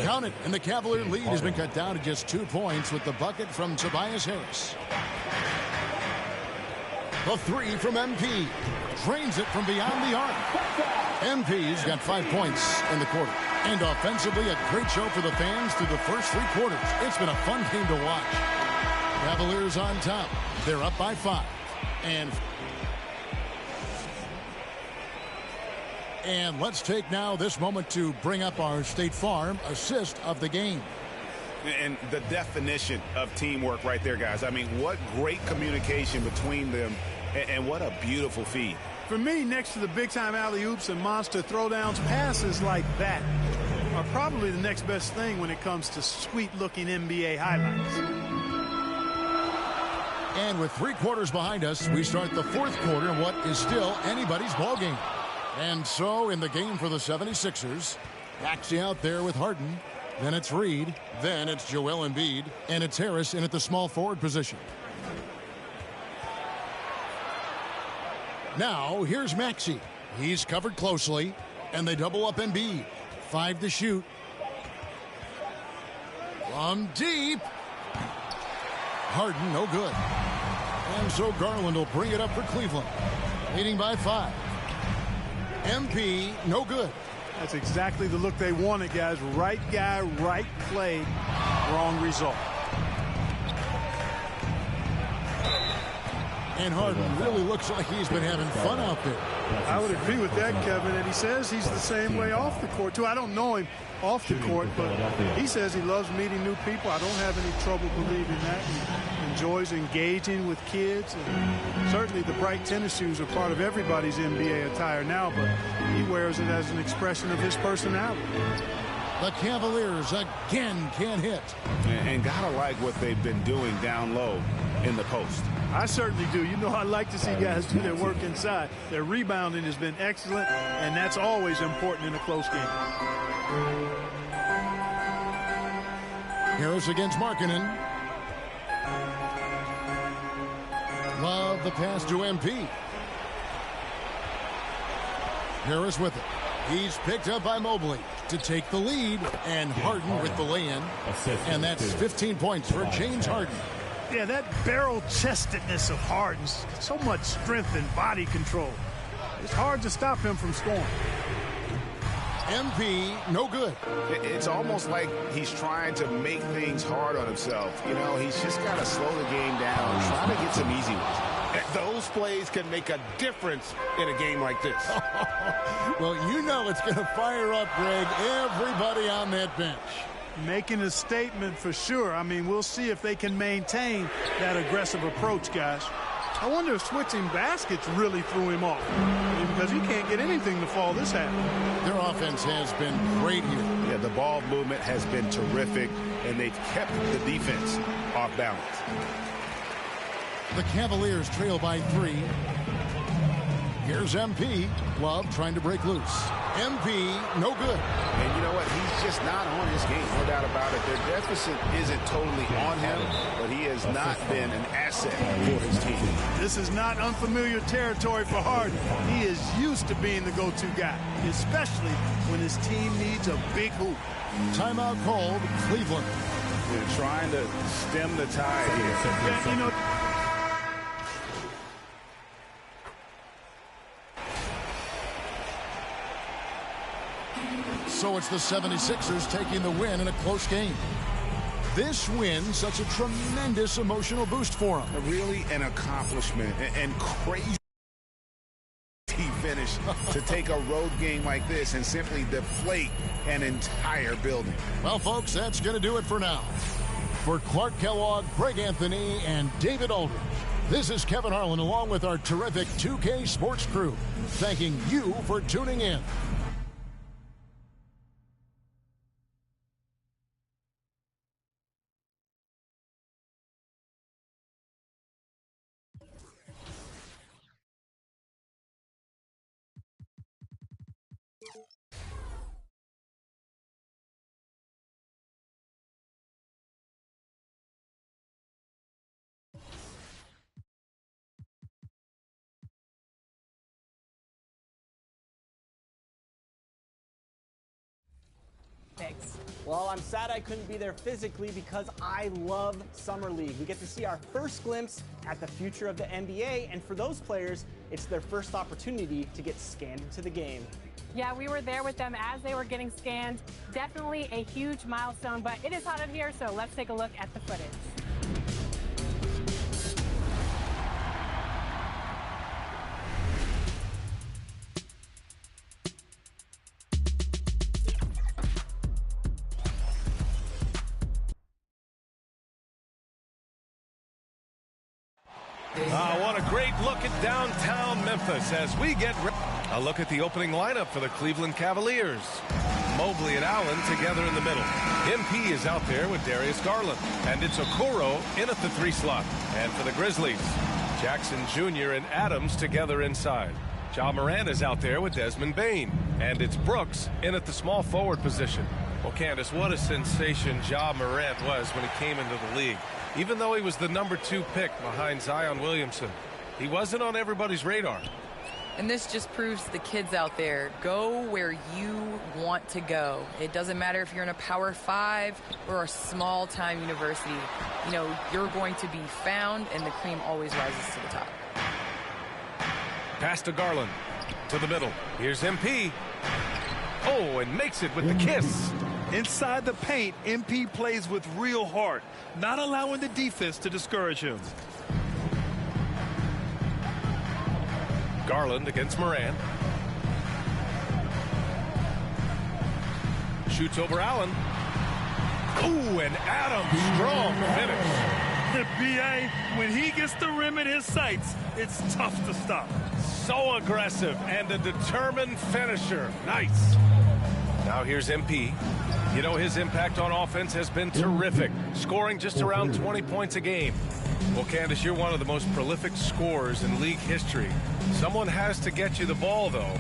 Count it, and the Cavalier lead has been cut down to just 2 points with the bucket from Tobias Harris. The 3 from MP. Drains it from beyond the arc. MP's got 5 points in the quarter. And offensively, a great show for the fans through the first 3 quarters. It's been a fun game to watch. Cavaliers on top. They're up by 5. And let's take now this moment to bring up our State Farm assist of the game. And the definition of teamwork right there, guys. I mean, what great communication between them, and what a beautiful feed. For me, next to the big-time alley-oops and monster throwdowns, passes like that are probably the next best thing when it comes to sweet-looking NBA highlights. And with 3 quarters behind us, we start the 4th quarter in what is still anybody's ball game. And so in the game for the 76ers, Maxey out there with Harden. Then it's Reed. Then it's Joel Embiid. And it's Harris in at the small forward position. Now here's Maxey. He's covered closely. And they double up Embiid. 5 to shoot. From deep. Harden, no good. And so Garland will bring it up for Cleveland. Leading by 5. MP, no good. That's exactly the look they wanted, guys. Right guy, right play, wrong result. And Harden really looks like he's been having fun out there. I would agree with that, Kevin. And he says he's the same way off the court, too. I don't know him off the court, but he says he loves meeting new people. I don't have any trouble believing that. He enjoys engaging with kids. And certainly the bright tennis shoes are part of everybody's NBA attire now, but he wears it as an expression of his personality. The Cavaliers again can't hit. And gotta like what they've been doing down low in the post. I certainly do. You know, I like to see guys do their work inside. Their rebounding has been excellent, and that's always important in a close game. Harris against Markkanen. Love the pass to MP. Harris with it. He's picked up by Mobley to take the lead, and Harden with the lay-in. And that's 15 points for James Harden. Yeah, that barrel-chestedness of Harden, so much strength and body control. It's hard to stop him from scoring. MP, no good. It's almost like he's trying to make things hard on himself. You know, he's just got to slow the game down, try to get some easy ones. Those plays can make a difference in a game like this. Well, you know it's going to fire up, Greg, everybody on that bench. Making a statement for sure. I mean, we'll see if they can maintain that aggressive approach, guys. I wonder if switching baskets really threw him off. Because he can't get anything to fall this half. Their offense has been great here. Yeah, the ball movement has been terrific, and they've kept the defense off balance. The Cavaliers trail by 3. Here's MP. Love trying to break loose. MP, no good. And you know what? He's just not on his game, no doubt about it. Their deficit isn't totally on him, but he has not been an asset for his team. This is not unfamiliar territory for Harden. He is used to being the go-to guy, especially when his team needs a big hoop. Timeout called, Cleveland. They're trying to stem the tide here. Yeah, you know, so it's the 76ers taking the win in a close game. This win, such a tremendous emotional boost for them. Really an accomplishment and crazy finish to take a road game like this and simply deflate an entire building. Well, folks, that's going to do it for now. For Clark Kellogg, Greg Anthony, and David Aldridge, this is Kevin Harlan along with our terrific 2K Sports crew, thanking you for tuning in. Well, I'm sad I couldn't be there physically because I love Summer League. We get to see our first glimpse at the future of the NBA, and for those players, it's their first opportunity to get scanned into the game. Yeah, we were there with them as they were getting scanned. Definitely a huge milestone, but it is hot in here, so let's take a look at the footage. What a great look at downtown Memphis as we get a look at the opening lineup for the Cleveland Cavaliers. Mobley and Allen together in the middle. MP is out there with Darius Garland. And it's Okoro in at the 3 slot. And for the Grizzlies, Jackson Jr. and Adams together inside. Ja Morant is out there with Desmond Bane. And it's Brooks in at the small forward position. Well, Candace, what a sensation Ja Morant was when he came into the league. Even though he was the #2 pick behind Zion Williamson, he wasn't on everybody's radar. And this just proves to the kids out there, go where you want to go. It doesn't matter if you're in a Power 5 or a small-time university. You know, you're going to be found, and the cream always rises to the top. Pass to Garland. To the middle. Here's MP. Oh, and makes it with the kiss. Inside the paint, MP plays with real heart, not allowing the defense to discourage him. Garland against Morant. Shoots over Allen. Ooh, and Adams, strong finish. The BA, when he gets the rim in his sights, it's tough to stop. So aggressive and a determined finisher. Nice. Now here's MP. You know, his impact on offense has been terrific, scoring just around 20 points a game. Well, Candace, you're one of the most prolific scorers in league history. Someone has to get you the ball, though.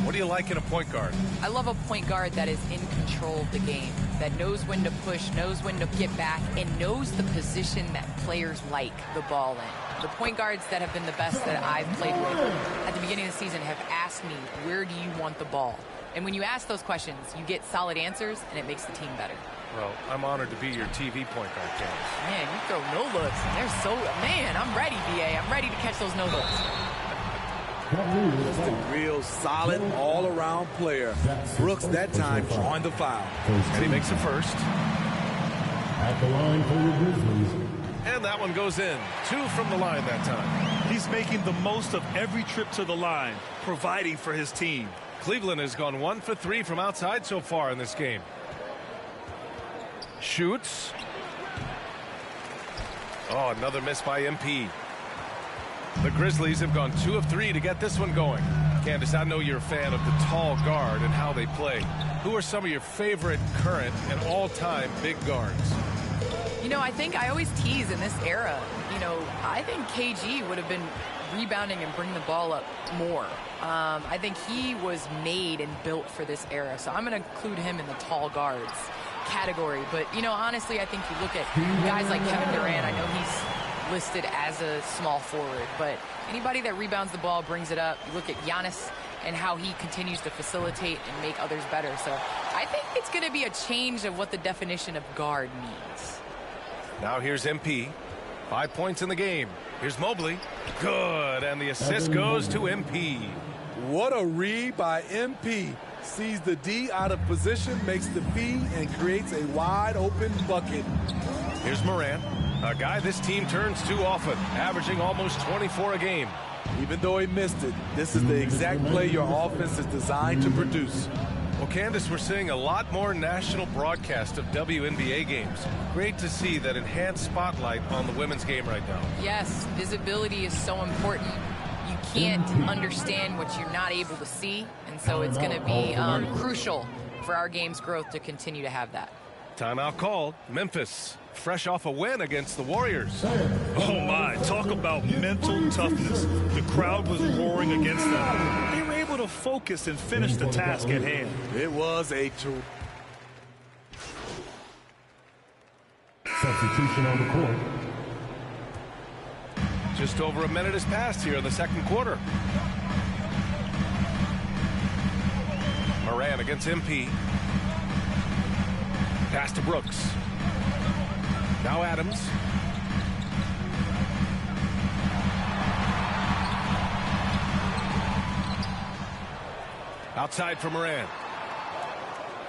What do you like in a point guard? I love a point guard that is in control of the game, that knows when to push, knows when to get back, and knows the position that players like the ball in. The point guards that have been the best that I've played with at the beginning of the season have asked me, where do you want the ball? And when you ask those questions, you get solid answers, and it makes the team better. Well, I'm honored to be your TV point guard, Candace. Man, you throw no looks. They're so, man, I'm ready, BA. I'm ready to catch those no looks. Just a real solid all-around player. Brooks that time drawing the foul. And he makes it first. At the line for the Grizzlies. And that one goes in. 2 from the line that time. He's making the most of every trip to the line, providing for his team. Cleveland has gone 1 for 3 from outside so far in this game. Shoots. Oh, another miss by MP. The Grizzlies have gone 2 of 3 to get this one going. Candace, I know you're a fan of the tall guard and how they play. Who are some of your favorite current and all-time big guards? You know, I think I always tease in this era. You know, I think KG would have been rebounding and bring the ball up more. I think he was made and built for this era. So I'm going to include him in the tall guards category. But, you know, honestly, I think you look at guys like Kevin Durant. I know he's listed as a small forward, but anybody that rebounds the ball, brings it up. You look at Giannis and how he continues to facilitate and make others better. So I think it's going to be a change of what the definition of guard means. Now here's MP. 5 points in the game. Here's Mobley. Good. And the assist goes to MP. What a read by MP. Sees the D out of position, makes the feed, and creates a wide open bucket. Here's Morant, a guy this team turns to often, averaging almost 24 a game. Even though he missed it, this is the exact play your offense is designed to produce. Well, Candace, we're seeing a lot more national broadcast of WNBA games. Great to see that enhanced spotlight on the women's game right now. Yes, visibility is so important. You can't understand what you're not able to see, and so it's going to be crucial for our game's growth to continue to have that. Timeout called. Memphis, fresh off a win against the Warriors. Oh, my. Talk about mental toughness. The crowd was roaring against them. They were able to focus and finish the task at hand. It was a Substitution on the court. Just over a minute has passed here in the second quarter. Moran against MP. Pass to Brooks. Now Adams. Outside for Moran.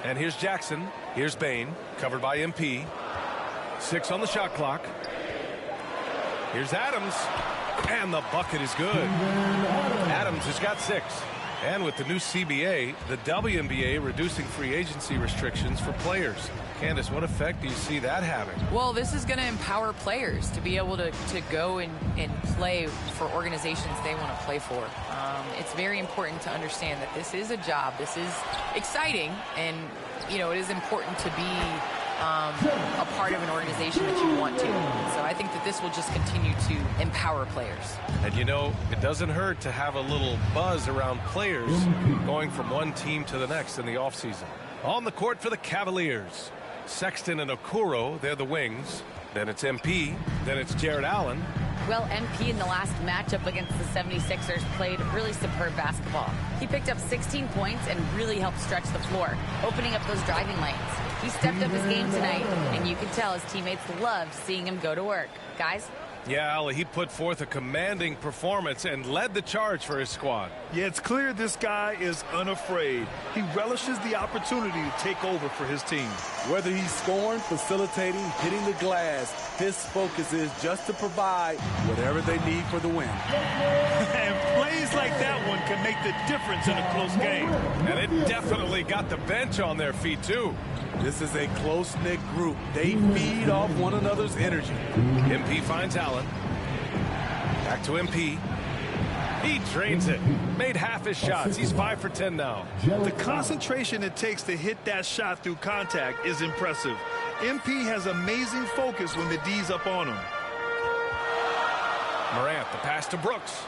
And here's Jackson. Here's Bain. Covered by MP. 6 on the shot clock. Here's Adams. And the bucket is good. Adams has got 6. And with the new CBA, the WNBA reducing free agency restrictions for players. Candace, what effect do you see that having? Well, this is going to empower players to be able to go and play for organizations they want to play for. It's very important to understand that this is a job. This is exciting. And, you know, it is important to be a part of an organization that you want to. So I think that this will just continue to empower players. And you know, it doesn't hurt to have a little buzz around players going from one team to the next in the offseason. On the court for the Cavaliers, Sexton and Okoro, they're the wings. Then it's MP, then it's Jared Allen. Well, MP in the last matchup against the 76ers played really superb basketball. He picked up 16 points and really helped stretch the floor, opening up those driving lanes. He stepped up his game tonight, and you can tell his teammates loved seeing him go to work. Guys? Yeah, Ali, he put forth a commanding performance and led the charge for his squad. Yeah, it's clear this guy is unafraid. He relishes the opportunity to take over for his team. Whether he's scoring, facilitating, hitting the glass, his focus is just to provide whatever they need for the win. And plays like that one can make the difference in a close game. And it definitely got the bench on their feet, too. This is a close-knit group. They feed off one another's energy. MP finds Allen. Back to MP. He drains it. Made half his shots. He's 5 for 10 now. The concentration it takes to hit that shot through contact is impressive. MP has amazing focus when the D's up on him. Morant, the pass to Brooks.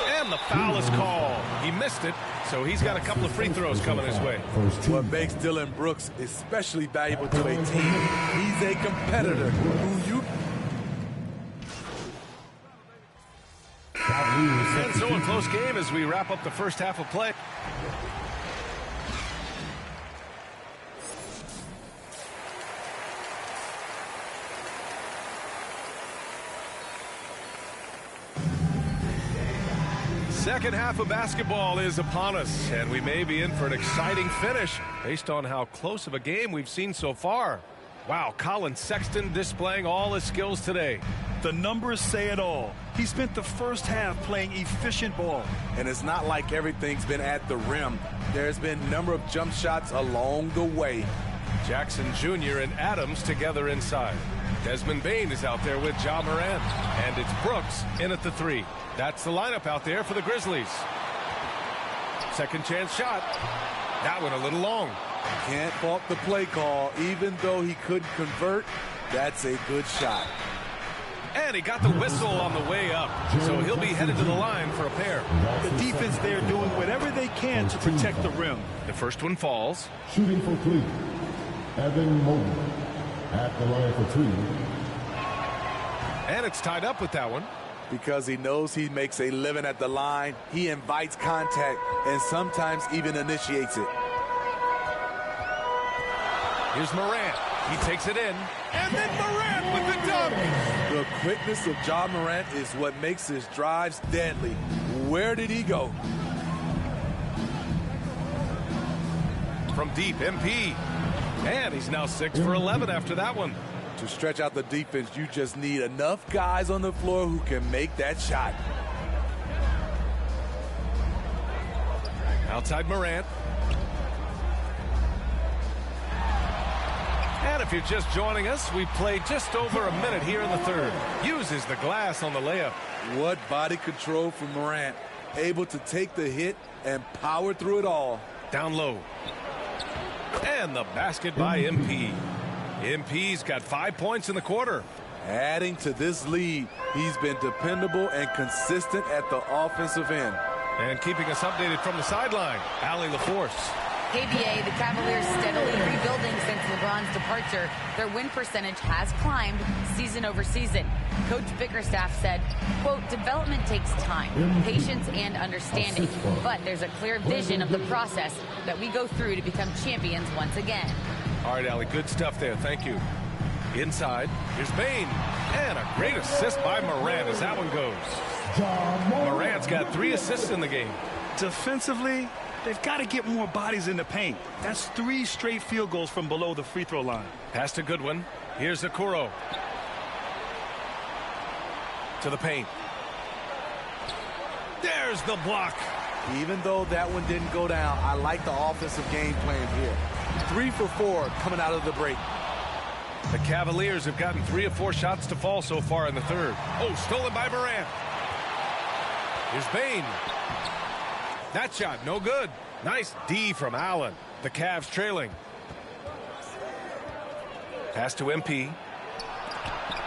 And the foul is called. He missed it, so he's got a couple of free throws coming his way. What makes Dillon Brooks especially valuable to a team, he's a competitor who you... And so a close game as we wrap up the first half of play. Second half of basketball is upon us, and we may be in for an exciting finish based on how close of a game we've seen so far. Wow, Colin Sexton displaying all his skills today. The numbers say it all. He spent the first half playing efficient ball. And it's not like everything's been at the rim. There's been a number of jump shots along the way. Jackson Jr. and Adams together inside. Desmond Bane is out there with Ja Morant. And it's Brooks in at the three. That's the lineup out there for the Grizzlies. Second chance shot. That one a little long. Can't fault the play call. Even though he couldn't convert, that's a good shot. And he got the whistle on the way up. So he'll be headed to the line for a pair. The defense there doing whatever they can to protect the rim. The first one falls. Shooting for three, Evan Mobley at the line for three. And it's tied up with that one. Because he knows he makes a living at the line, he invites contact and sometimes even initiates it. Here's Morant. He takes it in. And then Morant with the dunk. The quickness of Ja Morant is what makes his drives deadly. Where did he go? From deep, MP. And he's now 6 for 11 after that one. To stretch out the defense, you just need enough guys on the floor who can make that shot. Outside Morant. And if you're just joining us, we played just over a minute here in the third. Uses the glass on the layup. What body control from Morant. Able to take the hit and power through it all. Down low. And the basket by MP. MP's got 5 points in the quarter. Adding to this lead, he's been dependable and consistent at the offensive end. And keeping us updated from the sideline, Allie LaForce. KBA, the Cavaliers steadily rebuilding since LeBron's departure. Their win percentage has climbed season over season. Coach Bickerstaff said, quote, development takes time, patience, and understanding. But there's a clear vision of the process that we go through to become champions once again. All right, Allie, good stuff there. Thank you. Inside, here's Bane. And a great assist by Morant as that one goes. Morant's got 3 assists in the game. Defensively, they've got to get more bodies in the paint. That's 3 straight field goals from below the free throw line. Pass to Goodwin. Here's Okoro. To the paint. There's the block. Even though that one didn't go down, I like the offensive game plan here. 3 for 4 coming out of the break. The Cavaliers have gotten 3 of 4 shots to fall so far in the third. Oh, stolen by Morant. Here's Bane. That shot, no good. Nice D from Allen. The Cavs trailing. Pass to MP.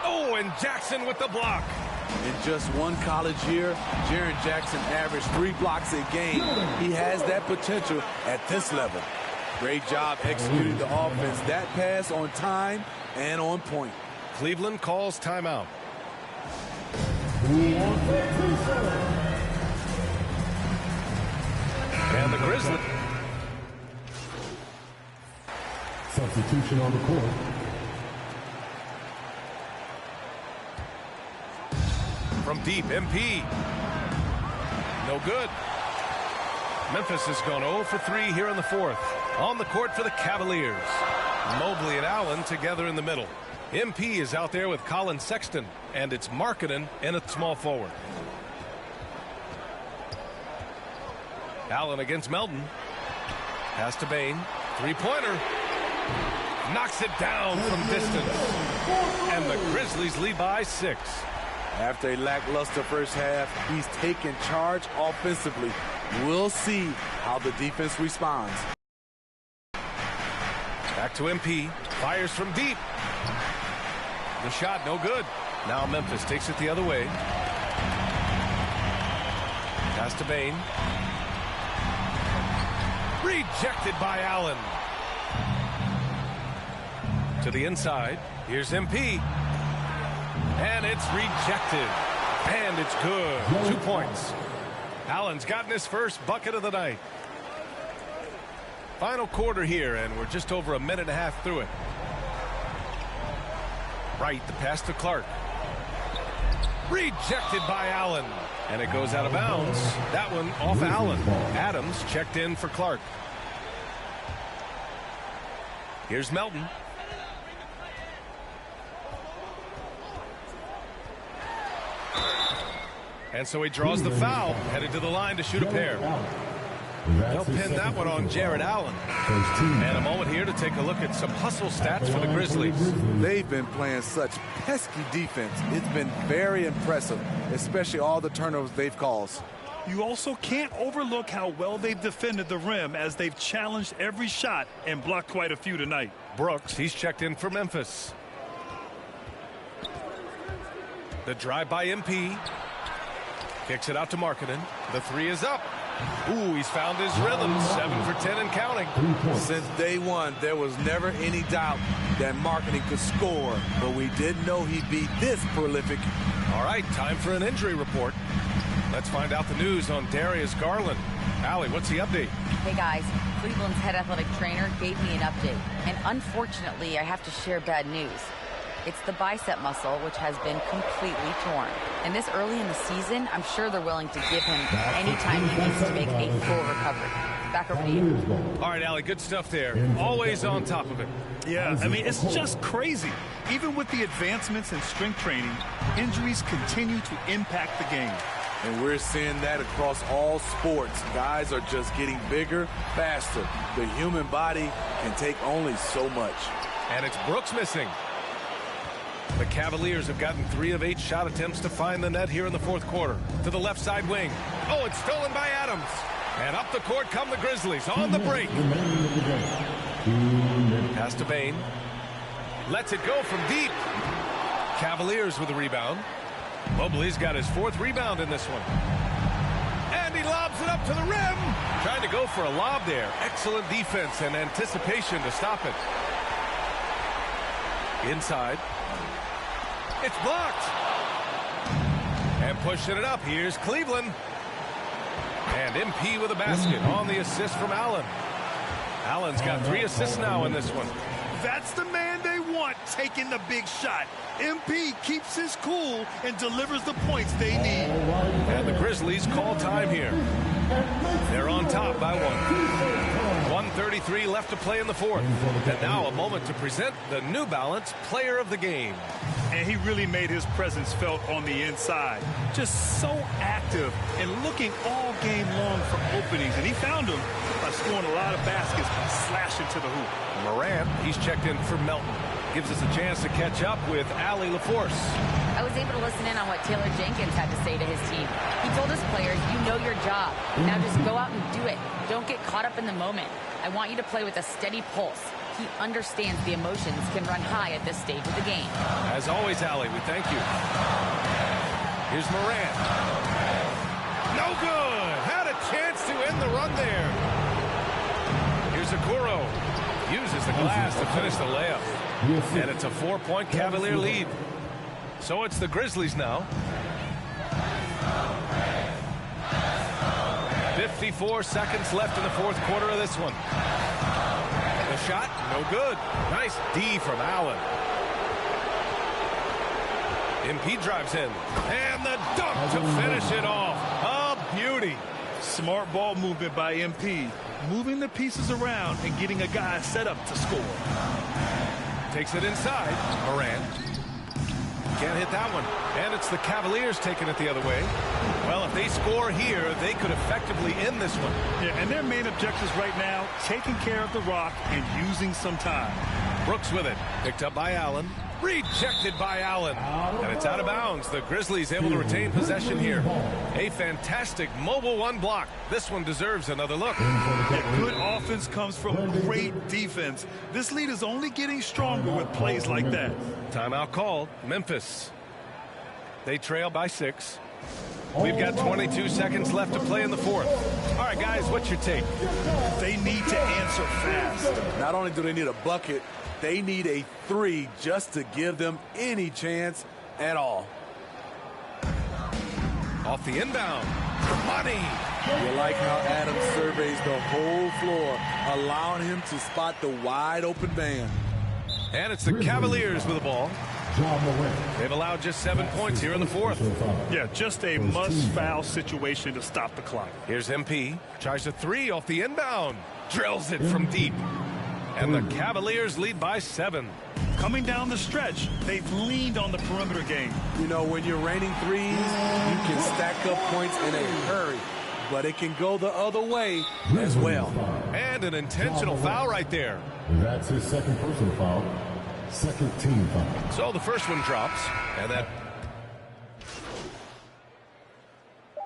Oh, and Jackson with the block. In just one college year, Jaren Jackson averaged 3 blocks a game. He has that potential at this level. Great job executing the offense. That pass on time and on point. Cleveland calls timeout. And the Grizzlies. Substitution on the court. From deep, MP. No good. Memphis has gone 0 for 3 here in the fourth. On the court for the Cavaliers. Mobley and Allen together in the middle. MP is out there with Colin Sexton, and it's Markkanen in at small forward. Allen against Melton. Pass to Bane. Three-pointer. Knocks it down from distance. And the Grizzlies lead by 6. After a lackluster first half, he's taken charge offensively. We'll see how the defense responds. Back to MP. Fires from deep. The shot no good. Now Memphis takes it the other way. Pass to Bain. Rejected by Allen. To the inside. Here's MP. And it's rejected. And it's good. 2 points. Allen's gotten his first bucket of the night. Final quarter here, and we're just over a minute and a half through it. Right, the pass to Clark. Rejected by Allen. And it goes out of bounds. That one off Allen. Adams checked in for Clark. Here's Melton. And so he draws the foul, headed to the line to shoot a pair. They'll pin that one on Jared Allen. And a moment here to take a look at some hustle stats for the Grizzlies. They've been playing such pesky defense. It's been very impressive, especially all the turnovers they've caused. You also can't overlook how well they've defended the rim as they've challenged every shot and blocked quite a few tonight. Brooks, he's checked in for Memphis. The drive by MP. Kicks it out to Markkanen. The three is up. Ooh, he's found his rhythm. 7 for 10 and counting. Since day one, there was never any doubt that Markkanen could score, but we didn't know he'd be this prolific. All right, time for an injury report. Let's find out the news on Darius Garland. Allie, what's the update? Hey guys, Cleveland's head athletic trainer gave me an update, and unfortunately I have to share bad news. It's the bicep muscle, which has been completely torn. And this early in the season, I'm sure they're willing to give him any time he needs to make a full recovery. Back over to you. All right, Allie, good stuff there. Always on top of it. Yeah, I mean, it's just crazy. Even with the advancements in strength training, injuries continue to impact the game. And we're seeing that across all sports. Guys are just getting bigger, faster. The human body can take only so much. And it's Brooks missing. The Cavaliers have gotten 3 of 8 shot attempts to find the net here in the fourth quarter. To the left side wing. Oh, it's stolen by Adams. And up the court come the Grizzlies on the break. Pass to Bain. Lets it go from deep. Cavaliers with a rebound. Mobley's got his 4th rebound in this one. And he lobs it up to the rim. Trying to go for a lob there. Excellent defense and anticipation to stop it. Inside. It's blocked. And pushing it up. Here's Cleveland. And MP with a basket on the assist from Allen. Allen's got 3 assists now in this one. That's the man they want taking the big shot. MP keeps his cool and delivers the points they need. And the Grizzlies call time here. They're on top by 1. 1:33 left to play in the fourth. And now a moment to present the New Balance Player of the Game. And he really made his presence felt on the inside. Just so active and looking all game long for openings. And he found them by scoring a lot of baskets by slashing to the hoop. Morant, he's checked in for Melton. Gives us a chance to catch up with Allie LaForce. I was able to listen in on what Taylor Jenkins had to say to his team. He told his players, you know your job. Now just go out and do it. Don't get caught up in the moment. I want you to play with a steady pulse. He understands the emotions can run high at this stage of the game. As always, Allie, we thank you. Here's Morant. No good. Had a chance to end the run there. Here's Okoro. Uses the glass to finish the layup. And it's a 4-point Cavalier lead. So it's the Grizzlies now. 54 seconds left in the fourth quarter of this one. The shot, no good. Nice D from Allen. MP drives in. And the dunk to finish it off. A beauty. Smart ball movement by MP. Moving the pieces around and getting a guy set up to score. Takes it inside. Morant. Can't hit that one. And it's the Cavaliers taking it the other way. Well, if they score here, they could effectively end this one. Yeah, and their main objectives right now, taking care of the rock and using some time. Brooks with it. Picked up by Allen. Rejected by Allen. And it's out of bounds. The Grizzlies able to retain possession here. A fantastic mobile 1 block. This one deserves another look. Yeah, good offense comes from great defense. This lead is only getting stronger with plays like that. Timeout called. Memphis. They trail by 6. We've got 22 seconds left to play in the fourth. All right, guys, what's your take? They need to answer fast. Not only do they need a bucket, they need a three just to give them any chance at all. Off the inbound. Money. You like how Adams surveys the whole floor, allowing him to spot the wide open man. And it's the Cavaliers with the ball. They've allowed just 7 points here in the fourth. Yeah, just a must-foul situation to stop the clock. Here's MP. Tries a three off the inbound. Drills it from deep. And the Cavaliers lead by 7. Coming down the stretch, they've leaned on the perimeter game. You know, when you're raining threes, you can stack up points in a hurry. But it can go the other way as well. And an intentional foul right there. That's his second personal foul. Second team foul. So the first one drops. And that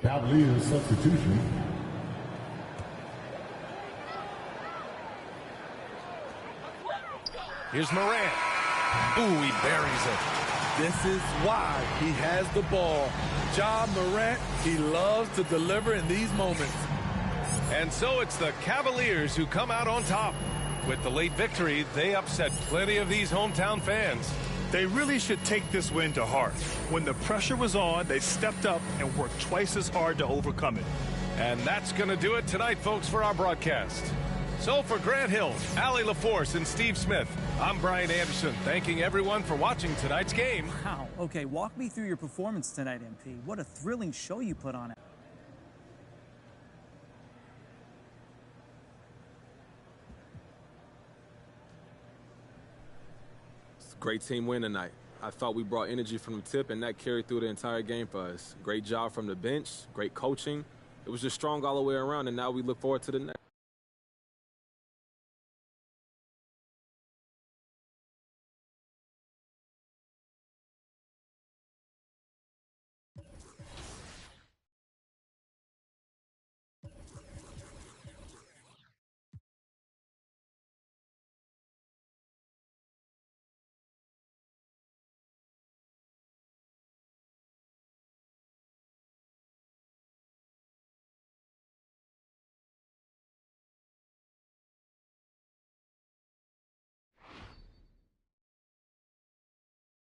Cavaliers substitution. Here's Morant. Ooh, he buries it. This is why he has the ball. Ja Morant, he loves to deliver in these moments. And so it's the Cavaliers who come out on top. With the late victory, they upset plenty of these hometown fans. They really should take this win to heart. When the pressure was on, they stepped up and worked twice as hard to overcome it. And that's going to do it tonight, folks, for our broadcast. So for Grant Hill, Allie LaForce, and Steve Smith, I'm Brian Anderson, thanking everyone for watching tonight's game. Wow. Okay, walk me through your performance tonight, MP. What a thrilling show you put on. Great team win tonight. I thought we brought energy from the tip, and that carried through the entire game for us. Great job from the bench, great coaching. It was just strong all the way around, and now we look forward to the next.